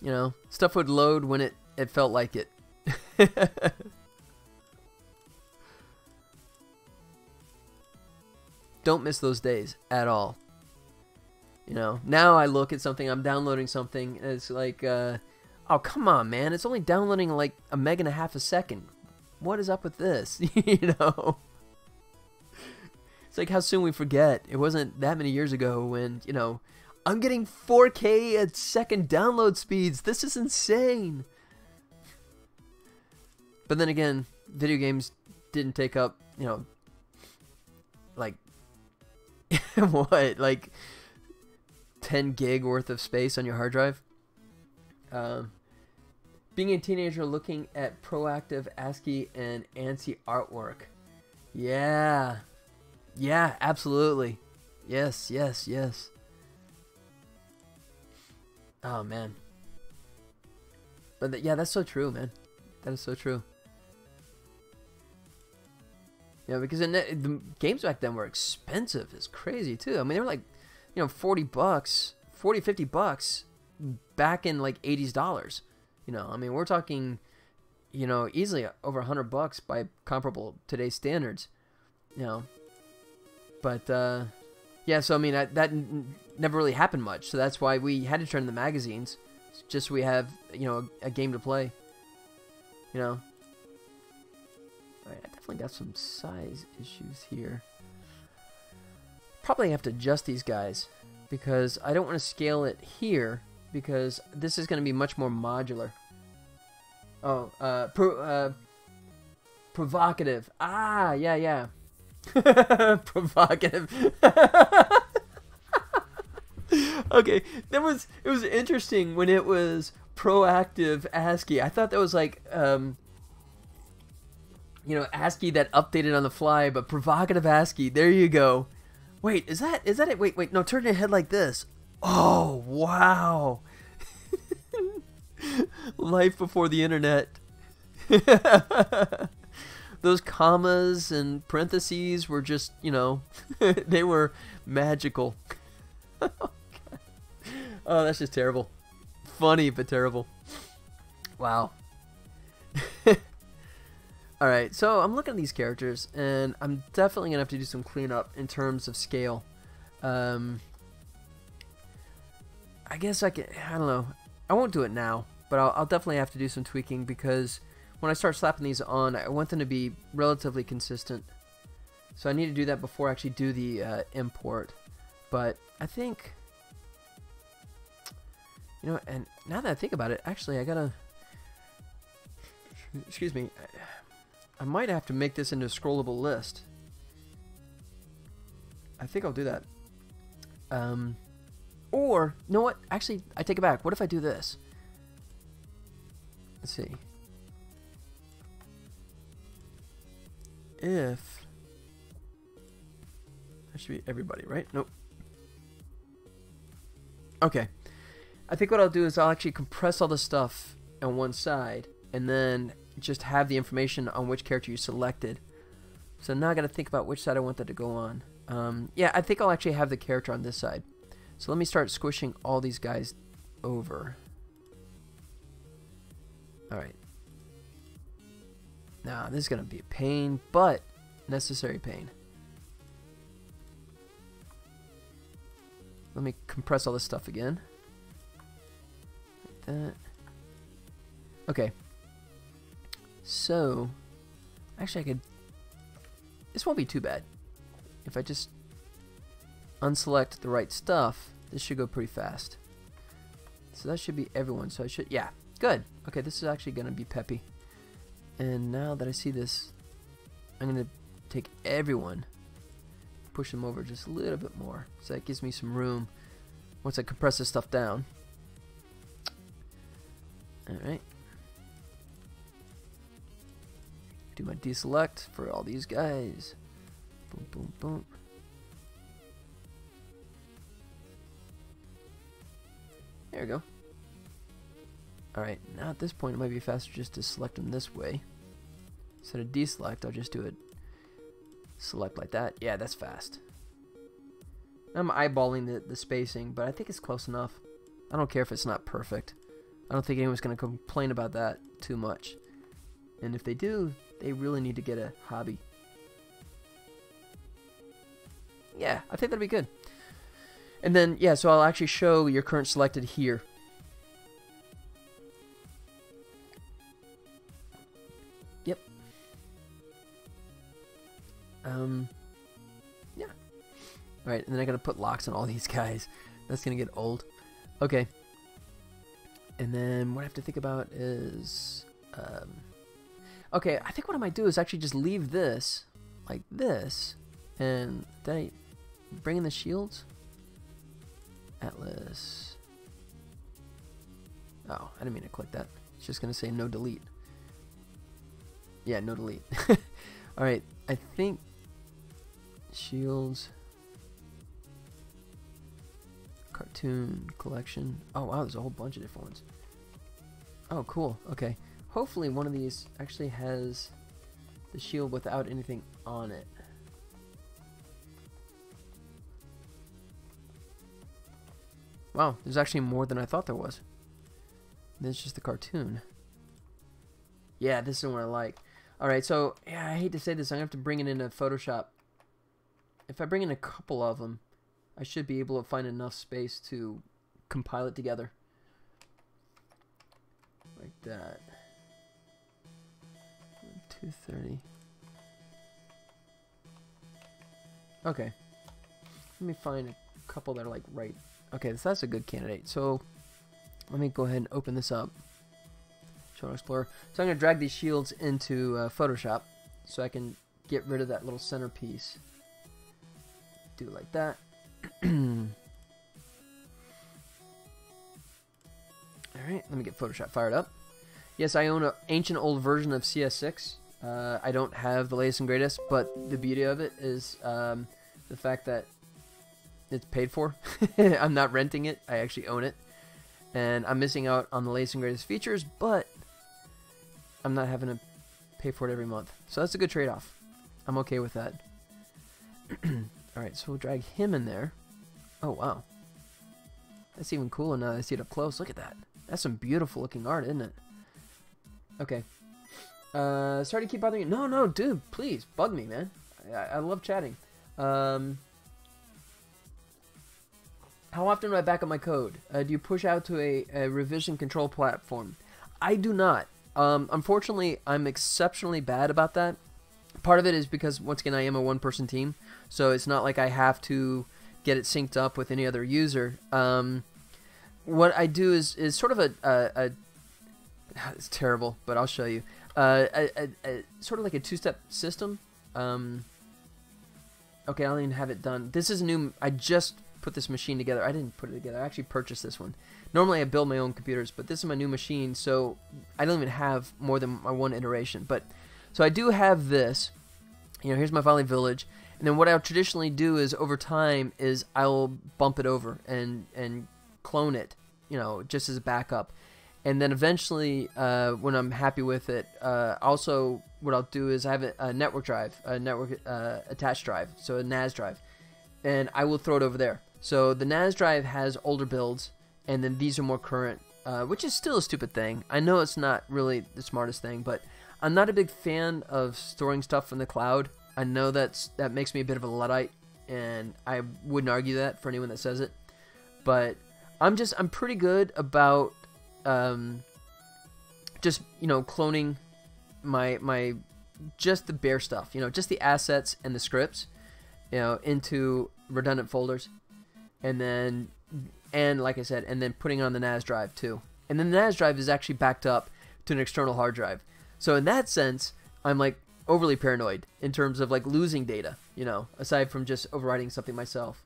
You know, stuff would load when it felt like it. Don't miss those days at all. You know, now I look at something, I'm downloading something, and it's like, oh, come on, man. It's only downloading like 1.5 megs a second. What is up with this? You know? It's like how soon we forget. It wasn't that many years ago when, you know, I'm getting 4K a second download speeds. This is insane. But then again, video games didn't take up, you know, like, what, like 10 gig worth of space on your hard drive. Being a teenager looking at proactive ASCII and ANSI artwork. Yeah. Yeah, absolutely. Yes, yes, yes. Oh, man. But yeah, that's so true, man. That is so true. Yeah, because the games back then were expensive. It's crazy, too. I mean, they were like, you know, $40, $40, $50 back in like 80s dollars. You know, I mean, we're talking, you know, easily over $100 by comparable today's standards. You know, but yeah, so I mean, that never really happened much. So that's why we had to turn to the magazines, just so we have, you know, a game to play. You know. Alright, I definitely got some size issues here. Probably have to adjust these guys, because I don't want to scale it here, because this is going to be much more modular. Oh, provocative. Ah, yeah, yeah. Provocative. Okay, it was interesting when it was proactive ASCII. I thought that was like, you know, ASCII that updated on the fly, but provocative ASCII. There you go. Wait, is that it? Wait, no, turn your head like this. Oh, wow. Life before the internet. Those commas and parentheses were just, you know, they were magical. Oh, that's just terrible. Funny, but terrible. Wow. Alright, so I'm looking at these characters, and I'm definitely going to have to do some cleanup in terms of scale. I guess I don't know. I won't do it now, but I'll definitely have to do some tweaking, because when I start slapping these on, I want them to be relatively consistent. So I need to do that before I actually do the import. But I think, you know, and now that I think about it, actually I gotta, excuse me, I might have to make this into a scrollable list. I think I'll do that. Or, you know what? Actually, I take it back. What if I do this? Let's see. If... that should be everybody, right? Nope. Okay. I think what I'll do is I'll actually compress all the stuff on one side, and then just have the information on which character you selected. So now I got to think about which side I want that to go on. Yeah, I think I'll actually have the character on this side. So let me start squishing all these guys over. Alright. Now, this is going to be a pain, but necessary pain. Let me compress all this stuff again. Like that. Okay. So, actually I could... this won't be too bad. If I just unselect the right stuff, this should go pretty fast. So that should be everyone. So I should... yeah, good. Okay, this is actually going to be peppy. And now that I see this, I'm going to take everyone, push them over just a little bit more. So that gives me some room once I compress this stuff down. Alright. Do my deselect for all these guys. Boom, boom, boom. There we go. Alright, now at this point it might be faster just to select them this way. Instead of deselect, I'll just do it select like that. Yeah, that's fast. I'm eyeballing the spacing, but I think it's close enough. I don't care if it's not perfect. I don't think anyone's going to complain about that too much. And if they do, they really need to get a hobby. Yeah, I think that'd be good. And then, yeah, so I'll actually show your current selected here. Yep. Yeah. Alright, and then I gotta put locks on all these guys. That's gonna get old. Okay. And then what I have to think about is... okay, I think what I might do is actually just leave this like this. And then I bring in the shields. Atlas. Oh, I didn't mean to click that. It's just gonna say no delete. Yeah, no delete. Alright, I think shields, cartoon collection. Oh wow, there's a whole bunch of different ones. Oh cool, okay. Hopefully one of these actually has the shield without anything on it. Wow, there's actually more than I thought there was. This is just the cartoon. Yeah, this is the one I like. Alright, so, yeah, I hate to say this, I'm going to have to bring it into Photoshop. If I bring in a couple of them, I should be able to find enough space to compile it together. Like that. 230. Okay. Let me find a couple that are like right. Okay, so that's a good candidate. So, let me go ahead and open this up. Show Explorer. So I'm going to drag these shields into Photoshop so I can get rid of that little centerpiece. Do it like that. Alright, let me get Photoshop fired up. Yes, I own an ancient old version of CS6. I don't have the latest and greatest, but the beauty of it is the fact that it's paid for. I'm not renting it. I actually own it. And I'm missing out on the latest and greatest features, but I'm not having to pay for it every month. So that's a good trade-off. I'm okay with that. Alright, so we'll drag him in there. Oh, wow. That's even cooler now that I see it up close. Look at that. That's some beautiful looking art, isn't it? Okay. Sorry to keep bothering you. No, no, dude, please. Bug me, man. I love chatting. How often do I back up my code? Do you push out to a revision control platform? I do not. Unfortunately, I'm exceptionally bad about that. Part of it is because, once again, I am a one-person team, so it's not like I have to get it synced up with any other user. What I do is sort of a it's terrible, but I'll show you. Sort of like a two-step system. Okay, I don't even have it done. This is new. I just put this machine together. I didn't put it together. I actually purchased this one. Normally I build my own computers, but this is my new machine, so I don't even have more than my one iteration. But so I do have this. You know, here's my Valley Village, and then what I'll traditionally do is over time is I'll bump it over and clone it, you know, just as a backup. And then eventually, when I'm happy with it, also what I'll do is I have a network drive, a network attached drive, so a NAS drive, and I will throw it over there. So the NAS drive has older builds, and then these are more current, which is still a stupid thing. I know it's not really the smartest thing, but I'm not a big fan of storing stuff from the cloud. I know that makes me a bit of a Luddite, and I wouldn't argue that for anyone that says it. But I'm pretty good about just, you know, cloning my just the bare stuff, you know, just the assets and the scripts, you know, into redundant folders, and like I said, and then putting it on the NAS drive too. And then the NAS drive is actually backed up to an external hard drive. So in that sense, I'm like overly paranoid in terms of like losing data, you know, aside from just overwriting something myself.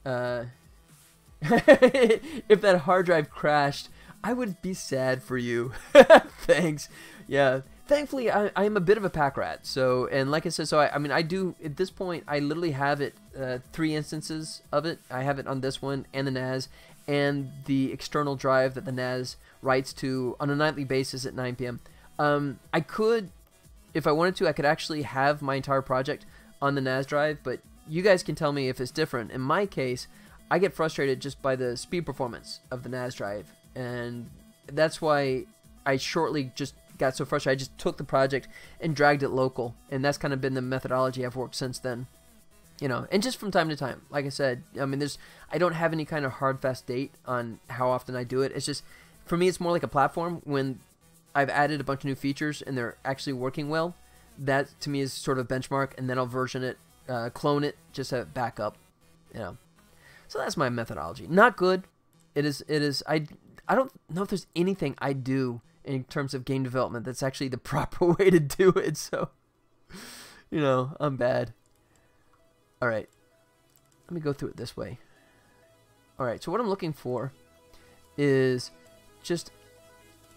If that hard drive crashed, I would be sad for you. Thanks. Yeah. Thankfully, I am a bit of a pack rat. So, and like I said, so I mean, I do, at this point, I literally have it, 3 instances of it. I have it on this one and the NAS and the external drive that the NAS writes to on a nightly basis at 9 p.m. I could, if I wanted to, I could actually have my entire project on the NAS drive, but you guys can tell me if it's different. In my case, I get frustrated just by the speed performance of the NAS drive, and that's why I shortly just got so frustrated. I just took the project and dragged it local, and that's kind of been the methodology I've worked since then. You know, and just from time to time, like I said, I mean, I don't have any kind of hard, fast date on how often I do it. It's just, for me, it's more like a platform. When I've added a bunch of new features and they're actually working well, that to me is sort of benchmark, and then I'll version it, clone it, just have it back up, you know. So that's my methodology. Not good. It is. I don't know if there's anything I do in terms of game development that's actually the proper way to do it. So, you know, I'm bad. All right, let me go through it this way. All right, so what I'm looking for is just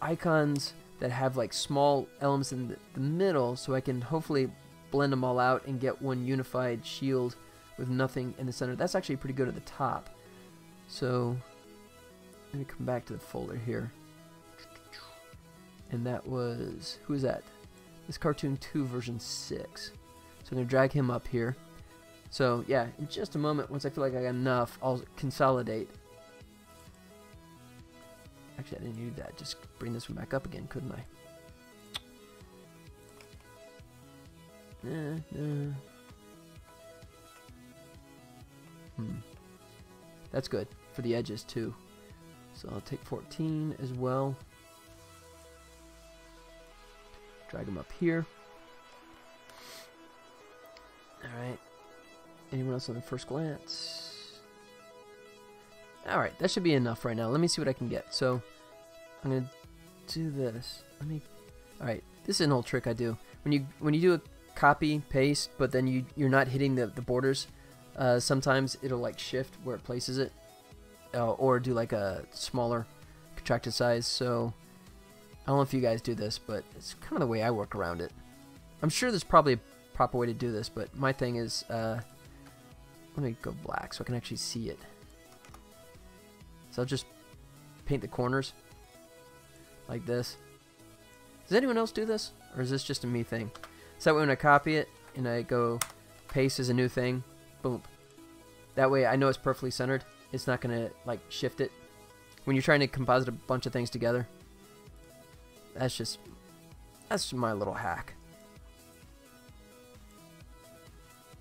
icons that have like small elements in the middle, so I can hopefully blend them all out and get one unified shield with nothing in the center. That's actually pretty good at the top. So let me come back to the folder here. And that was, who is that? This Cartoon 2 version 6. So I'm going to drag him up here. So yeah, in just a moment, once I feel like I got enough, I'll consolidate. Actually, I didn't need that. Just bring this one back up again, couldn't I? That's good for the edges too. So I'll take 14 as well. Drag them up here. Alright. Anyone else on the first glance? Alright, that should be enough right now. Let me see what I can get. So, I'm going to do this. Alright, this is an old trick I do. When you do a copy, paste, but then you're not hitting the borders, sometimes it'll like shift where it places it. Or do like a smaller contracted size. So, I don't know if you guys do this, but it's kind of the way I work around it. I'm sure there's probably a proper way to do this, but my thing is, let me go black so I can actually see it. So I'll just paint the corners like this. Does anyone else do this? Or is this just a me thing? So that way when I copy it and I go paste as a new thing, boom. That way I know it's perfectly centered. It's not going to like shift it. When you're trying to composite a bunch of things together. That's my little hack.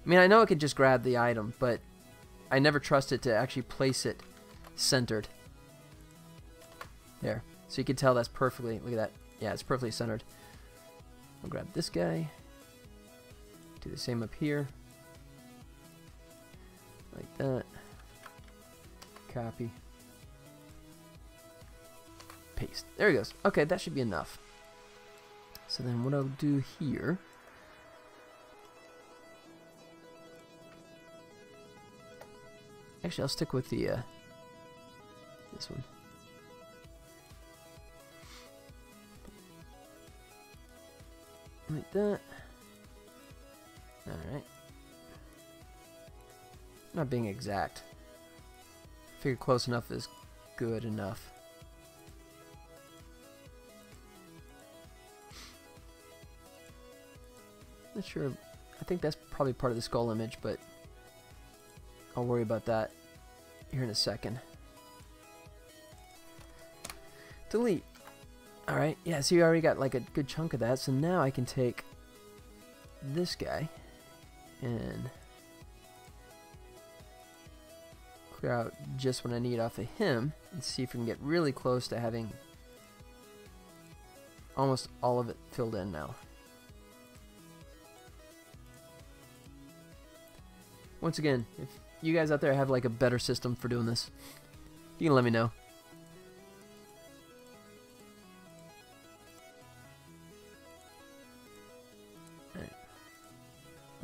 I mean, I know I could just grab the item, but I never trust it to actually place it centered. There. So you can tell that's perfectly, look at that. Yeah, it's perfectly centered. I'll grab this guy. Do the same up here. Like that. Copy. Paste. There he goes. Okay, that should be enough. So then what I'll do here... Actually, I'll stick with the this one. Like that. Alright. Not being exact. I figure close enough is good enough. Not sure. I think that's probably part of the skull image, but I'll worry about that here in a second. Delete. Alright, yeah, so you already got like a good chunk of that, so now I can take this guy and clear out just what I need off of him and see if we can get really close to having almost all of it filled in now. Once again, if you guys out there have like a better system for doing this, you can let me know.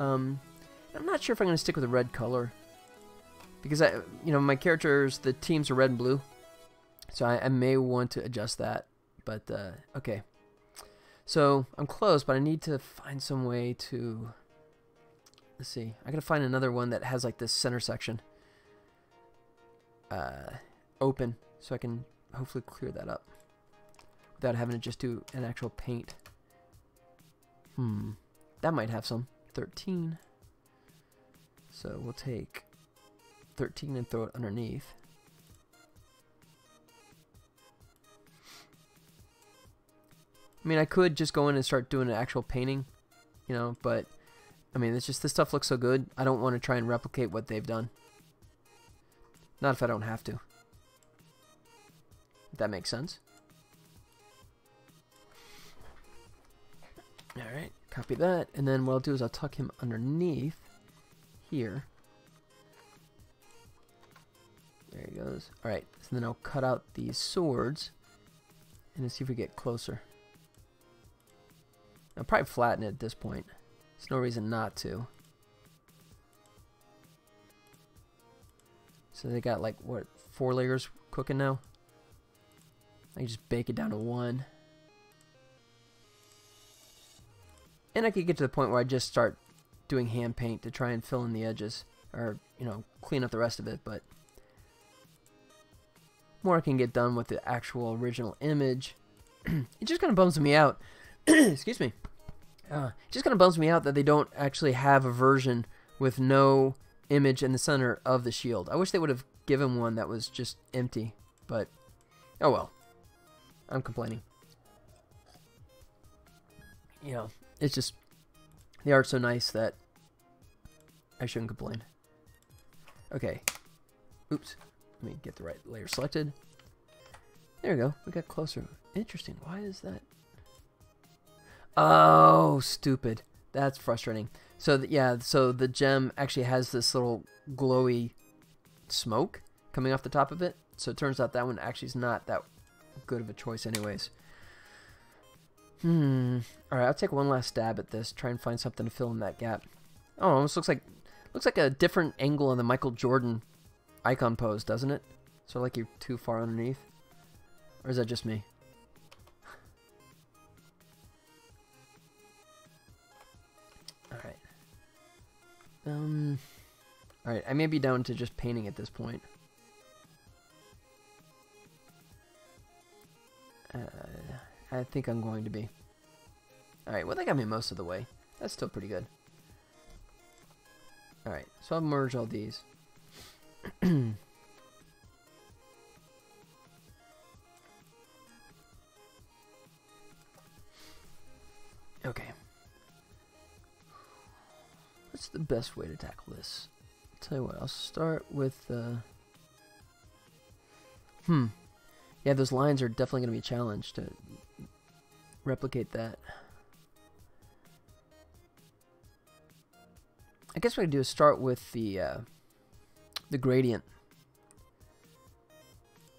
I'm not sure if I'm going to stick with a red color because my characters, the teams are red and blue, so I may want to adjust that. But okay, so I'm close, but I need to find some way to. Let's see. I gotta find another one that has like this center section. open so I can hopefully clear that up without having to just do an actual paint. That might have some. 13. So we'll take 13 and throw it underneath. I mean, I could just go in and start doing an actual painting, you know, but I mean, it's just this stuff looks so good. I don't want to try and replicate what they've done. Not if I don't have to. If that makes sense. Alright, copy that. And then what I'll do is I'll tuck him underneath here. There he goes. Alright, so then I'll cut out these swords and let's see if we get closer. I'll probably flatten it at this point. There's no reason not to. So they got like, what, 4 layers cooking now? I can just bake it down to 1. And I could get to the point where I just start doing hand paint to try and fill in the edges. Or, you know, clean up the rest of it, but more I can get done with the actual original image. It just kind of bums me out. Excuse me. It just kind of bums me out that they don't actually have a version with no image in the center of the shield. I wish they would have given one that was just empty, but oh well. I'm complaining. You know, it's just the art's so nice that I shouldn't complain. Okay. Oops. Let me get the right layer selected. There we go. We got closer. Interesting. Why is that? Oh, stupid. That's frustrating. So, yeah, so the gem actually has this little glowy smoke coming off the top of it. So it turns out that one actually is not that good of a choice anyways. Alright, I'll take one last stab at this. Try and find something to fill in that gap. Oh, it almost looks like a different angle on the Michael Jordan icon pose, doesn't it? So like you're too far underneath? Or is that just me? Alright. Alright, I may be down to just painting at this point. I think I'm going to be. Alright, well, that got me most of the way. That's still pretty good. Alright, so I'll merge all these. Okay. What's the best way to tackle this? I'll tell you what, I'll start with yeah, those lines are definitely going to be a challenge to replicate that. I guess what I do is start with the gradient.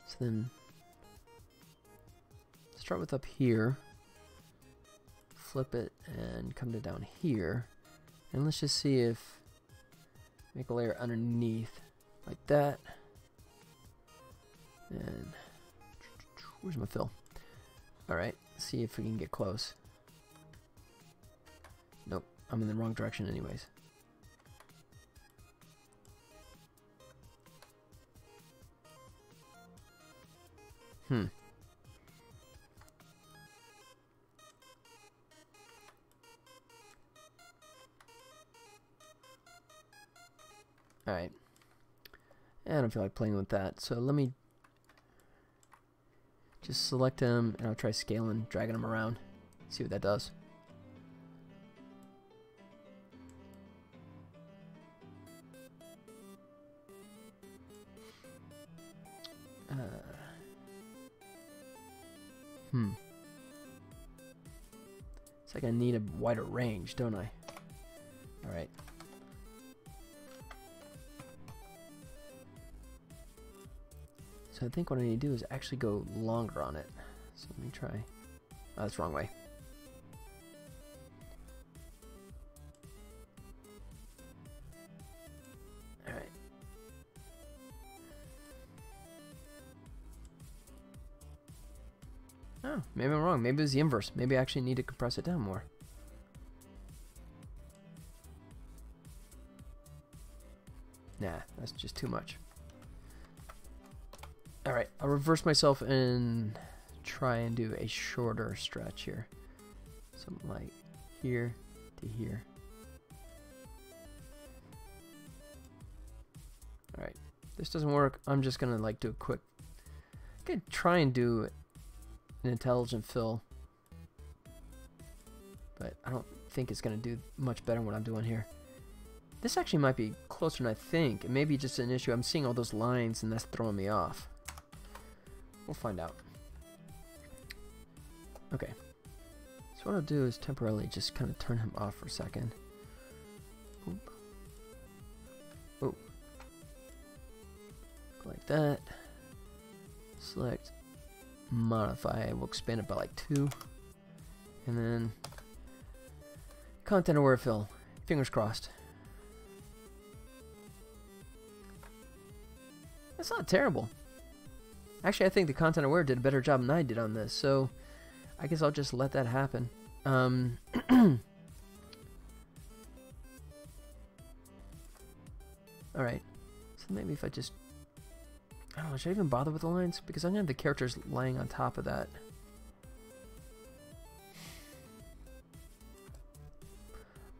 So then start with up here, flip it, and come to down here. And let's just see if make a layer underneath like that. And where's my fill? Alright, see if we can get close. Nope, I'm in the wrong direction anyways. Alright. I don't feel like playing with that, so let me just select him, and I'll try scaling, dragging him around. See what that does. It's like I need a wider range, don't I? Alright. So I think what I need to do is actually go longer on it. So let me try. Oh, that's the wrong way. Alright. Oh, maybe I'm wrong. Maybe it's the inverse. Maybe I actually need to compress it down more. Nah, that's just too much. Alright, I'll reverse myself and try and do a shorter stretch here. Something like here to here. Alright, this doesn't work. I'm just gonna like do a quick, I could try and do an intelligent fill, but I don't think it's gonna do much better than what I'm doing here. This actually might be closer than I think. It may be just an issue. I'm seeing all those lines and that's throwing me off. We'll find out. Okay. So what I'll do is temporarily just kind of turn him off for a second. Oop. Oh. Go like that. Select. Modify. We'll expand it by like 2. And then content aware fill. Fingers crossed. That's not terrible. Actually, I think the content aware did a better job than I did on this, so I guess I'll just let that happen. Alright. So maybe if I just... I don't know, should I even bother with the lines? Because I'm going to have the characters laying on top of that.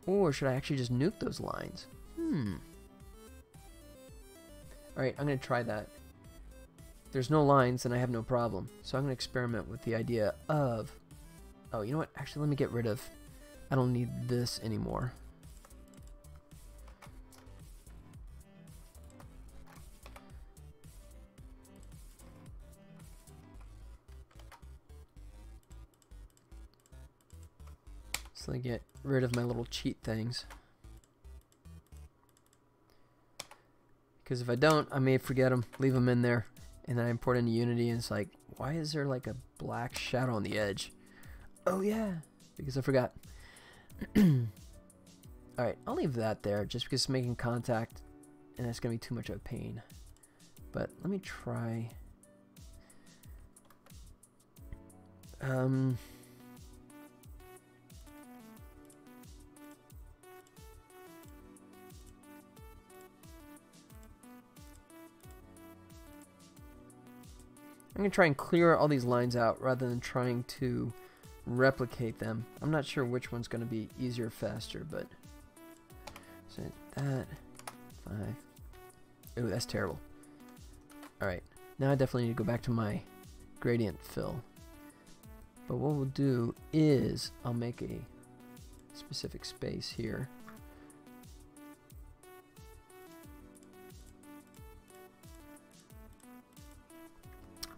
Or should I actually just nuke those lines? Alright, I'm going to try that. If there's no lines, then I have no problem. So I'm going to experiment with the idea of... Oh, you know what? Actually, let me get rid of... I don't need this anymore. So I get rid of my little cheat things. Because if I don't, I may forget them, leave them in there, and then I import into Unity, and it's like, why is there like a black shadow on the edge? Oh yeah, because I forgot. Alright, I'll leave that there, just because it's making contact, and that's going to be too much of a pain. But let me try... I'm going to try and clear all these lines out rather than trying to replicate them. I'm not sure which one's going to be easier or faster, but... So that... 5... Ooh, that's terrible. Alright, now I definitely need to go back to my gradient fill. But what we'll do is I'll make a specific space here.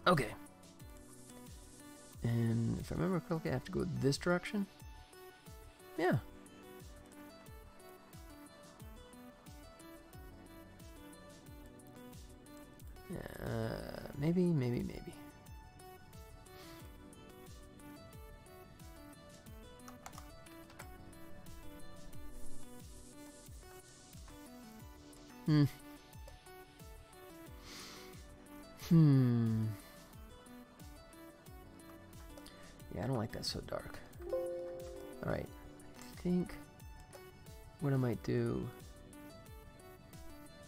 Okay. And if I remember correctly, I have to go this direction. Yeah. Maybe. Yeah, I don't like that so dark. Alright, I think what I might do...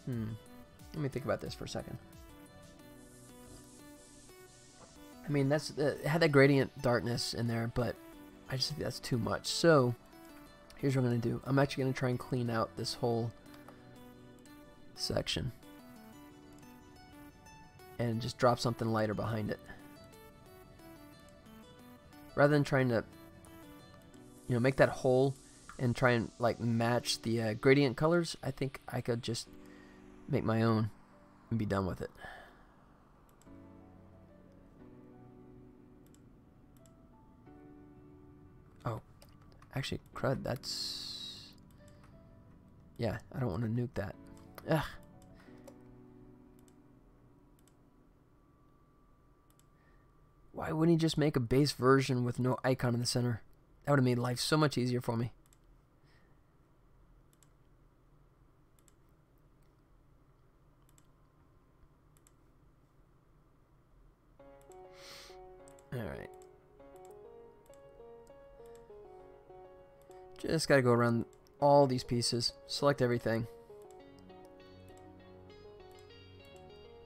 Let me think about this for a second. I mean, that's it had that gradient darkness in there, but I just think that's too much. So, here's what I'm going to do. I'm actually going to try and clean out this whole section. And just drop something lighter behind it. Rather than trying to, make that hole and try and like match the gradient colors, I think I could just make my own and be done with it. Oh, actually, crud, that's... Yeah, I don't want to nuke that. Ugh. Why wouldn't he just make a base version with no icon in the center? That would have made life so much easier for me. Alright. Just gotta go around all these pieces, select everything.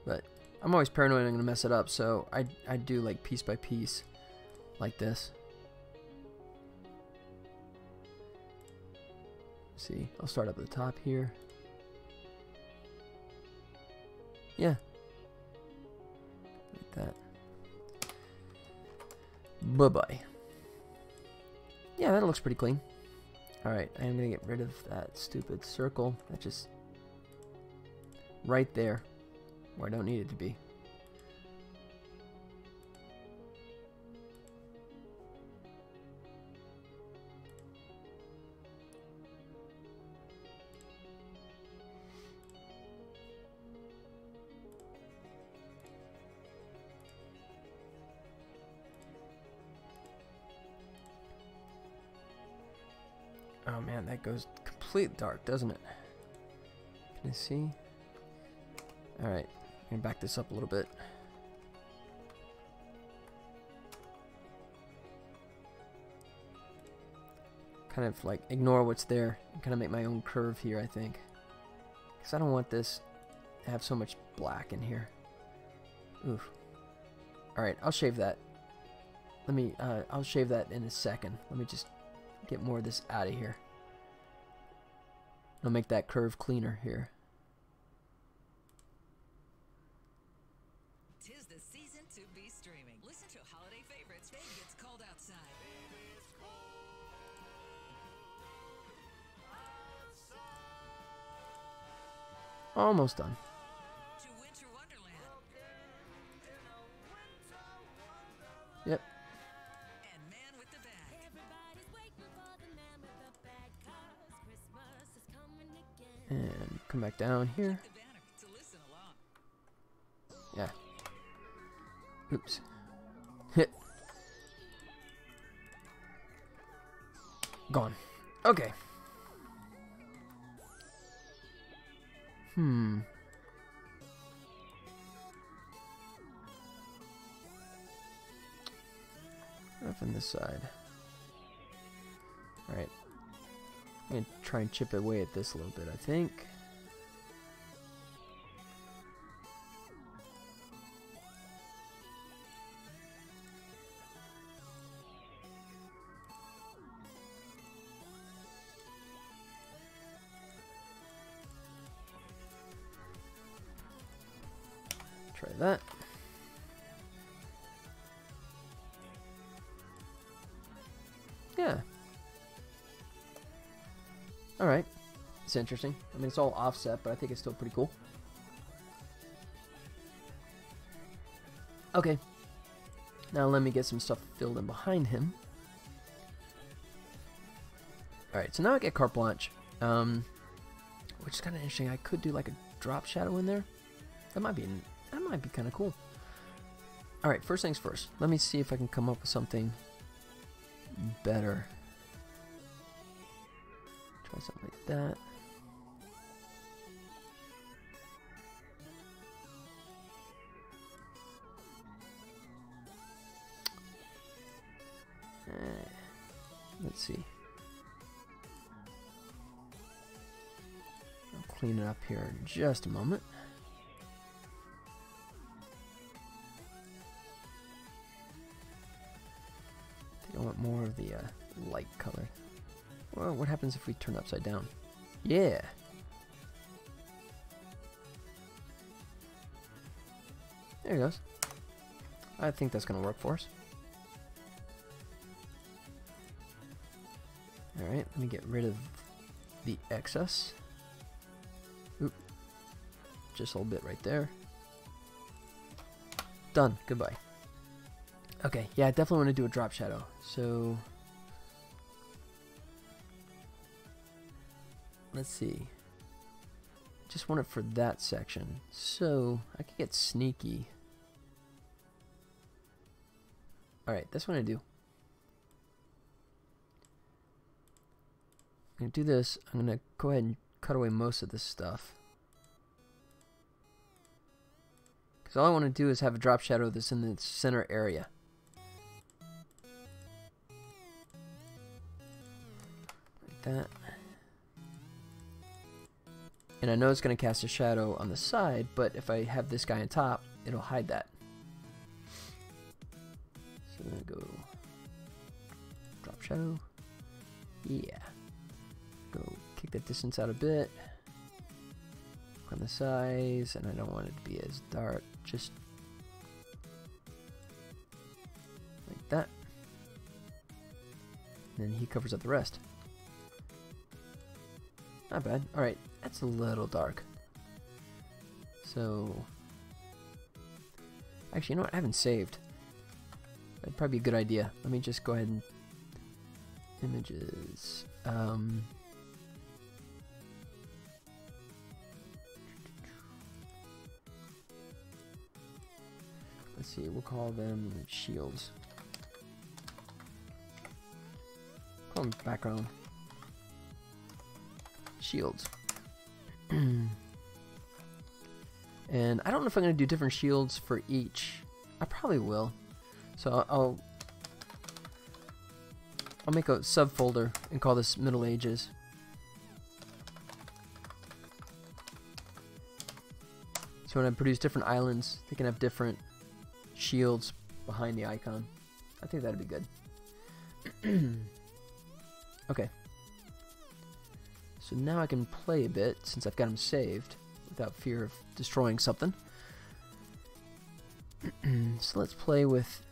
But I'm always paranoid I'm going to mess it up, so I do like piece by piece like this. See, I'll start up at the top here. Yeah. Like that. Bye-bye. Yeah, that looks pretty clean. Alright, I'm going to get rid of that stupid circle. That just... right there. Where I don't need it to be. Oh man, that goes complete dark, doesn't it? Can I see? Alright, I'm gonna back this up a little bit. Kind of like ignore what's there and kind of make my own curve here, I think. Because I don't want this to have so much black in here. Oof. Alright, I'll shave that. Let me, I'll shave that in a second. Let me just get more of this out of here. I'll make that curve cleaner here. Tis the season to be streaming. Listen to holiday favorites. Baby, it's cold outside. Almost done. To Winter Wonderland. Yep. And Man with the Bag. Everybody's waiting for the man with the bag, 'cause Christmas is coming again. And come back down here. The banner to listen along. Yeah. Oops. Hit. Gone. Okay. Up on this side. Alright. I'm going to try and chip away at this a little bit, I think. Try that. Yeah. Alright. It's interesting. I mean, it's all offset, but I think it's still pretty cool. Okay. Now let me get some stuff filled in behind him. Alright, so now I get carte blanche. Which is kind of interesting. I could do like a drop shadow in there. That might be kind of cool. Alright, first things first. Let me see if I can come up with something better. Try something like that. Let's see. I'll clean it up here in just a moment. I think I want more of the light color. Well, what happens if we turn upside down? Yeah. There it goes. I think that's going to work for us. Alright, let me get rid of the excess. Oop. Just a little bit right there. Done. Goodbye. Okay, yeah, I definitely want to do a drop shadow. So, let's see. Just want it for that section. So, I could get sneaky. Alright, that's what I do. I'm going to do this. I'm going to go ahead and cut away most of this stuff. Because all I want to do is have a drop shadow that's in the center area. Like that. And I know it's going to cast a shadow on the side, but if I have this guy on top, it'll hide that. So I'm gonna go drop shadow. Yeah. Go kick the distance out a bit. Work on the size, and I don't want it to be as dark. Just like that. And then he covers up the rest. Not bad. Alright, that's a little dark. So, actually, you know what? I haven't saved. That'd probably be a good idea. Let me just go ahead and images. Let's see. We'll call them shields. Call them background shields. And I don't know if I'm going to do different shields for each. I probably will. So I'll make a subfolder and call this Middle Ages. So when I produce different islands, they can have different shields behind the icon. I think that'd be good. Okay. So now I can play a bit since I've got them saved without fear of destroying something. So let's play with...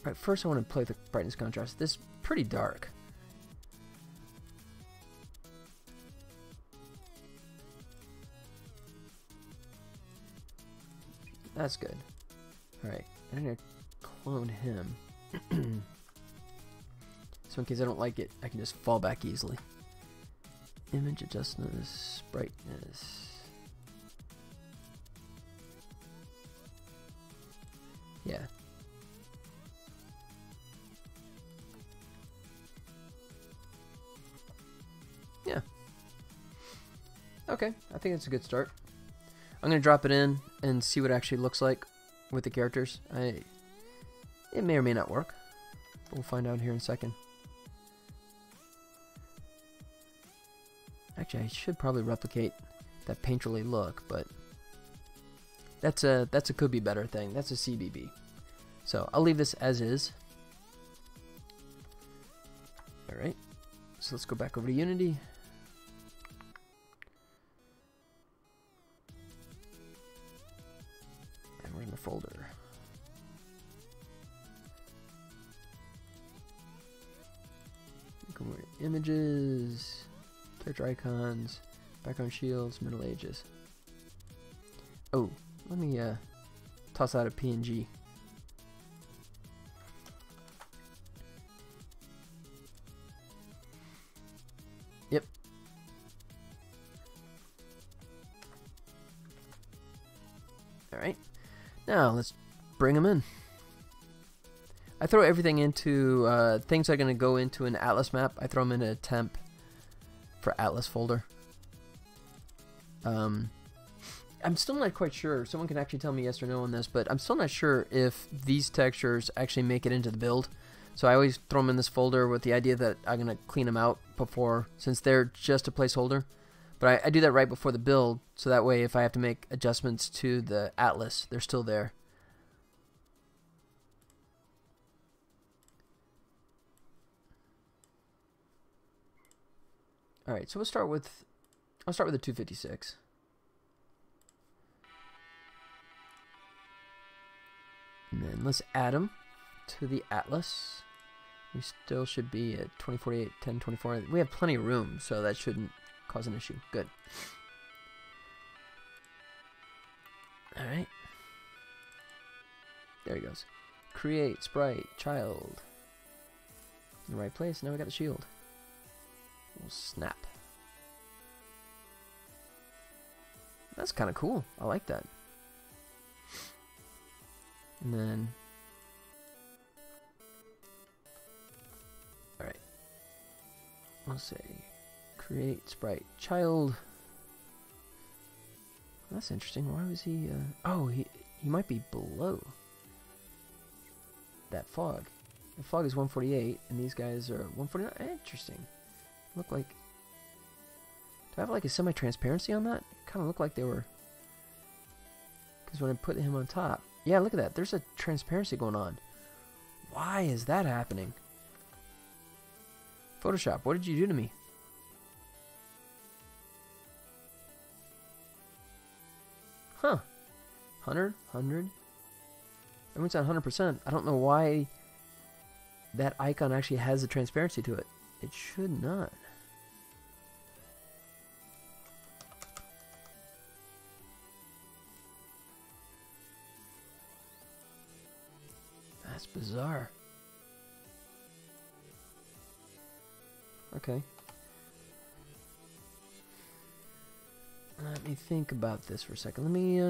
Right, first I want to play with the brightness contrast. This is pretty dark. That's good. Alright, I'm going to clone him. So in case I don't like it, I can just fall back easily. Image adjustments, brightness. Yeah. Yeah. Okay, I think it's a good start. I'm going to drop it in and see what it actually looks like with the characters. It may or may not work. But we'll find out here in a second. Actually, I should probably replicate that painterly look, but that's a could be better thing. That's a CBB. So I'll leave this as is. All right. So let's go back over to Unity. And we're in the folder. Go over to images, character icons, background shields, Middle Ages. Oh, let me toss out a PNG. Yep. All right. Now let's bring them in. I throw everything into things that are going to go into an Atlas map. I throw them in a temp for Atlas folder. I'm still not quite sure. Someone can actually tell me yes or no on this, but I'm still not sure if these textures actually make it into the build. So I always throw them in this folder with the idea that I'm going to clean them out before, since they're just a placeholder. But I do that right before the build, so that way if I have to make adjustments to the Atlas, they're still there. All right, so I'll start with the 256. And then let's add them to the Atlas. We still should be at 2048, 1024. We have plenty of room, so that shouldn't cause an issue. Good. All right. There he goes. Create sprite child. In the right place. Now we got the shield. We'll snap. That's kind of cool. I like that. And then, all right, I'll say create sprite child. That's interesting. Why was he? Oh, he might be below that fog. The fog is 148, and these guys are 149. Interesting. Look like. Do I have like a semi-transparency on that? Kind of look like they were. Because when I put him on top, Yeah, look at that. There's a transparency going on. Why is that happening? Photoshop, what did you do to me? Huh. 100, 100. Everyone's at 100%. I don't know why that icon actually has the transparency to it. It should not. That's bizarre. Okay. Let me think about this for a second. Let me,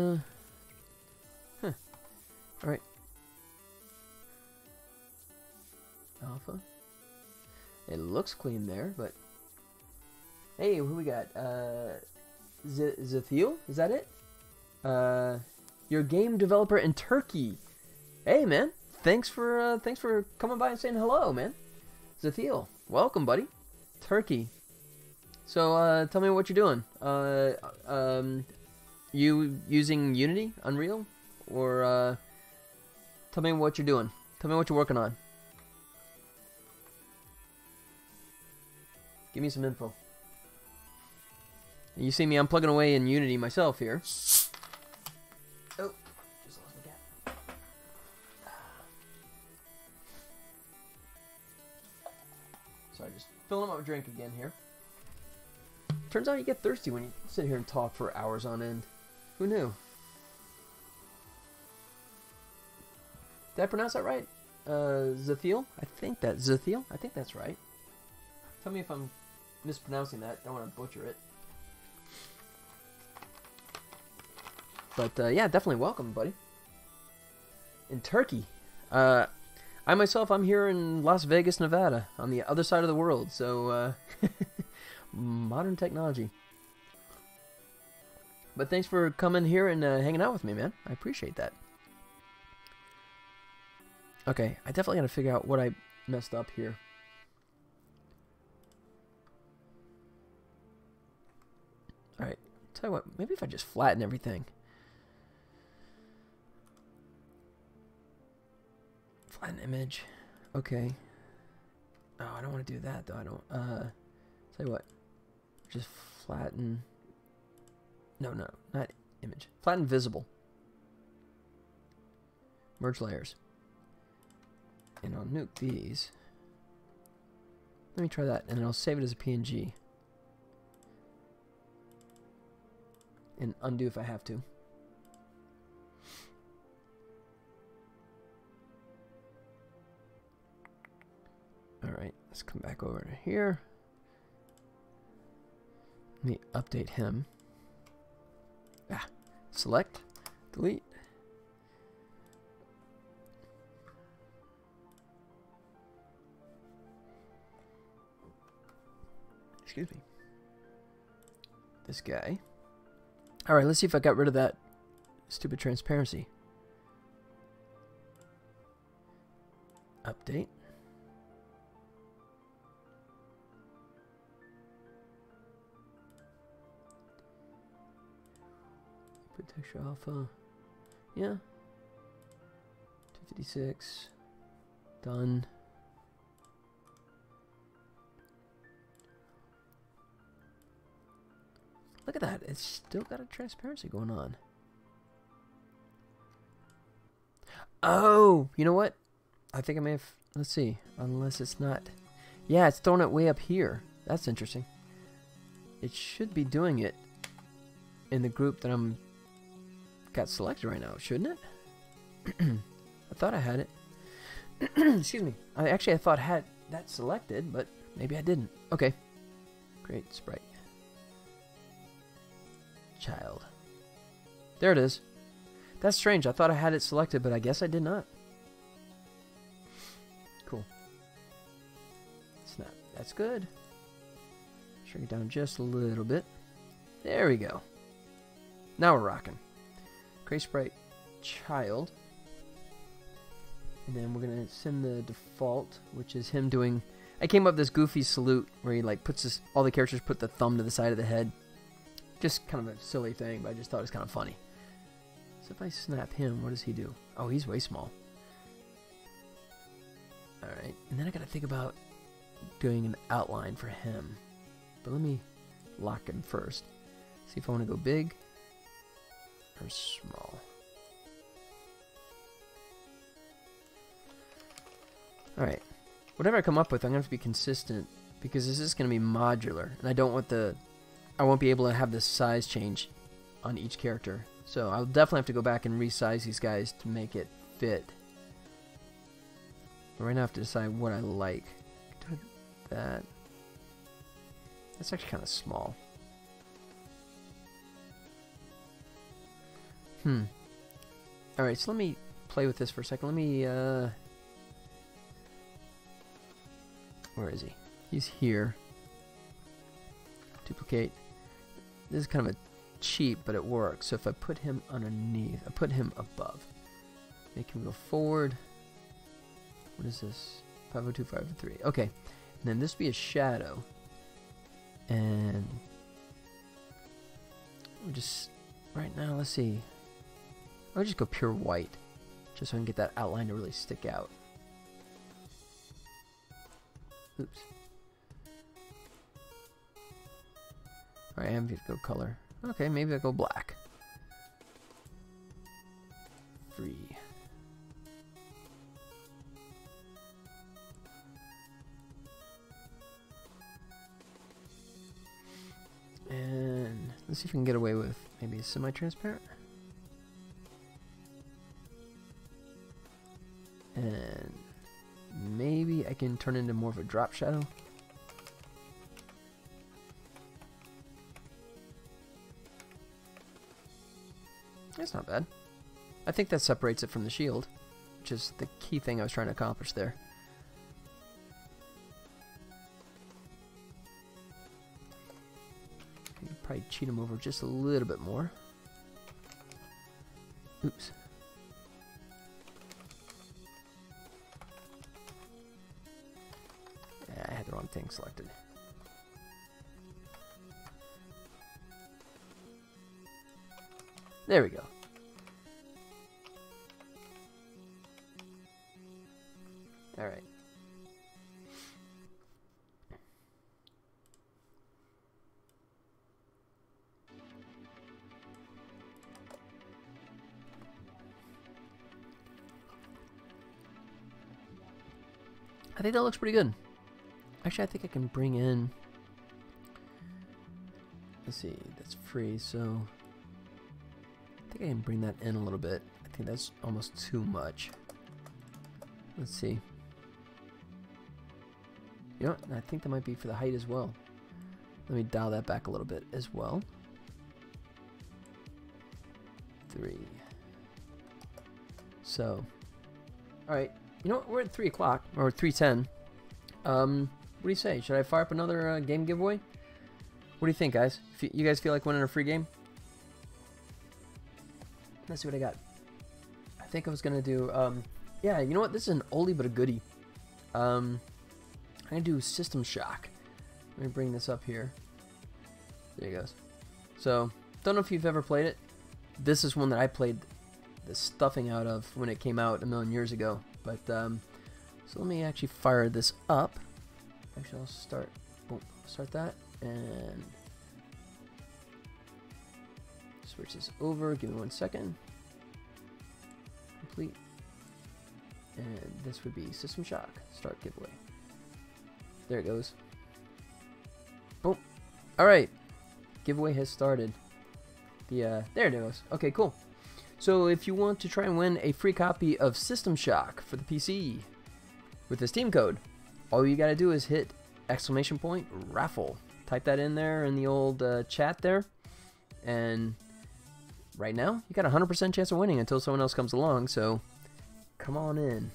Alright. Alpha. It looks clean there, but... Hey, who we got? Zathiel? Is that it? You're a game developer in Turkey. Hey, man. Thanks for coming by and saying hello, man. Zathiel. Welcome, buddy. Turkey. So, tell me what you're doing. You using Unity, Unreal? Or, tell me what you're doing. Tell me what you're working on. Give me some info. You see me, I'm plugging away in Unity myself here. Oh, just lost my cat. Sorry, just filling up my drink again here. Turns out you get thirsty when you sit here and talk for hours on end. Who knew? Did I pronounce that right? Zathiel? I think that's right. Tell me if I'm mispronouncing that. Don't want to butcher it. But, yeah, definitely welcome, buddy. In Turkey. I myself, I'm here in Las Vegas, Nevada, on the other side of the world, so, modern technology. But thanks for coming here and hanging out with me, man. I appreciate that. Okay, I definitely got to figure out what I messed up here. Alright, tell you what, maybe if I just flatten everything. Flatten image. Okay. Oh, I don't want to do that, though. I don't, tell you what. Just flatten. No, not image. Flatten visible. Merge layers. And I'll nuke these. Let me try that, and then I'll save it as a PNG. And undo if I have to. Alright, let's come back over to here. Let me update him. Select, delete. Excuse me. This guy. Alright, let's see if I got rid of that stupid transparency. Update. Put texture alpha. Yeah. 256. Done. Look at that. It's still got a transparency going on. Oh, you know what? I think I may have... Let's see. Unless it's not... Yeah, it's throwing it way up here. That's interesting. It should be doing it in the group that I'm... got selected right now, shouldn't it? I thought I had it. Excuse me. I thought I had that selected, but maybe I didn't. Okay. Great sprite. Child. There it is. That's strange. I thought I had it selected, but I guess I did not. Cool. Snap. That's good. Shrink it down just a little bit. There we go. Now we're rocking. Create sprite child. And then we're going to send the default, which is him doing... I came up with this goofy salute where he like puts this... All the characters put the thumb to the side of the head. Just kind of a silly thing, but I just thought it was kind of funny. So if I snap him, what does he do? Oh, he's way small. Alright, and then I gotta think about doing an outline for him. But let me lock him first. See if I want to go big or small. Alright, whatever I come up with, I'm going to have to be consistent because this is going to be modular. And I don't want I won't be able to have the size change on each character. So I'll definitely have to go back and resize these guys to make it fit. But right now I have to decide what I like. That. That's actually kind of small. Alright, so let me play with this for a second. Let me, where is he? He's here. Duplicate. This is kind of a cheap, but it works. So if I put him underneath, I put him above. Make him go forward. What is this? 502, 503. Okay. And then this would be a shadow. And we'll just, right now, let's see. I'll just go pure white, just so I can get that outline to really stick out. Oops. Alright, I'm going to go color. Okay, maybe I'll go black. Free. And let's see if we can get away with maybe semi-transparent. And maybe I can turn into more of a drop shadow. That's not bad. I think that separates it from the shield, which is the key thing I was trying to accomplish there. I could probably cheat him over just a little bit more. Oops. Yeah, I had the wrong thing selected. There we go. All right. I think that looks pretty good. Actually, I think I can bring in... Let's see, that's free, so... I think I can bring that in a little bit. I think that's almost too much. Let's see. You know what? I think that might be for the height as well. Let me dial that back a little bit as well. 3. So, alright. You know what? We're at 3 o'clock, or 3:10. What do you say? Should I fire up another game giveaway? What do you think, guys? You guys feel like winning a free game? Let's see what I got. I think I was gonna do, yeah, you know what? This is an oldie but a goodie. I'm gonna do System Shock. Let me bring this up here. There he goes. So, don't know if you've ever played it. This is one that I played the stuffing out of when it came out a million years ago. But, so let me actually fire this up. Actually, I'll start, boom, start that, and switch this over. Give me 1 second. Complete. And this would be System Shock. Start giveaway. There it goes. Boom. Alright. Giveaway has started. There it goes. Okay, cool. So if you want to try and win a free copy of System Shock for the PC with the Steam code, all you gotta do is hit !raffle. Type that in there in the old chat there. And right now, you got a 100% chance of winning until someone else comes along, so come on in.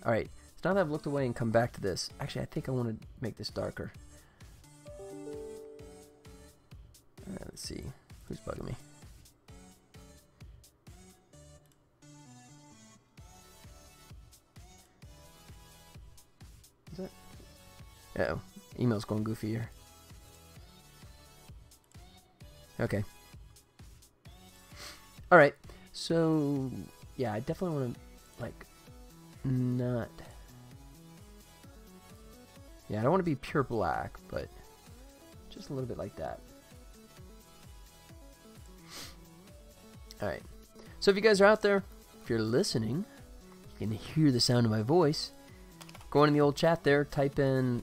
Alright, so now that I've looked away and come back to this, actually I think I want to make this darker. Let's see, who's bugging me? Is that? Uh-oh, email's going goofy here. Okay. Alright, So yeah, I definitely want to like not. Yeah, I don't want to be pure black, but just a little bit like that. All right. So if you guys are out there, if you're listening, you can hear the sound of my voice. Go in the old chat there, type in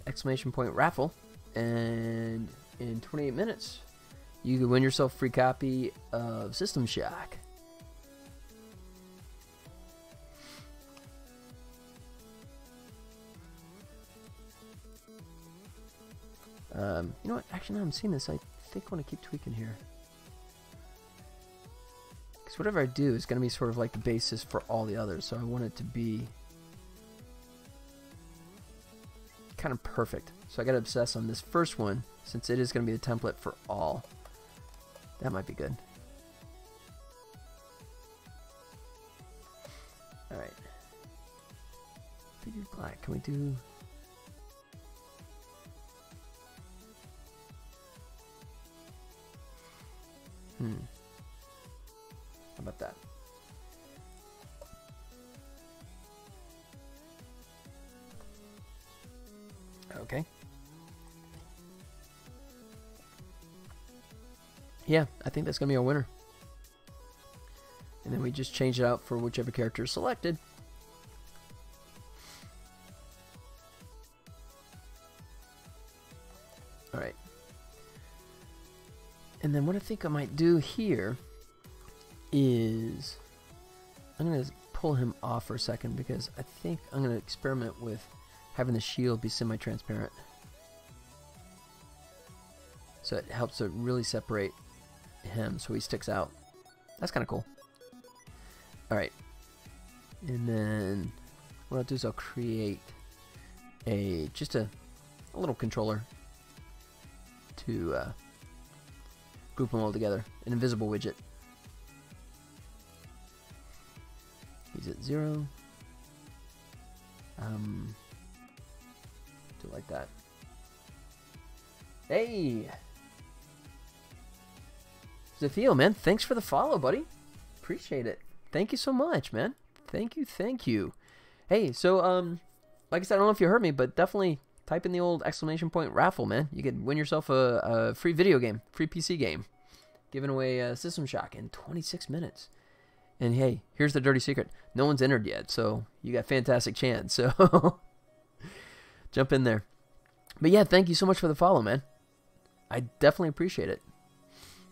!raffle, and in 28 minutes, you can win yourself a free copy of System Shock. You know what? Actually, now I'm seeing this. I think I want to keep tweaking here. Because whatever I do is going to be sort of like the basis for all the others. So I want it to be kind of perfect. So I got to obsess on this first one since it is going to be the template for all. That might be good. Alright. If we do black, can we do... How about that? Okay. Yeah, I think that's going to be our winner. And then we just change it out for whichever character is selected. Alright. And then what I think I might do here is I'm going to pull him off for a second because I think I'm going to experiment with having the shield be semi-transparent. So it helps to really separate him so he sticks out. That's kind of cool. Alright. And then what I'll do is I'll create just a little controller to group them all together. An invisible widget. He's at 0. Do it like that. Hey! Zafio, man, thanks for the follow, buddy. Appreciate it. Thank you so much, man. Thank you, thank you. Hey, so, like I said, I don't know if you heard me, but definitely type in the old !raffle, man. You could win yourself a free video game, free PC game. Giving away System Shock in 26 minutes. And hey, here's the dirty secret. No one's entered yet, so you got a fantastic chance. So jump in there. But yeah, thank you so much for the follow, man. I definitely appreciate it.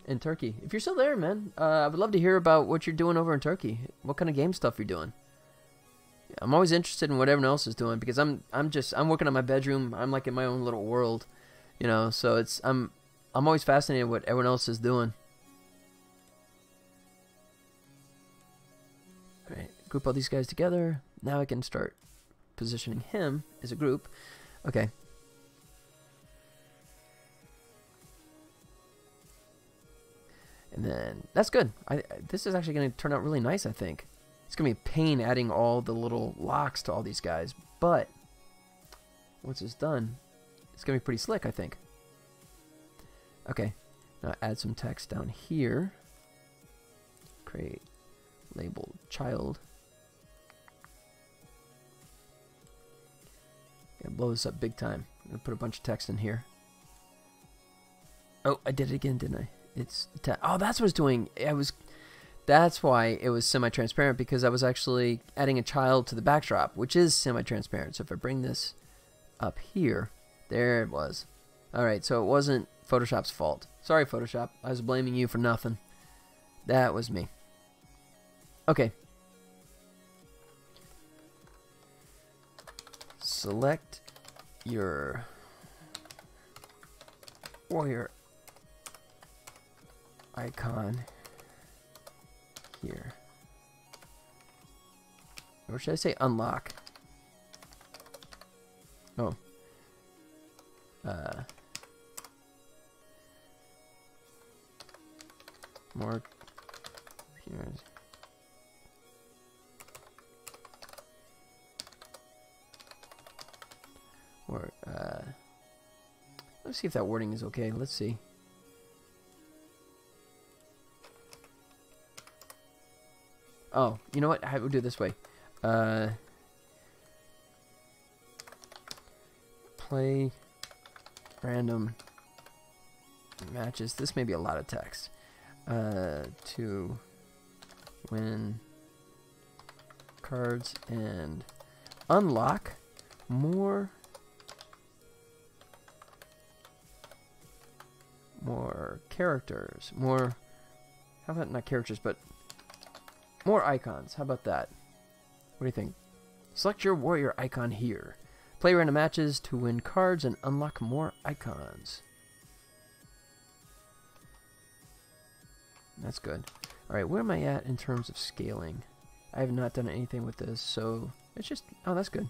In Turkey. If you're still there, man, I would love to hear about what you're doing over in Turkey. What kind of game stuff you're doing. I'm always interested in what everyone else is doing because I'm working on my bedroom. I'm like in my own little world, you know, so I'm always fascinated what everyone else is doing. Alright, group all these guys together. Now I can start positioning him as a group. Okay. And then, that's good. This is actually going to turn out really nice, I think. It's going to be a pain adding all the little locks to all these guys. But, once it's done, it's going to be pretty slick, I think. Okay. Now add some text down here. Create label child. Gonna blow this up big time. I'm going to put a bunch of text in here. Oh, I did it again, didn't I? It's oh, that's what it's doing. That's why it was semi-transparent, because I was actually adding a child to the backdrop, which is semi-transparent. So if I bring this up here, there it was. All right, so it wasn't Photoshop's fault. Sorry, Photoshop. I was blaming you for nothing. That was me. Okay. Select your warrior icon here. Or should I say unlock? Oh. More appearance. Or let's see if that wording is okay. Let's see. Oh, you know what? I will do it this way. Play random matches. This may be a lot of text. To win cards and unlock more characters. More, how about not characters, but more icons. How about that? What do you think? Select your warrior icon here. Play random matches to win cards and unlock more icons. That's good. Alright, where am I at in terms of scaling? I have not done anything with this, so it's just... Oh, that's good.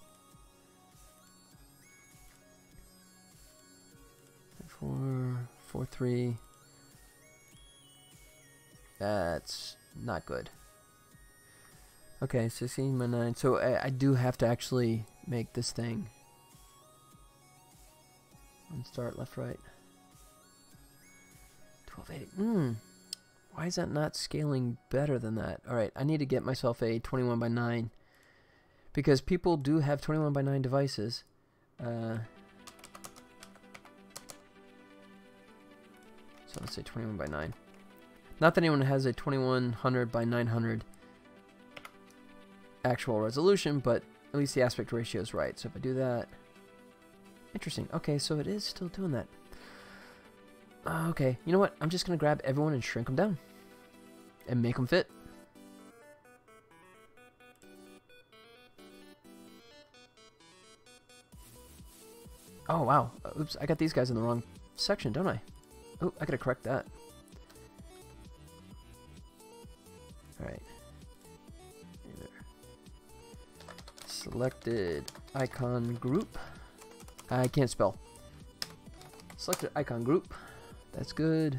4, 4, 3. That's not good. Okay, 16 by 9. So I do have to actually make this thing. And start left, right. 1280. Why is that not scaling better than that? Alright, I need to get myself a 21 by 9. Because people do have 21 by 9 devices. So let's say 21 by 9. Not that anyone has a 2100 by 900 actual resolution, but at least the aspect ratio is right. So if I do that... Interesting. Okay, so it is still doing that. Okay, you know what? I'm just going to grab everyone and shrink them down. And make them fit. Oh, wow. Oops, I got these guys in the wrong section, don't I? Oh, I gotta correct that. Alright. Selected icon group. I can't spell. Selected icon group. That's good.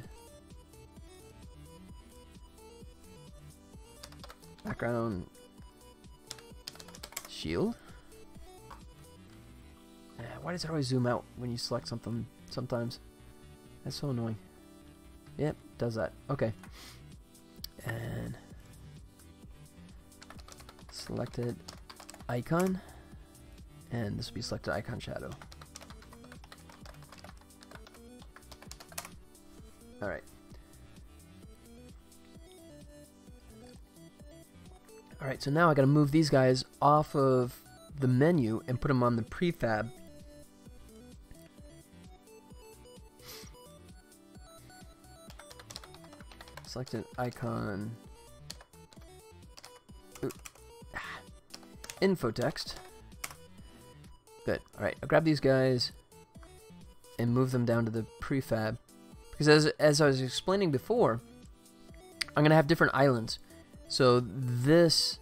Background shield. Why does it always zoom out when you select something sometimes? That's so annoying. Yep, does that. Okay. And selected icon. And this will be selected icon shadow. Alright. Alright, so now I gotta move these guys off of the menu and put them on the prefab. Selected icon. Info text. Good. Alright, I'll grab these guys and move them down to the prefab. Because as I was explaining before, I'm going to have different islands. So this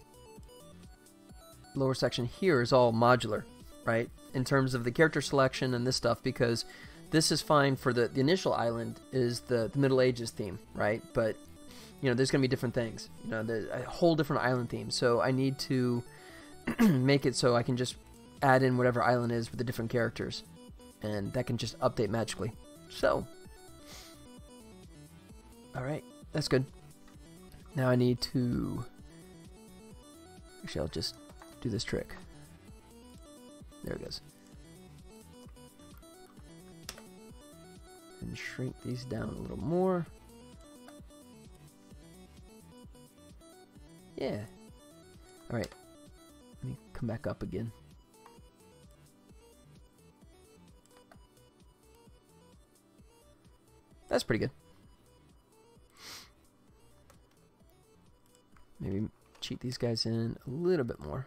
lower section here is all modular, right? In terms of the character selection and this stuff, because this is fine for the initial island is the Middle Ages theme, right? But, you know, there's going to be different things. You know, there's a whole different island theme. So I need to make it so I can just add in whatever island is with the different characters. And that can just update magically. So... Alright, that's good. Now I need to... Actually, I'll just do this trick. There it goes. And shrink these down a little more. Yeah. Alright. Let me come back up again. That's pretty good. Maybe cheat these guys in a little bit more.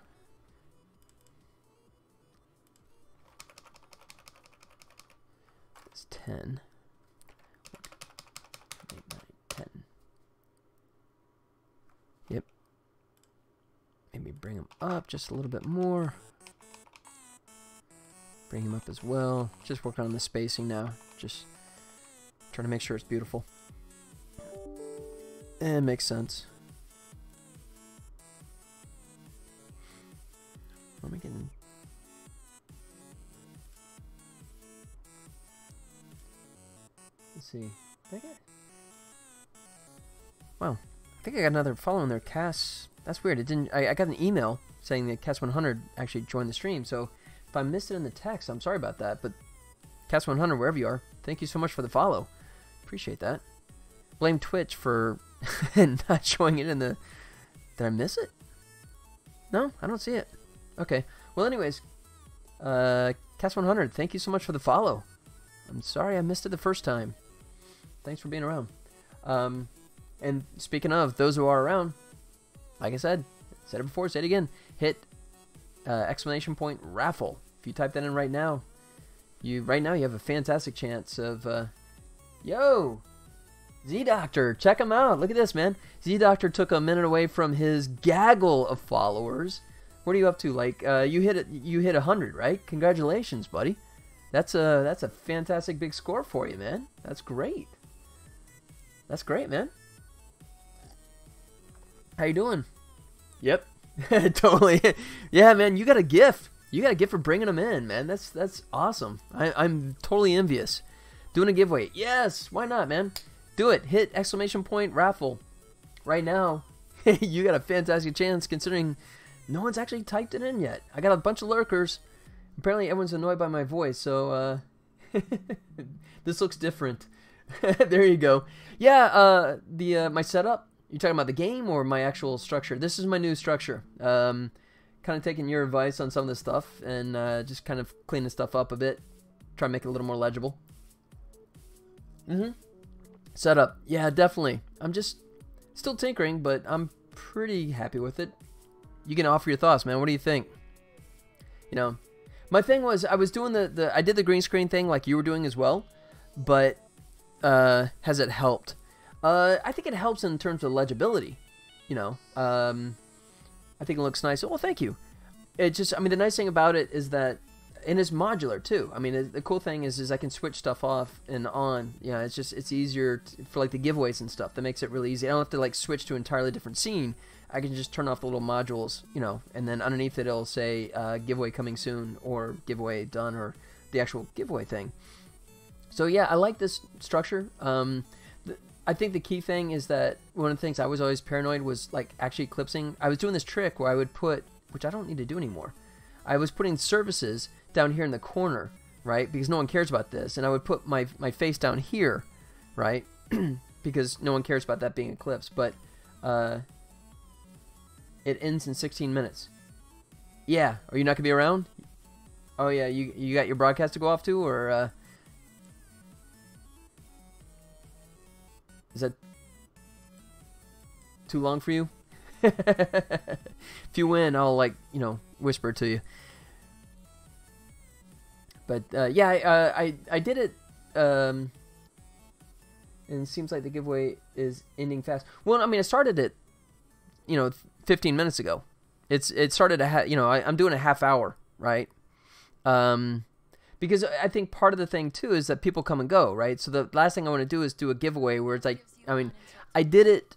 It's 10. 8, 9, 10. Yep. Maybe bring them up just a little bit more. Bring him up as well. Just working on the spacing now. Just trying to make sure it's beautiful. And it makes sense. What am I getting? Let's see. Wow. I think I got another following their cast That's weird. It didn't. I got an email saying that Cast100 actually joined the stream. So if I missed it in the text, I'm sorry about that. But Cast100, wherever you are, thank you so much for the follow. Appreciate that. Blame Twitch for not showing it in the... Did I miss it? No, I don't see it. Okay. Well, anyways, Cast100, thank you so much for the follow. I'm sorry I missed it the first time. Thanks for being around. And speaking of those who are around, like I said it before, say it again. Hit exclamation point raffle. If you type that in right now, you have a fantastic chance of yo, Z-Doctor, check him out. Look at this, man. Z-Doctor took a minute away from his gaggle of followers. What are you up to? Like you hit 100, right? Congratulations, buddy. That's a fantastic big score for you, man. That's great. That's great, man. How you doing? Yep. Totally. Yeah, man, you got a gift. You got a gift for bringing them in, man. That's awesome. I'm totally envious. Doing a giveaway. Yes, why not, man? Do it. Hit exclamation point raffle. Right now, you got a fantastic chance considering no one's actually typed it in yet. I got a bunch of lurkers. Apparently everyone's annoyed by my voice, so this looks different. There you go. Yeah, my setup. You talking about the game or my actual structure? This is my new structure. Kind of taking your advice on some of this stuff and just kind of cleaning stuff up a bit. Try to make it a little more legible. Setup. Yeah, definitely. I'm just still tinkering, but I'm pretty happy with it. You can offer your thoughts, man. What do you think? You know, my thing was I was doing I did the green screen thing like you were doing as well, but has it helped? I think it helps in terms of legibility. You know, I think it looks nice. Well, thank you. It just, I mean, the nice thing about it is that, and it's modular too. I mean, the cool thing is I can switch stuff off and on. You know, it's easier for like the giveaways and stuff. That makes it really easy. I don't have to like switch to an entirely different scene. I can just turn off the little modules, you know, and then underneath it it'll say giveaway coming soon or giveaway done or the actual giveaway thing. So yeah, I like this structure. I think the key thing is that one of the things I was always paranoid was like actually eclipsing. I was doing this trick where I would put, which I don't need to do anymore. I was putting services down here in the corner, right? Because no one cares about this. And I would put my face down here, right? Because no one cares about that being eclipsed. But it ends in 16 minutes. Yeah. Are you not going to be around? Oh, yeah. You got your broadcast to go off to? Or is that too long for you? If you win, I'll, like, you know, whisper to you. But, yeah, I did it, and it seems like the giveaway is ending fast. Well, I mean, I started it, you know, 15 minutes ago. It started I'm doing a half hour, right? Because I think part of the thing, too, is that people come and go, right? So the last thing I want to do is do a giveaway where it's like, I mean, I did it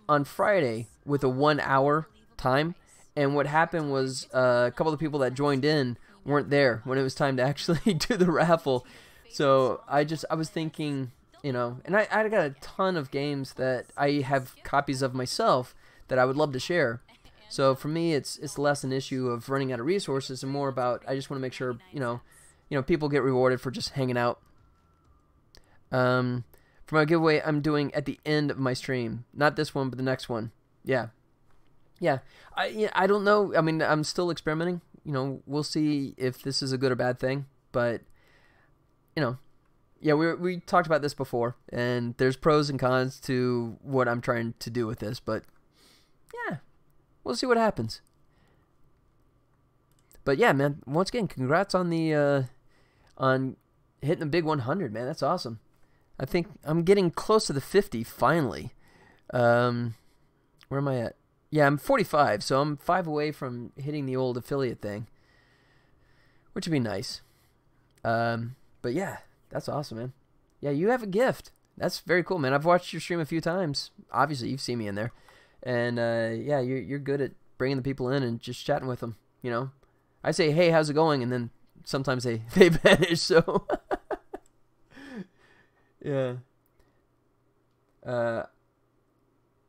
on Friday with a 1 hour time, and what happened was a couple of the people that joined in weren't there when it was time to actually do the raffle. So I was thinking, you know, and I got a ton of games that I have copies of myself that I would love to share. So for me, it's less an issue of running out of resources and more about I just want to make sure, you know, people get rewarded for just hanging out. For my giveaway, I'm doing at the end of my stream. Not this one, but the next one. Yeah. I don't know. I mean, I'm still experimenting. You know, we'll see if this is a good or bad thing. But, you know, yeah, we talked about this before. And there's pros and cons to what I'm trying to do with this. But, yeah, we'll see what happens. But, yeah, man, once again, congrats on the on hitting the big 100, man. That's awesome. I think I'm getting close to the 50 finally. Where am I at? Yeah, I'm 45, so I'm 5 away from hitting the old affiliate thing, which would be nice. But yeah, that's awesome, man. Yeah, you have a gift. That's very cool, man. I've watched your stream a few times. Obviously, you've seen me in there, and yeah, you're good at bringing the people in and just chatting with them. You know, I say, hey, how's it going, and then sometimes they vanish. So yeah.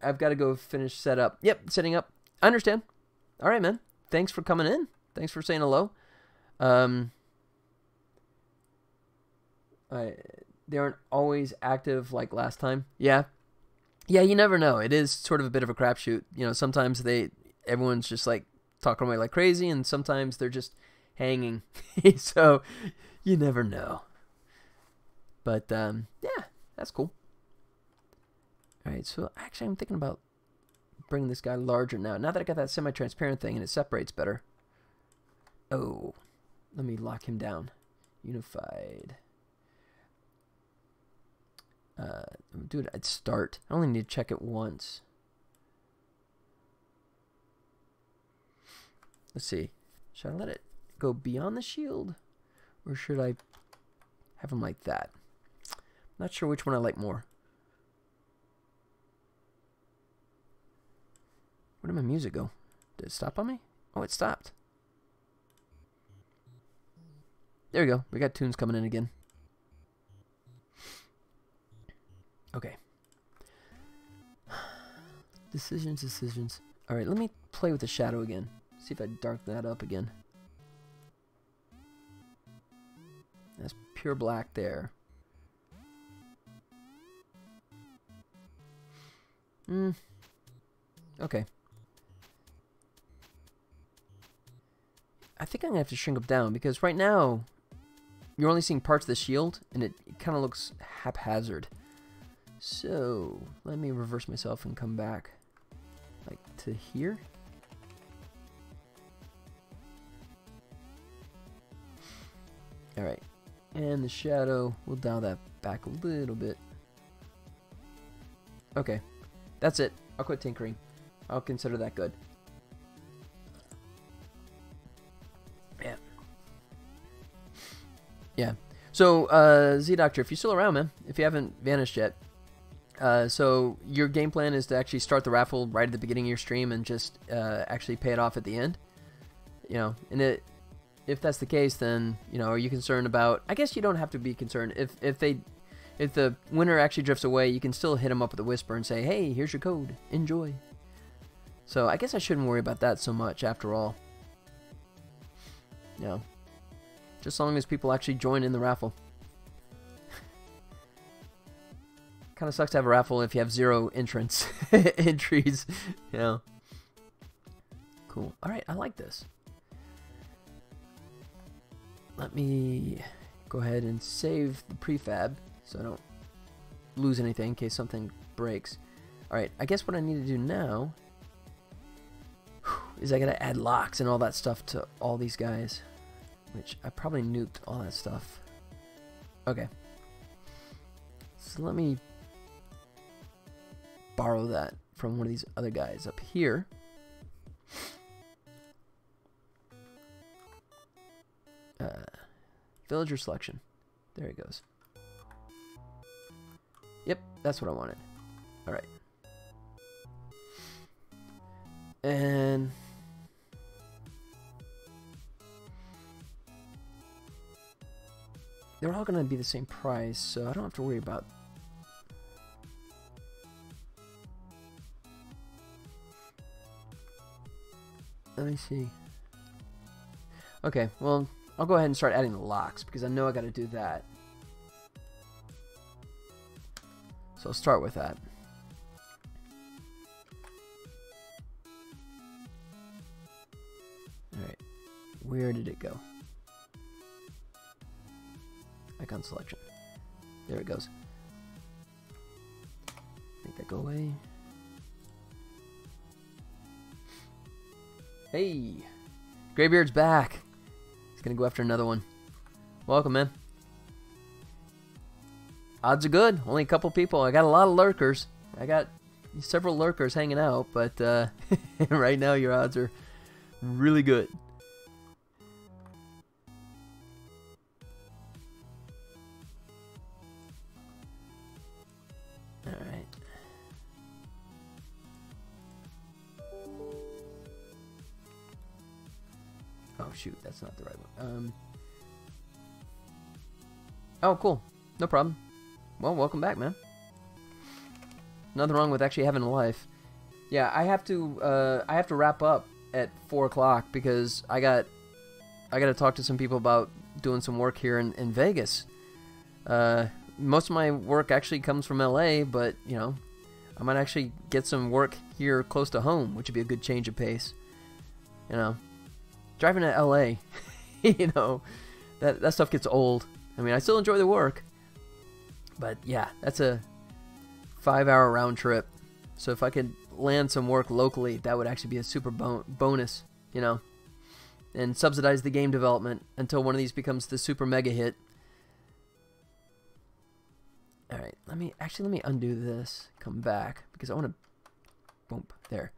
I've got to go finish setup. Yep, setting up. I understand. All right, man. Thanks for coming in. Thanks for saying hello. They aren't always active like last time. Yeah. Yeah, you never know. It is sort of a bit of a crapshoot. You know, sometimes everyone's just like talking away like crazy, and sometimes they're just hanging. So you never know. But yeah, that's cool. All right, so actually I'm thinking about bringing this guy larger now. Now that I got that semi-transparent thing and it separates better. Oh, let me lock him down. Unified. Dude, I'd start. I only need to check it once. Let's see. Should I let it go beyond the shield? Or should I have him like that? Not sure which one I like more. Where did my music go? Did it stop on me? Oh, it stopped. There we go. We got tunes coming in again. Okay. Decisions. Alright, let me play with the shadow again. See if I darken that up again. That's pure black there. Okay. I think I'm going to have to shrink them down because right now you're only seeing parts of the shield and it kind of looks haphazard. So let me reverse myself and come back like to here. Alright, and the shadow, we'll dial that back a little bit. Okay, that's it. I'll quit tinkering. I'll consider that good. Yeah. Yeah. So, Z-Doctor, if you're still around, man, if you haven't vanished yet, so your game plan is to actually start the raffle right at the beginning of your stream and just actually pay it off at the end? You know, and if that's the case, then, you know, are you concerned about... I guess you don't have to be concerned. If the winner actually drifts away, you can still hit them up with a whisper and say, hey, here's your code. Enjoy. So I guess I shouldn't worry about that so much after all. You know, just as long as people actually join in the raffle. Kind of sucks to have a raffle if you have 0 entrants entries. You know. Cool. All right, I like this. Let me go ahead and save the prefab so I don't lose anything in case something breaks. Alright, I guess what I need to do now is I gotta add locks and all that stuff to all these guys. Which I probably nuked all that stuff. Okay. So let me borrow that from one of these other guys up here. Villager selection. There it goes. Yep, that's what I wanted. Alright. And... they're all going to be the same price, so I don't have to worry about... Let me see. Okay, well... I'll go ahead and start adding the locks because I know I got to do that. So I'll start with that. Alright, where did it go? Icon selection. There it goes. Make that go away. Hey! Greybeard's back! He's gonna go after another one. Welcome, man. Odds are good. Only a couple people. I got a lot of lurkers. I got several lurkers hanging out, but right now your odds are really good. Alright. Oh shoot, that's not the right one. Oh, cool. No problem. Well, welcome back, man. Nothing wrong with actually having a life. Yeah, I have to wrap up at 4 o'clock because I got to talk to some people about doing some work here in Vegas. Most of my work actually comes from LA, but you know, I might actually get some work here close to home, which would be a good change of pace. You know, driving to LA, you know, that stuff gets old. I mean, I still enjoy the work, but yeah, that's a 5-hour round trip. So if I could land some work locally, that would actually be a super bonus, you know, and subsidize the game development until one of these becomes the super mega hit. All right, let me undo this, come back, because I want to, boom, there.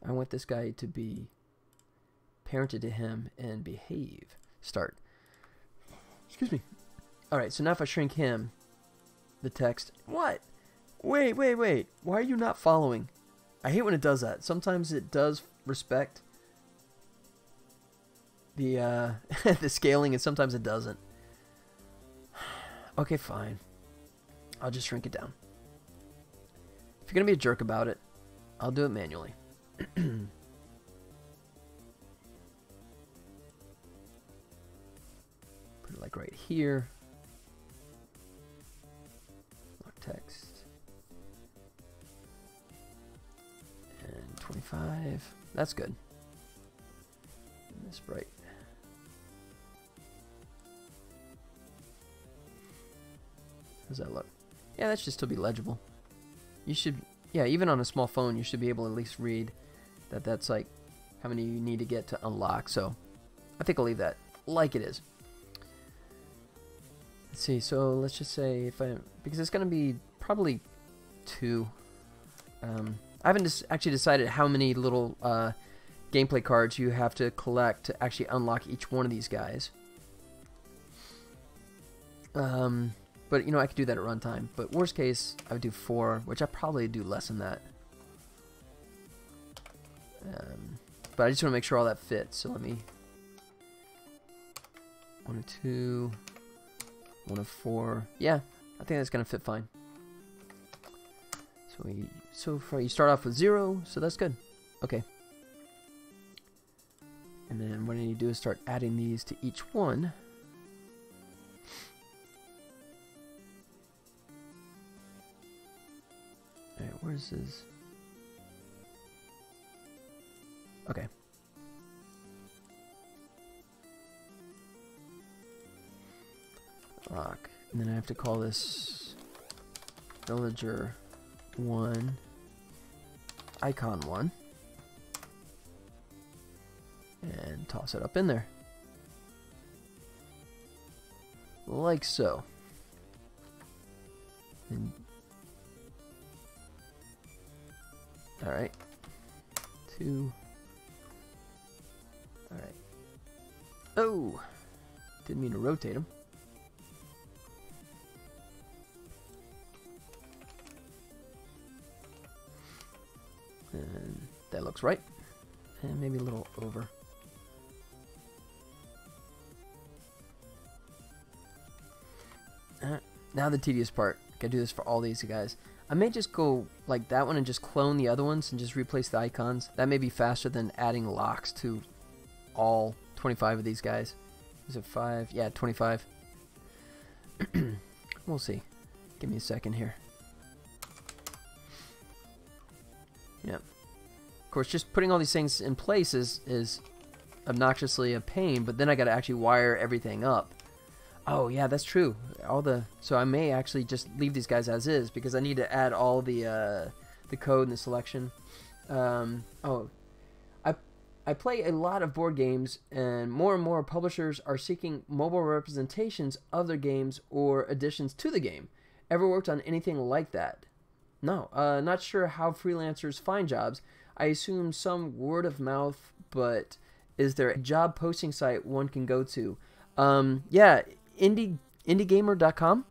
I want this guy to be parented to him and behave. Start. Excuse me. All right, so now if I shrink him, the text, what? Wait. Why are you not following? I hate when it does that. Sometimes it does respect the the scaling, and sometimes it doesn't. Okay, fine. I'll just shrink it down. If you're gonna be a jerk about it, I'll do it manually. Put it like right here. Lock text. And 25. That's good. And this bright. How's that look? Yeah, that should still be legible. You should, yeah, even on a small phone, you should be able to at least read that that's like how many you need to get to unlock. So I think I'll leave that like it is. Let's see, so let's just say because it's going to be probably 2. I haven't actually decided how many little gameplay cards you have to collect to actually unlock each one of these guys. But, you know, I could do that at runtime. But worst case, I would do 4, which I probably do less than that. But I just want to make sure all that fits. So let me... 1 of 2, 1 of 4. Yeah, I think that's going to fit fine. So far, you start off with 0, so that's good. Okay. And then what I need to do is start adding these to each one. Alright, where's his... Okay. Rock. And then I have to call this villager 1, icon 1, and toss it up in there. Like so. And alright. 2. Alright. Oh! Didn't mean to rotate them. And that looks right. And maybe a little over. Alright. Now the tedious part. Gotta do this for all these guys. I may just go like that one and just clone the other ones and just replace the icons. That may be faster than adding locks to all 25 of these guys. Is it 5? Yeah, 25. We'll see. Give me a second here. Yep. Of course, just putting all these things in place is obnoxiously a pain, but then I gotta actually wire everything up. Oh yeah, that's true. So I may actually just leave these guys as is because I need to add all the code and the selection. I play a lot of board games, and more publishers are seeking mobile representations of their games or additions to the game. Ever worked on anything like that? No. Not sure how freelancers find jobs. I assume some word of mouth, but is there a job posting site one can go to? Yeah, indiegamer.com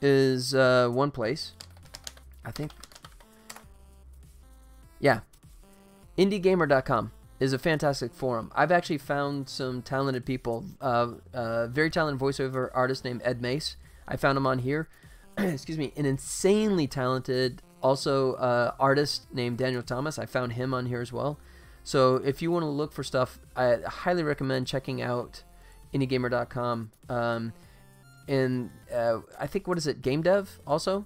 is one place. I think. Yeah. indiegamer.com is a fantastic forum. I've actually found some talented people. Very talented voiceover artist named Ed Mace. I found him on here. Excuse me. An insanely talented Also, artist named Daniel Thomas. I found him on here as well. So if you want to look for stuff, I highly recommend checking out indiegamer.com. And I think, what is it, Game Dev also?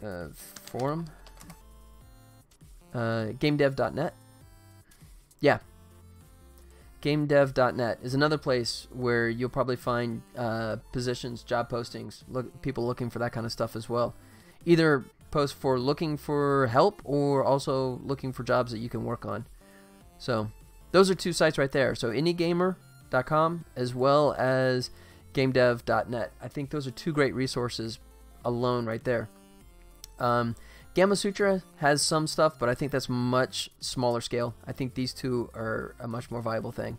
Forum? GameDev.net. Yeah. GameDev.net is another place where you'll probably find positions, job postings, people looking for that kind of stuff as well. Either post for looking for help or also looking for jobs that you can work on. So those are two sites right there. So indiegamer.com as well as GameDev.net. I think those are two great resources alone right there. Gamasutra has some stuff, but I think that's much smaller scale. I think these two are a much more viable thing.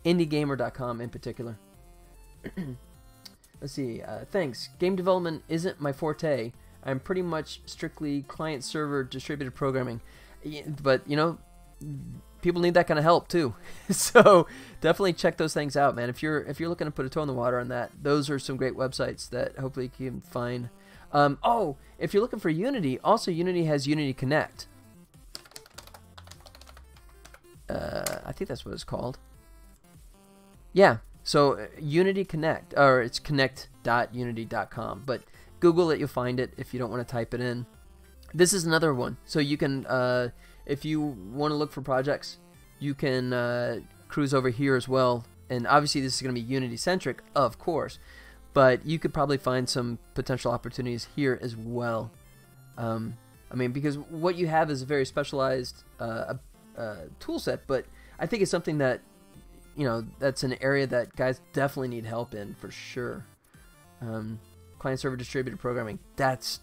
Indiegamer.com in particular. Let's see. Thanks. Game development isn't my forte. I'm pretty much strictly client-server distributed programming. But, you know, people need that kind of help too. So definitely check those things out, man. If you're looking to put a toe in the water on that, those are some great websites that hopefully you can find. Oh, if you're looking for Unity, also Unity has Unity Connect. I think that's what it's called. Yeah, so Unity Connect, or it's connect.unity.com, but Google it, you'll find it if you don't want to type it in. This is another one. So you can, if you want to look for projects, you can cruise over here as well. And obviously this is going to be Unity-centric, of course. But you could probably find some potential opportunities here as well. I mean, because what you have is a very specialized tool set, but I think it's something that, you know, that's an area that guys definitely need help in for sure. Client-server distributed programming. That's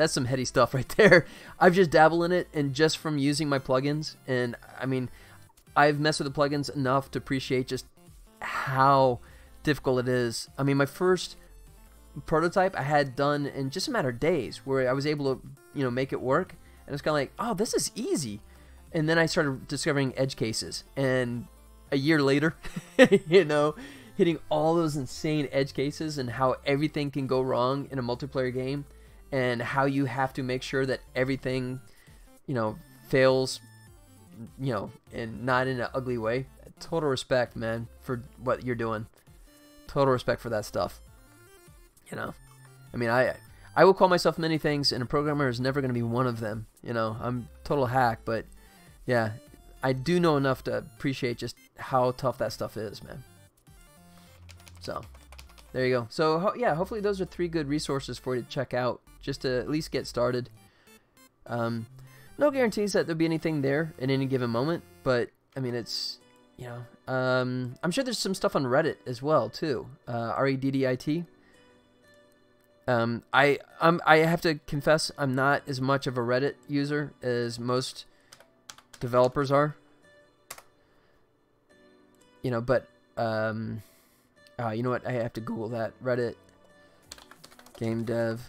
some heady stuff right there. I've just dabbled in it, and just from using my plugins, and I mean, I've messed with the plugins enough to appreciate just how difficult it is. I mean, my first prototype I had done in just a matter of days, where I was able to, you know, make it work, and it's kind of like, oh, this is easy. And then I started discovering edge cases, and a year later, you know, hitting all those insane edge cases and how everything can go wrong in a multiplayer game, and how you have to make sure that everything, you know, fails, you know, and not in an ugly way. Total respect, man, for what you're doing. Total respect for that stuff. You know, I mean, I will call myself many things, and a programmer is never going to be one of them. You know, I'm total hack, but yeah, I do know enough to appreciate just how tough that stuff is, man. So there you go. So yeah, hopefully those are 3 good resources for you to check out, just to at least get started. No guarantees that there'll be anything there at any given moment, but I mean, it's, you know, I'm sure there's some stuff on Reddit as well too. Reddit. I have to confess, I'm not as much of a Reddit user as most developers are. You know, but you know what? I have to Google that. Reddit game dev.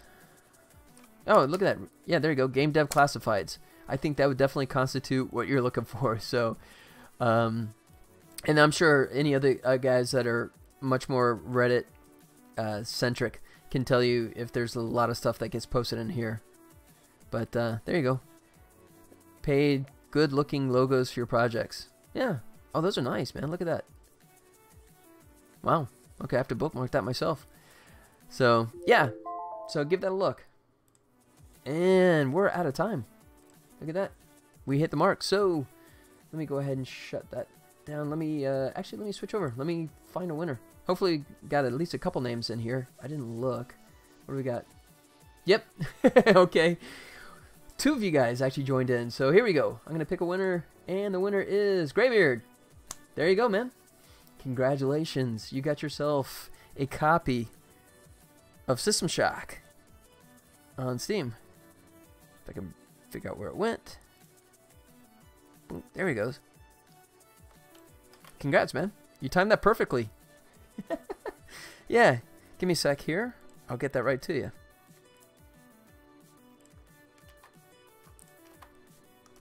Oh, look at that. Yeah, there you go. Game dev classifieds. I think that would definitely constitute what you're looking for. So, and I'm sure any other guys that are much more Reddit centric can tell you if there's a lot of stuff that gets posted in here. But there you go. Paid good looking logos for your projects. Yeah. Oh, those are nice, man. Look at that. Wow. Okay, I have to bookmark that myself. So, yeah. So give that a look. And we're out of time. Look at that. We hit the mark. So, let me go ahead and shut that down. Let me, actually, let me switch over. Let me find a winner. Hopefully, got at least a couple names in here. I didn't look. What do we got? Yep. Okay. 2 of you guys actually joined in. So, here we go. I'm going to pick a winner. And the winner is Graybeard. There you go, man. Congratulations. You got yourself a copy of System Shock on Steam. If I can figure out where it went. Boom, there he goes. Congrats, man. You timed that perfectly. Yeah. Give me a sec here. I'll get that right to you.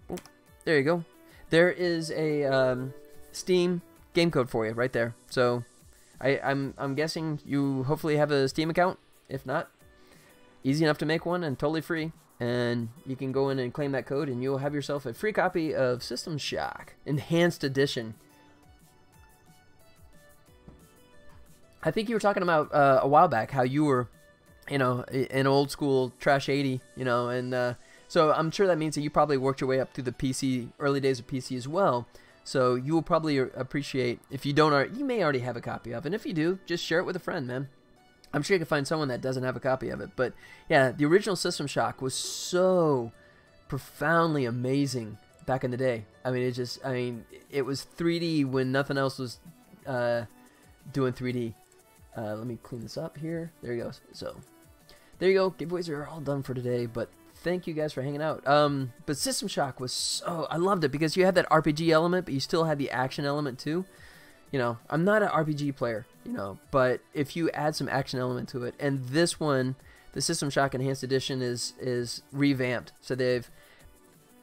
Boom. There you go. There is a Steam game code for you right there. So I'm guessing you hopefully have a Steam account. If not, easy enough to make one and totally free. And you can go in and claim that code, and you'll have yourself a free copy of System Shock Enhanced Edition. I think you were talking about a while back how you were, you know, an old school Trash 80, you know, and so I'm sure that means that you probably worked your way up through the PC, early days of PC as well. So you will probably appreciate, if you don't, you may already have a copy of it. And if you do, just share it with a friend, man. I'm sure you can find someone that doesn't have a copy of it. But yeah, the original System Shock was so profoundly amazing back in the day. I mean, it was 3D when nothing else was doing 3D. Let me clean this up here. There he goes. So there you go. Giveaways are all done for today, but thank you guys for hanging out. But System Shock was so, I loved it because you had that RPG element, but you still had the action element too. You know, I'm not an RPG player, you know, but if you add some action element to it, and this one, the System Shock Enhanced Edition is revamped. So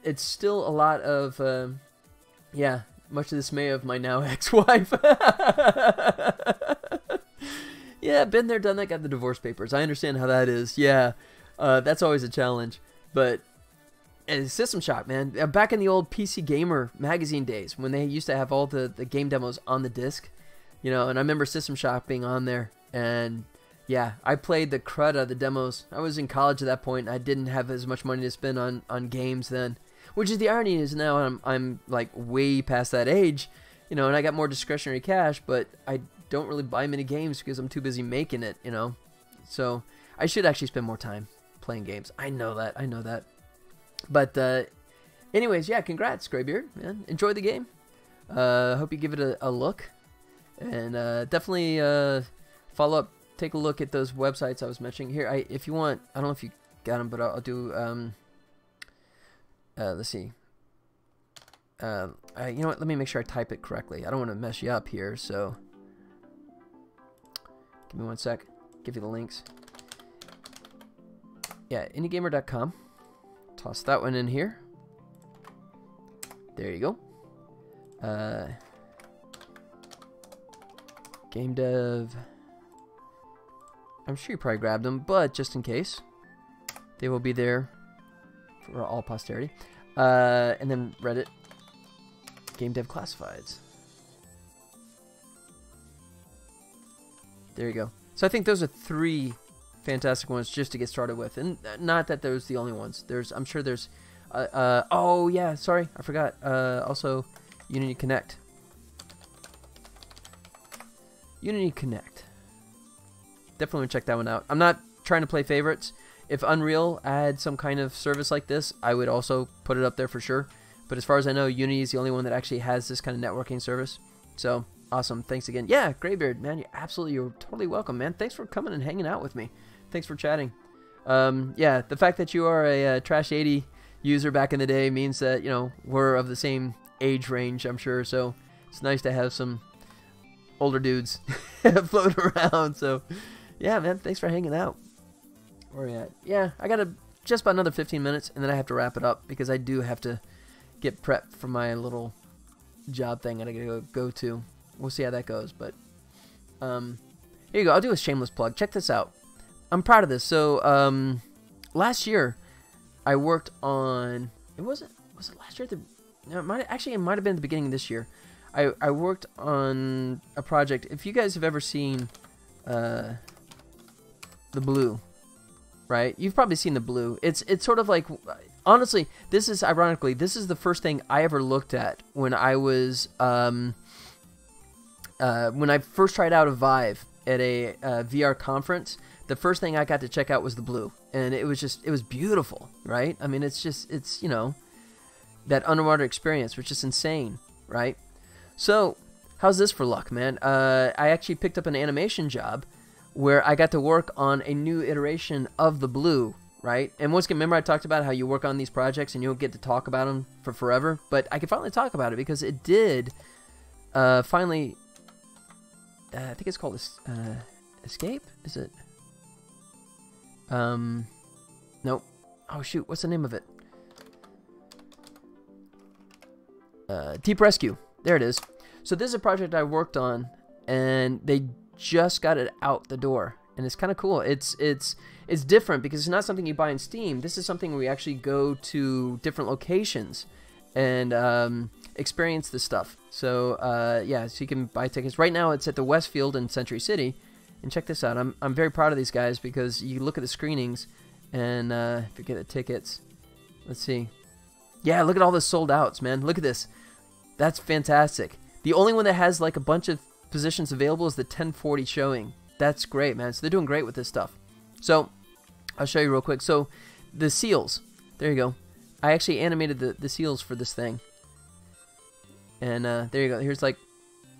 it's still a lot of, yeah, much to the dismay of my now ex-wife. Yeah, been there, done that, got the divorce papers. I understand how that is. Yeah, that's always a challenge. But System Shock, man, back in the old PC Gamer magazine days when they used to have all the game demos on the disc, you know, and I remember System Shock being on there, and yeah, I played the crud out of the demos. I was in college at that point, and I didn't have as much money to spend on games then, which is the irony is now I'm like way past that age, you know, and I got more discretionary cash, but I don't really buy many games because I'm too busy making it, you know, so I should actually spend more time playing games. I know that. But anyways, yeah, congrats, Graybeard, man. Enjoy the game. Hope you give it a look, and definitely follow up. Take a look at those websites I was mentioning here. If you want, I don't know if you got them, but I'll do. Let's see. You know what? Let me make sure I type it correctly. I don't want to mess you up here, so give me one sec. Give you the links. Yeah, indiegamer.com. Toss that one in here. There you go. Game dev. I'm sure you probably grabbed them, but just in case, they will be there for all posterity. And then Reddit. Game dev classifieds. There you go. So I think those are 3 fantastic ones just to get started with, and not that those the only ones. I'm sure there's oh yeah, sorry, I forgot. Also Unity Connect. Definitely want to check that one out. I'm not trying to play favorites. If Unreal had some kind of service like this, I would also put it up there for sure. But as far as I know, Unity is the only one that actually has this kind of networking service. So awesome. Thanks again. Yeah, Graybeard, man, you're totally welcome, man. Thanks for coming and hanging out with me. Thanks for chatting. Yeah, the fact that you are a Trash 80 user back in the day means that, you know, we're of the same age range, I'm sure. So it's nice to have some older dudes floating around. So yeah, man, thanks for hanging out. Where are you at? Yeah, I got just about another 15 minutes, and then I have to wrap it up because I do have to get prepped for my little job thing I gotta go to. We'll see how that goes, but here you go. I'll do a shameless plug. Check this out. I'm proud of this. So last year I worked on, was it last year? No, it might have been the beginning of this year. I worked on a project. If you guys have ever seen the Blue, right? You've probably seen the Blue. It's sort of like, honestly, this is the first thing I ever looked at when I was when I first tried out a Vive at a VR conference. The first thing I got to check out was the Blue, and it was beautiful, right? I mean, it's you know, that underwater experience was just insane, right? So how's this for luck, man? I actually picked up an animation job where I got to work on a new iteration of the Blue, right? And once again, remember I talked about how you work on these projects and you don't get to talk about them for forever, but I can finally talk about it because it did finally, I think it's called Escape, is it? Nope. Oh shoot, what's the name of it? Deep Rescue. There it is. So this is a project I worked on, and they just got it out the door. and it's kind of cool. It's different because it's not something you buy in Steam. This is something where we actually go to different locations and experience this stuff. So yeah, so you can buy tickets. Right now it's at the Westfield in Century City, and check this out. I'm very proud of these guys because you look at the screenings and if you get the tickets, let's see. Yeah, look at all the sold outs, man. Look at this. That's fantastic. The only one that has like a bunch of positions available is the 1040 showing. That's great, man. So they're doing great with this stuff. So I'll show you real quick. So the seals, there you go. I actually animated the seals for this thing. And there you go. Here's like,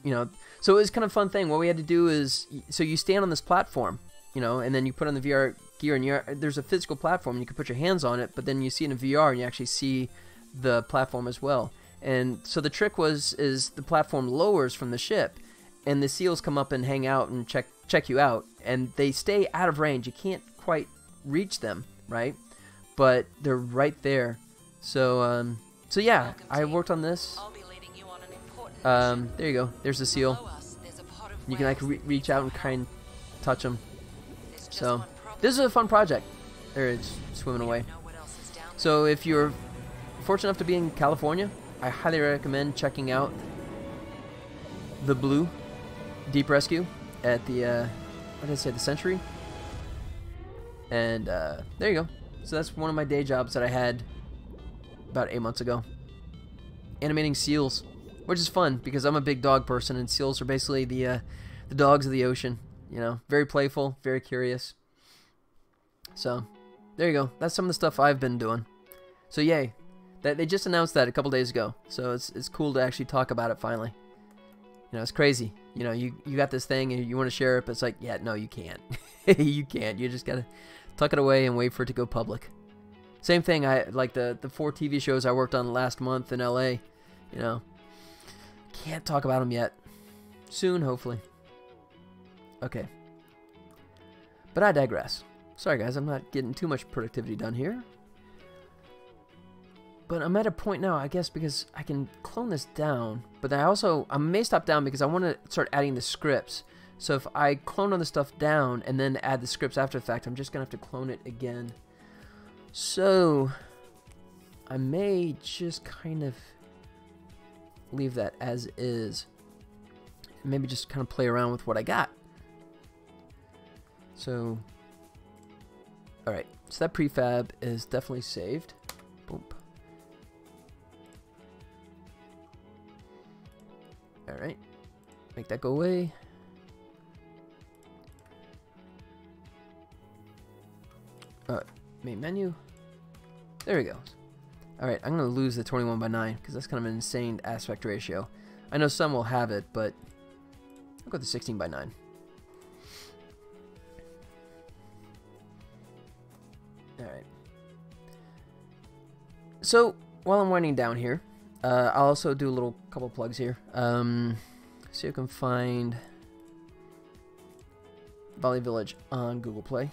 you know, so it was kind of a fun thing. What we had to do is, so you stand on this platform, you know, and then you put on the VR gear, and there's a physical platform, and you can put your hands on it, but then you see it in VR, and you actually see the platform as well. And so the trick is the platform lowers from the ship, and the seals come up and hang out and check you out, and they stay out of range. You can't quite reach them, right? But they're right there. So so yeah, I worked on this. I'll be leading you on an important There you go. There's the seal. Below us, there's a pot of You can like whales. reach out and kind of touch them. There's just So one problem. this is a fun project. There, it's swimming away. Know what else is down there. So if you're fortunate enough to be in California, I highly recommend checking out the Blue Deep Rescue at the what did I say, the Century. And there you go. So that's one of my day jobs that I had about 8 months ago. Animating seals, which is fun because I'm a big dog person, and seals are basically the dogs of the ocean. You know, very playful, very curious. So there you go. That's some of the stuff I've been doing. So yay. That they just announced that a couple days ago, so it's cool to actually talk about it finally. You know, it's crazy. You know, you got this thing and you want to share it, but it's like, yeah, no, you can't. You can't. You just gotta tuck it away and wait for it to go public. Same thing. I like the 4 TV shows I worked on last month in LA. You know, can't talk about them yet. Soon, hopefully. Okay. But I digress. Sorry, guys. I'm not getting too much productivity done here. But I'm at a point now, I guess, because I can clone this down. But I may stop down because I want to start adding the scripts. So if I clone all the stuff down and then add the scripts after the fact, I'm just going to have to clone it again. So I may just kind of leave that as is. And maybe just kind of play around with what I got. So, alright. So that prefab is definitely saved. Boom. Alright, make that go away. Main menu. There we go. Alright, I'm going to lose the 21:9 because that's kind of an insane aspect ratio. I know some will have it, but I'll go with the 16:9. Alright. So, while I'm winding down here, I'll also do a couple plugs here. See if you can find Volley Village on Google Play.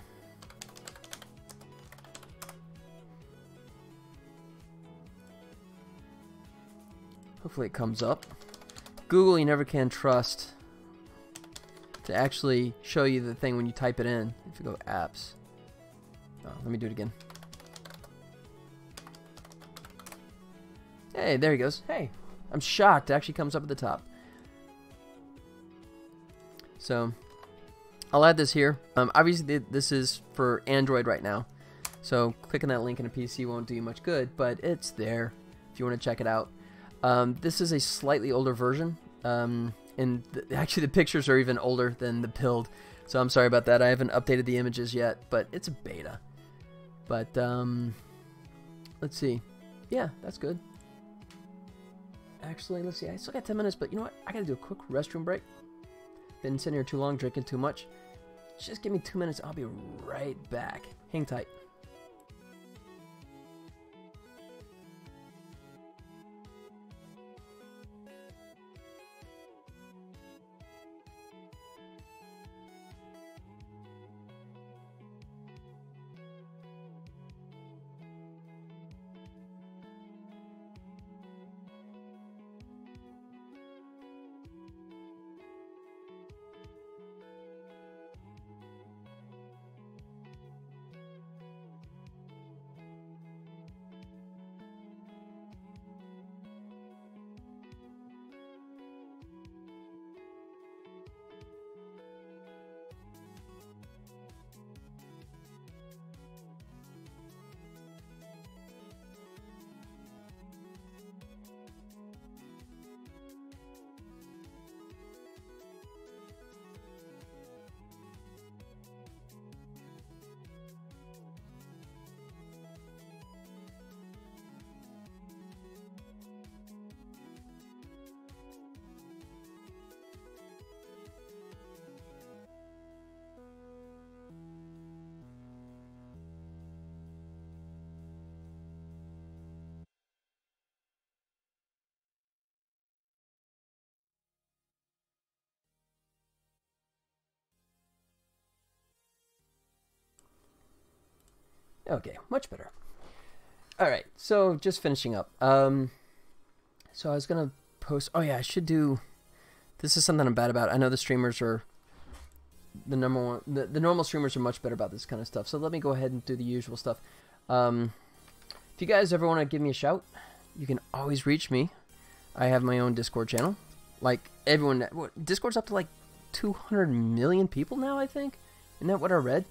Hopefully it comes up. Google, you never can trust to actually show you the thing when you type it in. If you go apps. Oh, let me do it again. Hey, there he goes. Hey, I'm shocked. It actually comes up at the top. So, I'll add this here. Obviously, this is for Android right now. So, clicking that link in a PC won't do you much good, but it's there if you want to check it out. This is a slightly older version. And actually, the pictures are even older than the build. So, I'm sorry about that. I haven't updated the images yet, but it's a beta. But, let's see. Yeah, that's good. Actually, let's see. I still got 10 minutes, but you know what? I gotta do a quick restroom break. Been sitting here too long, drinking too much. Just give me 2 minutes. I'll be right back. Hang tight. Okay, much better. All right, so just finishing up. So I was gonna post. Oh yeah, I should do. This is something I'm bad about. I know the streamers are the number one. The normal streamers are much better about this kind of stuff. So let me go ahead and do the usual stuff. If you guys ever want to give me a shout, you can always reach me. I have my own Discord channel. Like everyone, Discord's up to like 200 million people now, I think. Isn't that what I read?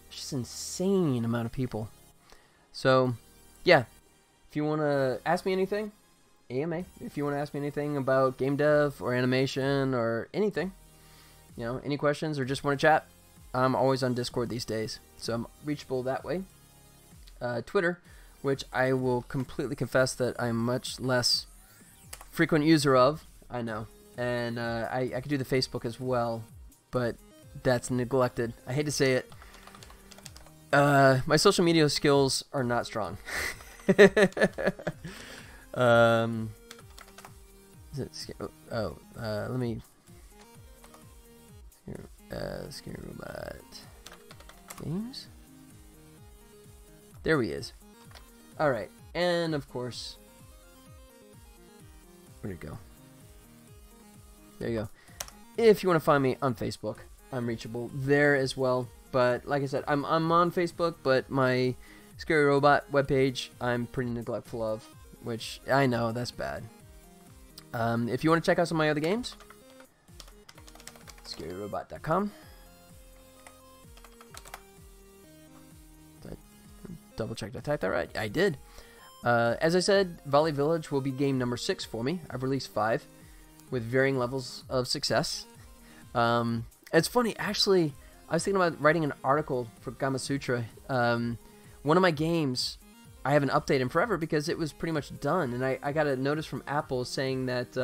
It's just an insane amount of people. So, yeah. If you want to ask me anything, AMA. If you want to ask me anything about game dev or animation or anything, you know, any questions or just want to chat, I'm always on Discord these days. So I'm reachable that way. Twitter, which I will completely confess that I'm much less frequent user of. I know. And I could do the Facebook as well, but that's neglected. I hate to say it. My social media skills are not strong. Is it let me Scary Robot Games. There he is. All right, and of course, where'd it go? There you go. If you want to find me on Facebook, I'm reachable there as well. But like I said, I'm on Facebook, but my Scary Robot webpage I'm pretty neglectful of, which I know that's bad. If you want to check out some of my other games, ScaryRobot.com. Double check I typed that right. I did. As I said, Volley Village will be game number 6 for me. I've released 5 with varying levels of success. It's funny, actually, I was thinking about writing an article for Gamasutra. One of my games, I haven't updated in forever because it was pretty much done. And I got a notice from Apple saying that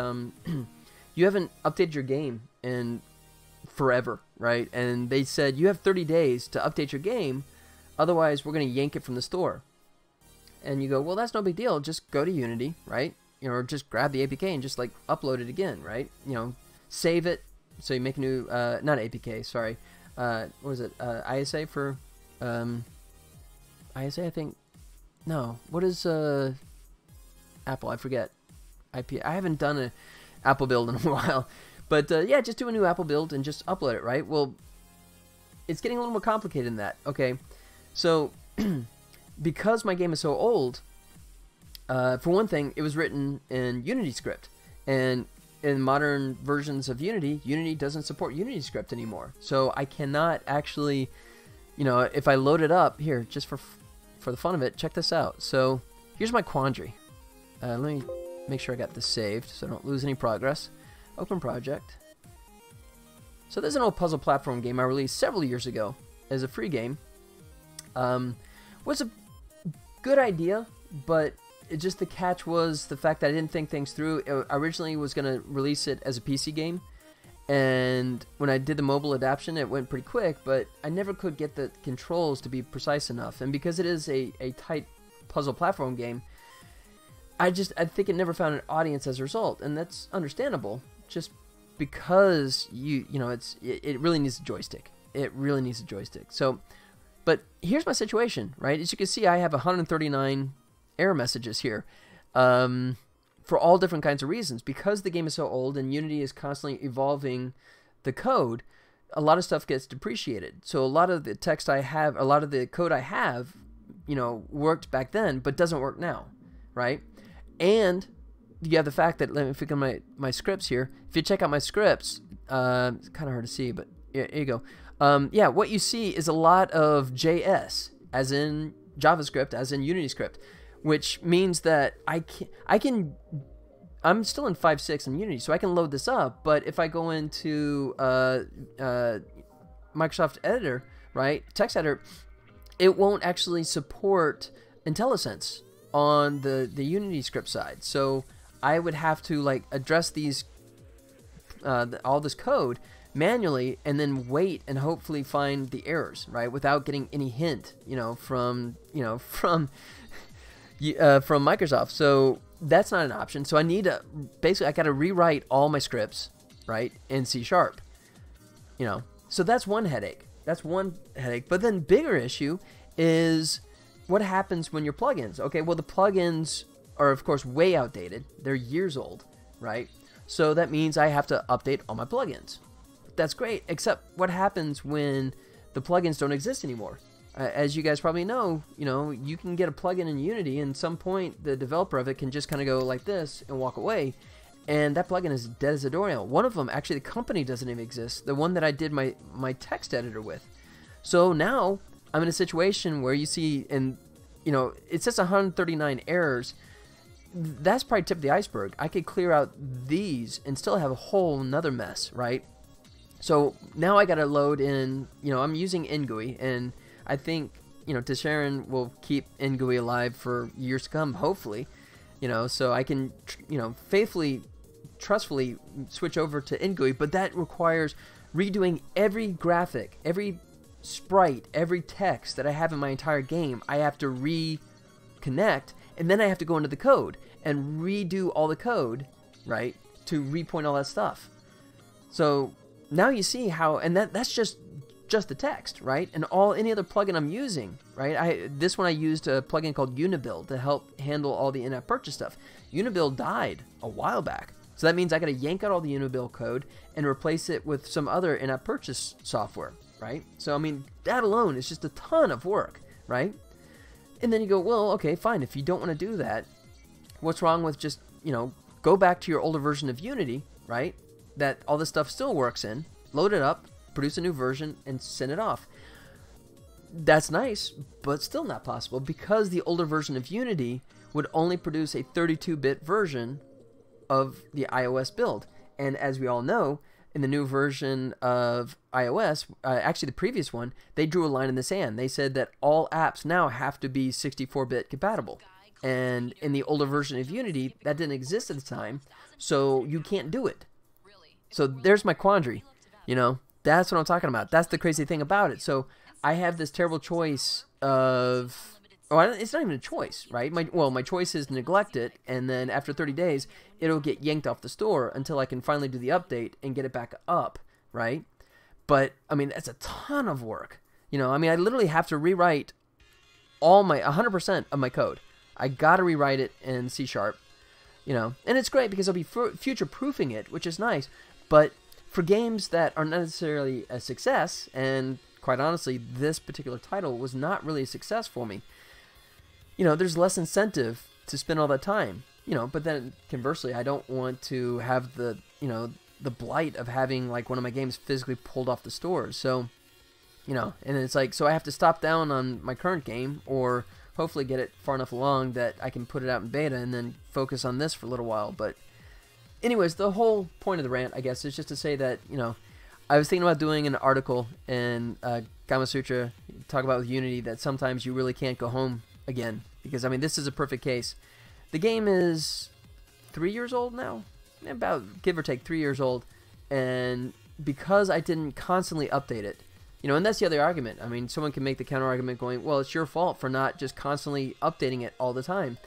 you haven't updated your game in forever, right? And they said you have 30 days to update your game. Otherwise, we're going to yank it from the store. And you go, well, that's no big deal. Just go to Unity, right? You know, or just grab the APK and just like upload it again, right? You know, save it. So you make a new, not APK, sorry. What was it? ISA for, ISA, I think. No, what is Apple? I forget. IP. I haven't done an Apple build in a while. But yeah, just do a new Apple build and just upload it, right? Well, it's getting a little more complicated than that. Okay, so because my game is so old, for one thing, it was written in Unity script. And in modern versions of Unity, Unity doesn't support Unity script anymore. So I cannot actually, you know, if I load it up, here, just for the fun of it, check this out. So here's my quandary. Let me make sure I got this saved so I don't lose any progress. Open project. So there's an old puzzle platform game I released several years ago as a free game. Was a good idea, but it just the catch was the fact that I didn't think things through. I originally was going to release it as a PC game, and when I did the mobile adaptation, it went pretty quick, but I never could get the controls to be precise enough. And because it is a tight puzzle platform game, I think it never found an audience as a result, and that's understandable. Just because you know it really needs a joystick. It really needs a joystick. So, but here's my situation, right? As you can see, I have 139 error messages here, for all different kinds of reasons. Because the game is so old and Unity is constantly evolving the code, a lot of stuff gets depreciated. So a lot of the text I have, a lot of the code I have, you know, worked back then, but doesn't work now, right? And you have the fact that, let me pick on my scripts here. If you check out my scripts, it's kind of hard to see, but here you go. Yeah, what you see is a lot of JS, as in JavaScript, as in Unity script, which means that I'm still in 5.6 in Unity, so I can load this up. But if I go into Microsoft Editor, right, text editor, it won't actually support IntelliSense on the Unity script side. So I would have to like address these all this code manually and then wait and hopefully find the errors, right, without getting any hint, from Microsoft. So that's not an option. So I need to basically I got to rewrite all my scripts, right, in C#. So that's one headache. But then bigger issue is what happens when your plugins? Okay, well, the plugins are, of course, way outdated. They're years old, right? So that means I have to update all my plugins. That's great, except what happens when the plugins don't exist anymore? As you guys probably know, you can get a plugin in Unity, and at some point the developer of it can just kind of go like this and walk away, and that plugin is dead as a doornail. One of them, actually, the company doesn't even exist. The one that I did my text editor with. So now I'm in a situation where you see, and it says 139 errors. That's probably tip of the iceberg. I could clear out these and still have a whole nother mess, right? So now I got to load in. I'm using NGUI, and I think Tesharon will keep NGUI alive for years to come, hopefully. So I can faithfully, trustfully switch over to NGUI, but that requires redoing every graphic, every sprite, every text that I have in my entire game. I have to reconnect, and then I have to go into the code and redo all the code, right, to repoint all that stuff. So now you see how, and that's just the text, right? And any other plugin I'm using, right? This one I used a plugin called Unibuild to help handle all the in-app purchase stuff. Unibuild died a while back, so that means I got to yank out all the Unibuild code and replace it with some other in-app purchase software, right? So I mean, that alone is just a ton of work, right? And then you go, well, okay, fine. If you don't want to do that, what's wrong with just go back to your older version of Unity, right? That all this stuff still works in, load it up, produce a new version, and send it off. That's nice, but still not possible, because the older version of Unity would only produce a 32-bit version of the iOS build. And as we all know, in the new version of iOS, actually the previous one, they drew a line in the sand. They said that all apps now have to be 64-bit compatible. And in the older version of Unity, that didn't exist at the time, so you can't do it. So there's my quandary, That's what I'm talking about. That's the crazy thing about it. So I have this terrible choice of... it's not even a choice, right? My choice is to neglect it, and then after 30 days, it'll get yanked off the store until I can finally do the update and get it back up, right? But, I mean, that's a ton of work. I literally have to rewrite 100% of my code. I got to rewrite it in C#, and it's great because I'll be future-proofing it, which is nice, but for games that are not necessarily a success, and quite honestly, this particular title was not really a success for me, there's less incentive to spend all that time, but then conversely, I don't want to have the blight of having like one of my games physically pulled off the stores. So, and it's like, so I have to stop down on my current game, or hopefully get it far enough along that I can put it out in beta and then focus on this for a little while. But anyways, the whole point of the rant, I guess, is just to say that, I was thinking about doing an article in Gamasutra, talk about with Unity, that sometimes you really can't go home again. Because, I mean, this is a perfect case. The game is 3 years old now? About, give or take, 3 years old. And because I didn't constantly update it, and that's the other argument. I mean, someone can make the counter argument going, well, it's your fault for not just constantly updating it all the time.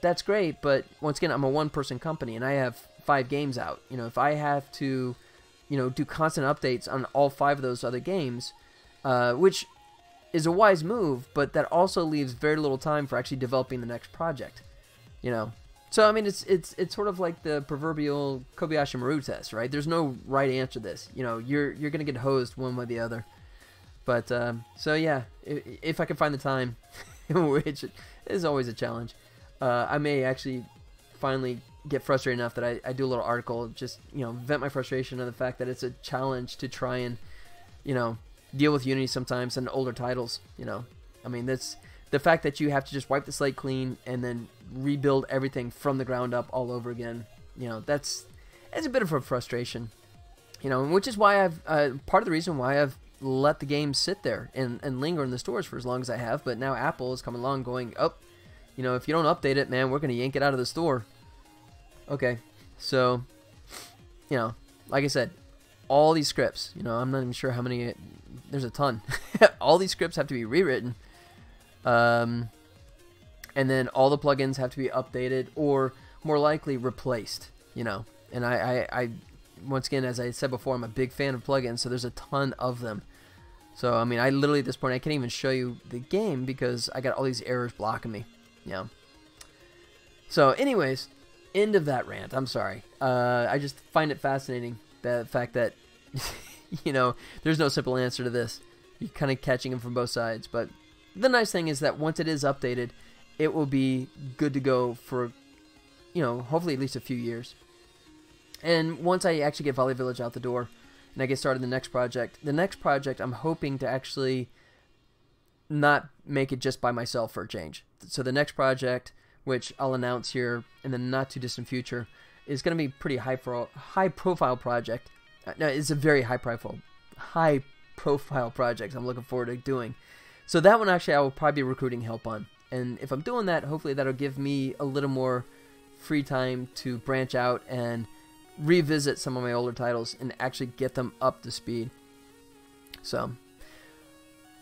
That's great, but once again, I'm a one-person company, and I have 5 games out. If I have to, do constant updates on all 5 of those other games, which is a wise move, but that also leaves very little time for actually developing the next project. So I mean, it's sort of like the proverbial Kobayashi Maru test, right? There's no right answer to this. You're gonna get hosed one way or the other. But so yeah, if I can find the time, which is always a challenge, I may actually finally get frustrated enough that I do a little article, just vent my frustration on the fact that it's a challenge to try and deal with Unity sometimes and older titles. I mean, that's the fact that you have to just wipe the slate clean and then rebuild everything from the ground up all over again. That's a bit of a frustration. Which is why I've part of the reason why I've let the game sit there and linger in the stores for as long as I have. But now Apple is coming along going, oh, if you don't update it, man, we're going to yank it out of the store. Okay, so, like I said, all these scripts, I'm not even sure how many, there's a ton. All these scripts have to be rewritten. And then all the plugins have to be updated or more likely replaced, And I once again, as I said before, I'm a big fan of plugins, so there's a ton of them. So, I mean, I literally at this point, I can't even show you the game because I got all these errors blocking me. Yeah. So, anyways, end of that rant. I'm sorry. I just find it fascinating, the fact that, you know, there's no simple answer to this. You're kind of catching them from both sides. But the nice thing is that once it is updated, it will be good to go for, you know, hopefully at least a few years. And once I actually get Volley Village out the door and I get started in the next project I'm hoping to actually not make it just by myself for a change. So the next project, which I'll announce here in the not too distant future, is going to be a pretty high profile project. No, it's a very high profile project I'm looking forward to doing. So that one actually I will probably be recruiting help on. And if I'm doing that, hopefully that'll give me a little more free time to branch out and revisit some of my older titles and actually get them up to speed. So,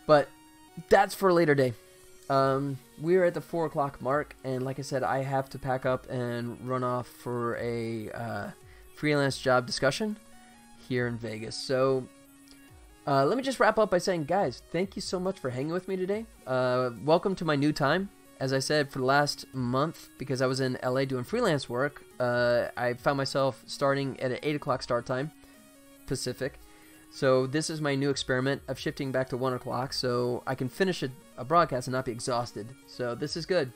but that's for a later day. We're at the 4 o'clock mark, and like I said, I have to pack up and run off for a freelance job discussion here in Vegas. So let me just wrap up by saying, guys, thank you so much for hanging with me today. Welcome to my new time. As I said, for the last month, because I was in LA doing freelance work, I found myself starting at an 8 o'clock start time, Pacific. So this is my new experiment of shifting back to 1 o'clock so I can finish a broadcast and not be exhausted. So this is good.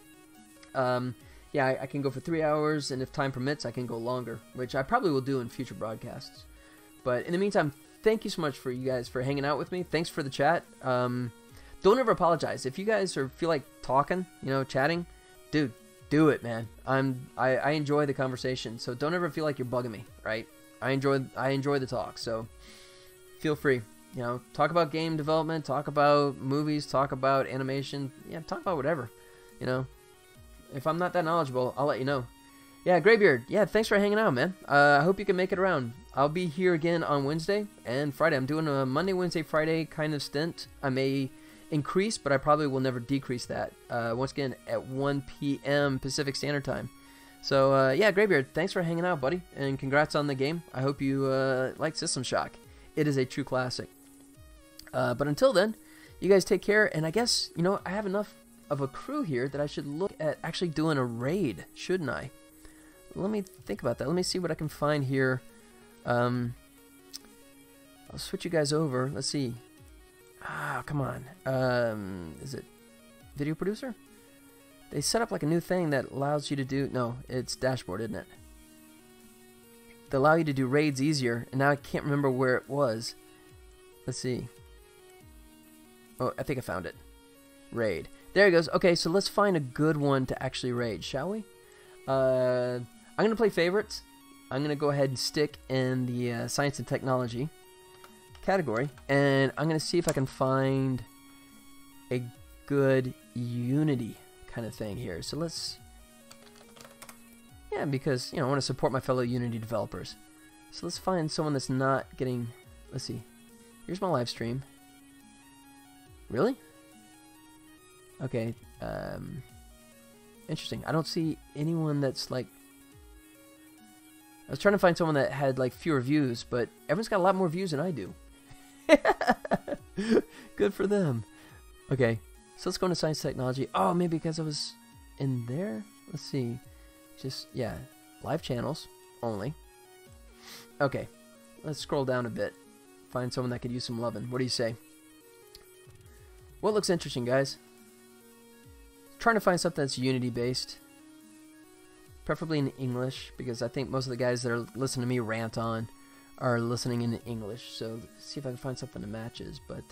Yeah, I can go for 3 hours, and if time permits, I can go longer, which I probably will do in future broadcasts. But in the meantime, thank you so much for you guys for hanging out with me. Thanks for the chat. Don't ever apologize. If you guys feel like talking, you know, chatting, dude, do it, man. I enjoy the conversation, so don't ever feel like you're bugging me, right? I enjoy the talk, so feel free. You know, talk about game development, talk about movies, talk about animation, yeah, talk about whatever. You know, if I'm not that knowledgeable, I'll let you know. Yeah, Graybeard, yeah, thanks for hanging out, man. I hope you can make it around. I'll be here again on Wednesday and Friday. I'm doing a Monday, Wednesday, Friday kind of stint. I may increase, but I probably will never decrease that. Once again, at 1 p.m. Pacific Standard Time. So, yeah, Graybeard, thanks for hanging out, buddy, and congrats on the game. I hope you like System Shock. It is a true classic. But until then, you guys take care, and I guess, you know, I have enough of a crew here that I should look at actually doing a raid, shouldn't I? Let me think about that. Let me see what I can find here. I'll switch you guys over. Let's see. Ah, come on. Is it video producer? They set up like a new thing that allows you to do... No, it's dashboard, isn't it? They allow you to do raids easier, and now I can't remember where it was. Let's see. Oh, I think I found it. Raid. There it goes. Okay, so let's find a good one to actually raid, shall we? I'm going to play favorites. I'm going to go ahead and stick in the science and technology category, and I'm going to see if I can find a good Unity kind of thing here. So let's... Yeah, because, you know, I want to support my fellow Unity developers. So let's find someone that's not getting... Let's see. Here's my live stream. Really? Okay. Interesting. I don't see anyone that's like... I was trying to find someone that had like fewer views, but everyone's got a lot more views than I do. Good for them. Okay. So let's go into science technology. Oh, maybe because I was in there? Let's see. Just, yeah, live channels only. Okay, let's scroll down a bit. Find someone that could use some loving. What do you say? What looks interesting, guys? Trying to find something that's Unity-based. Preferably in English, because I think most of the guys that are listening to me rant on are listening in English. So, let's see if I can find something that matches, but,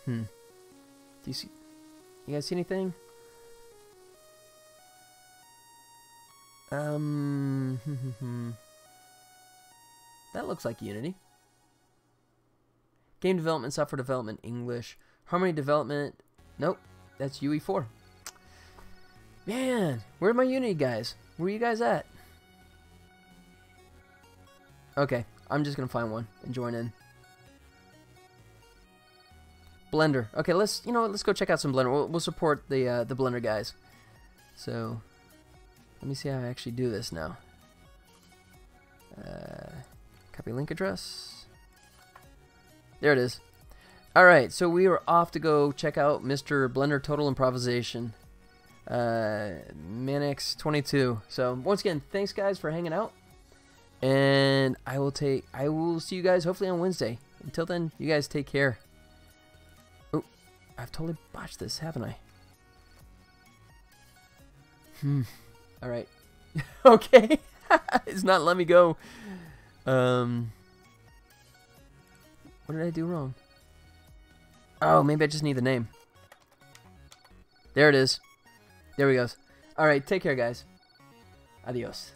Do you see... You guys see anything? That looks like Unity. Game development, software development, English. Harmony development. Nope, that's UE4. Man, where are my Unity guys? Where are you guys at? Okay, I'm just gonna find one and join in. Blender. Okay, let's go check out some Blender. We'll support the Blender guys. So. Let me see how I actually do this now. Copy link address. There it is. Alright, so we are off to go check out Mr. Blender Total Improvisation. Manix22. So, once again, thanks guys for hanging out. And I will see you guys hopefully on Wednesday. Until then, you guys take care. Oh, I've totally botched this, haven't I? Alright. Okay. It's not letting me go. What did I do wrong? Oh, maybe I just need the name. There it is. There we go. Alright, take care, guys. Adios.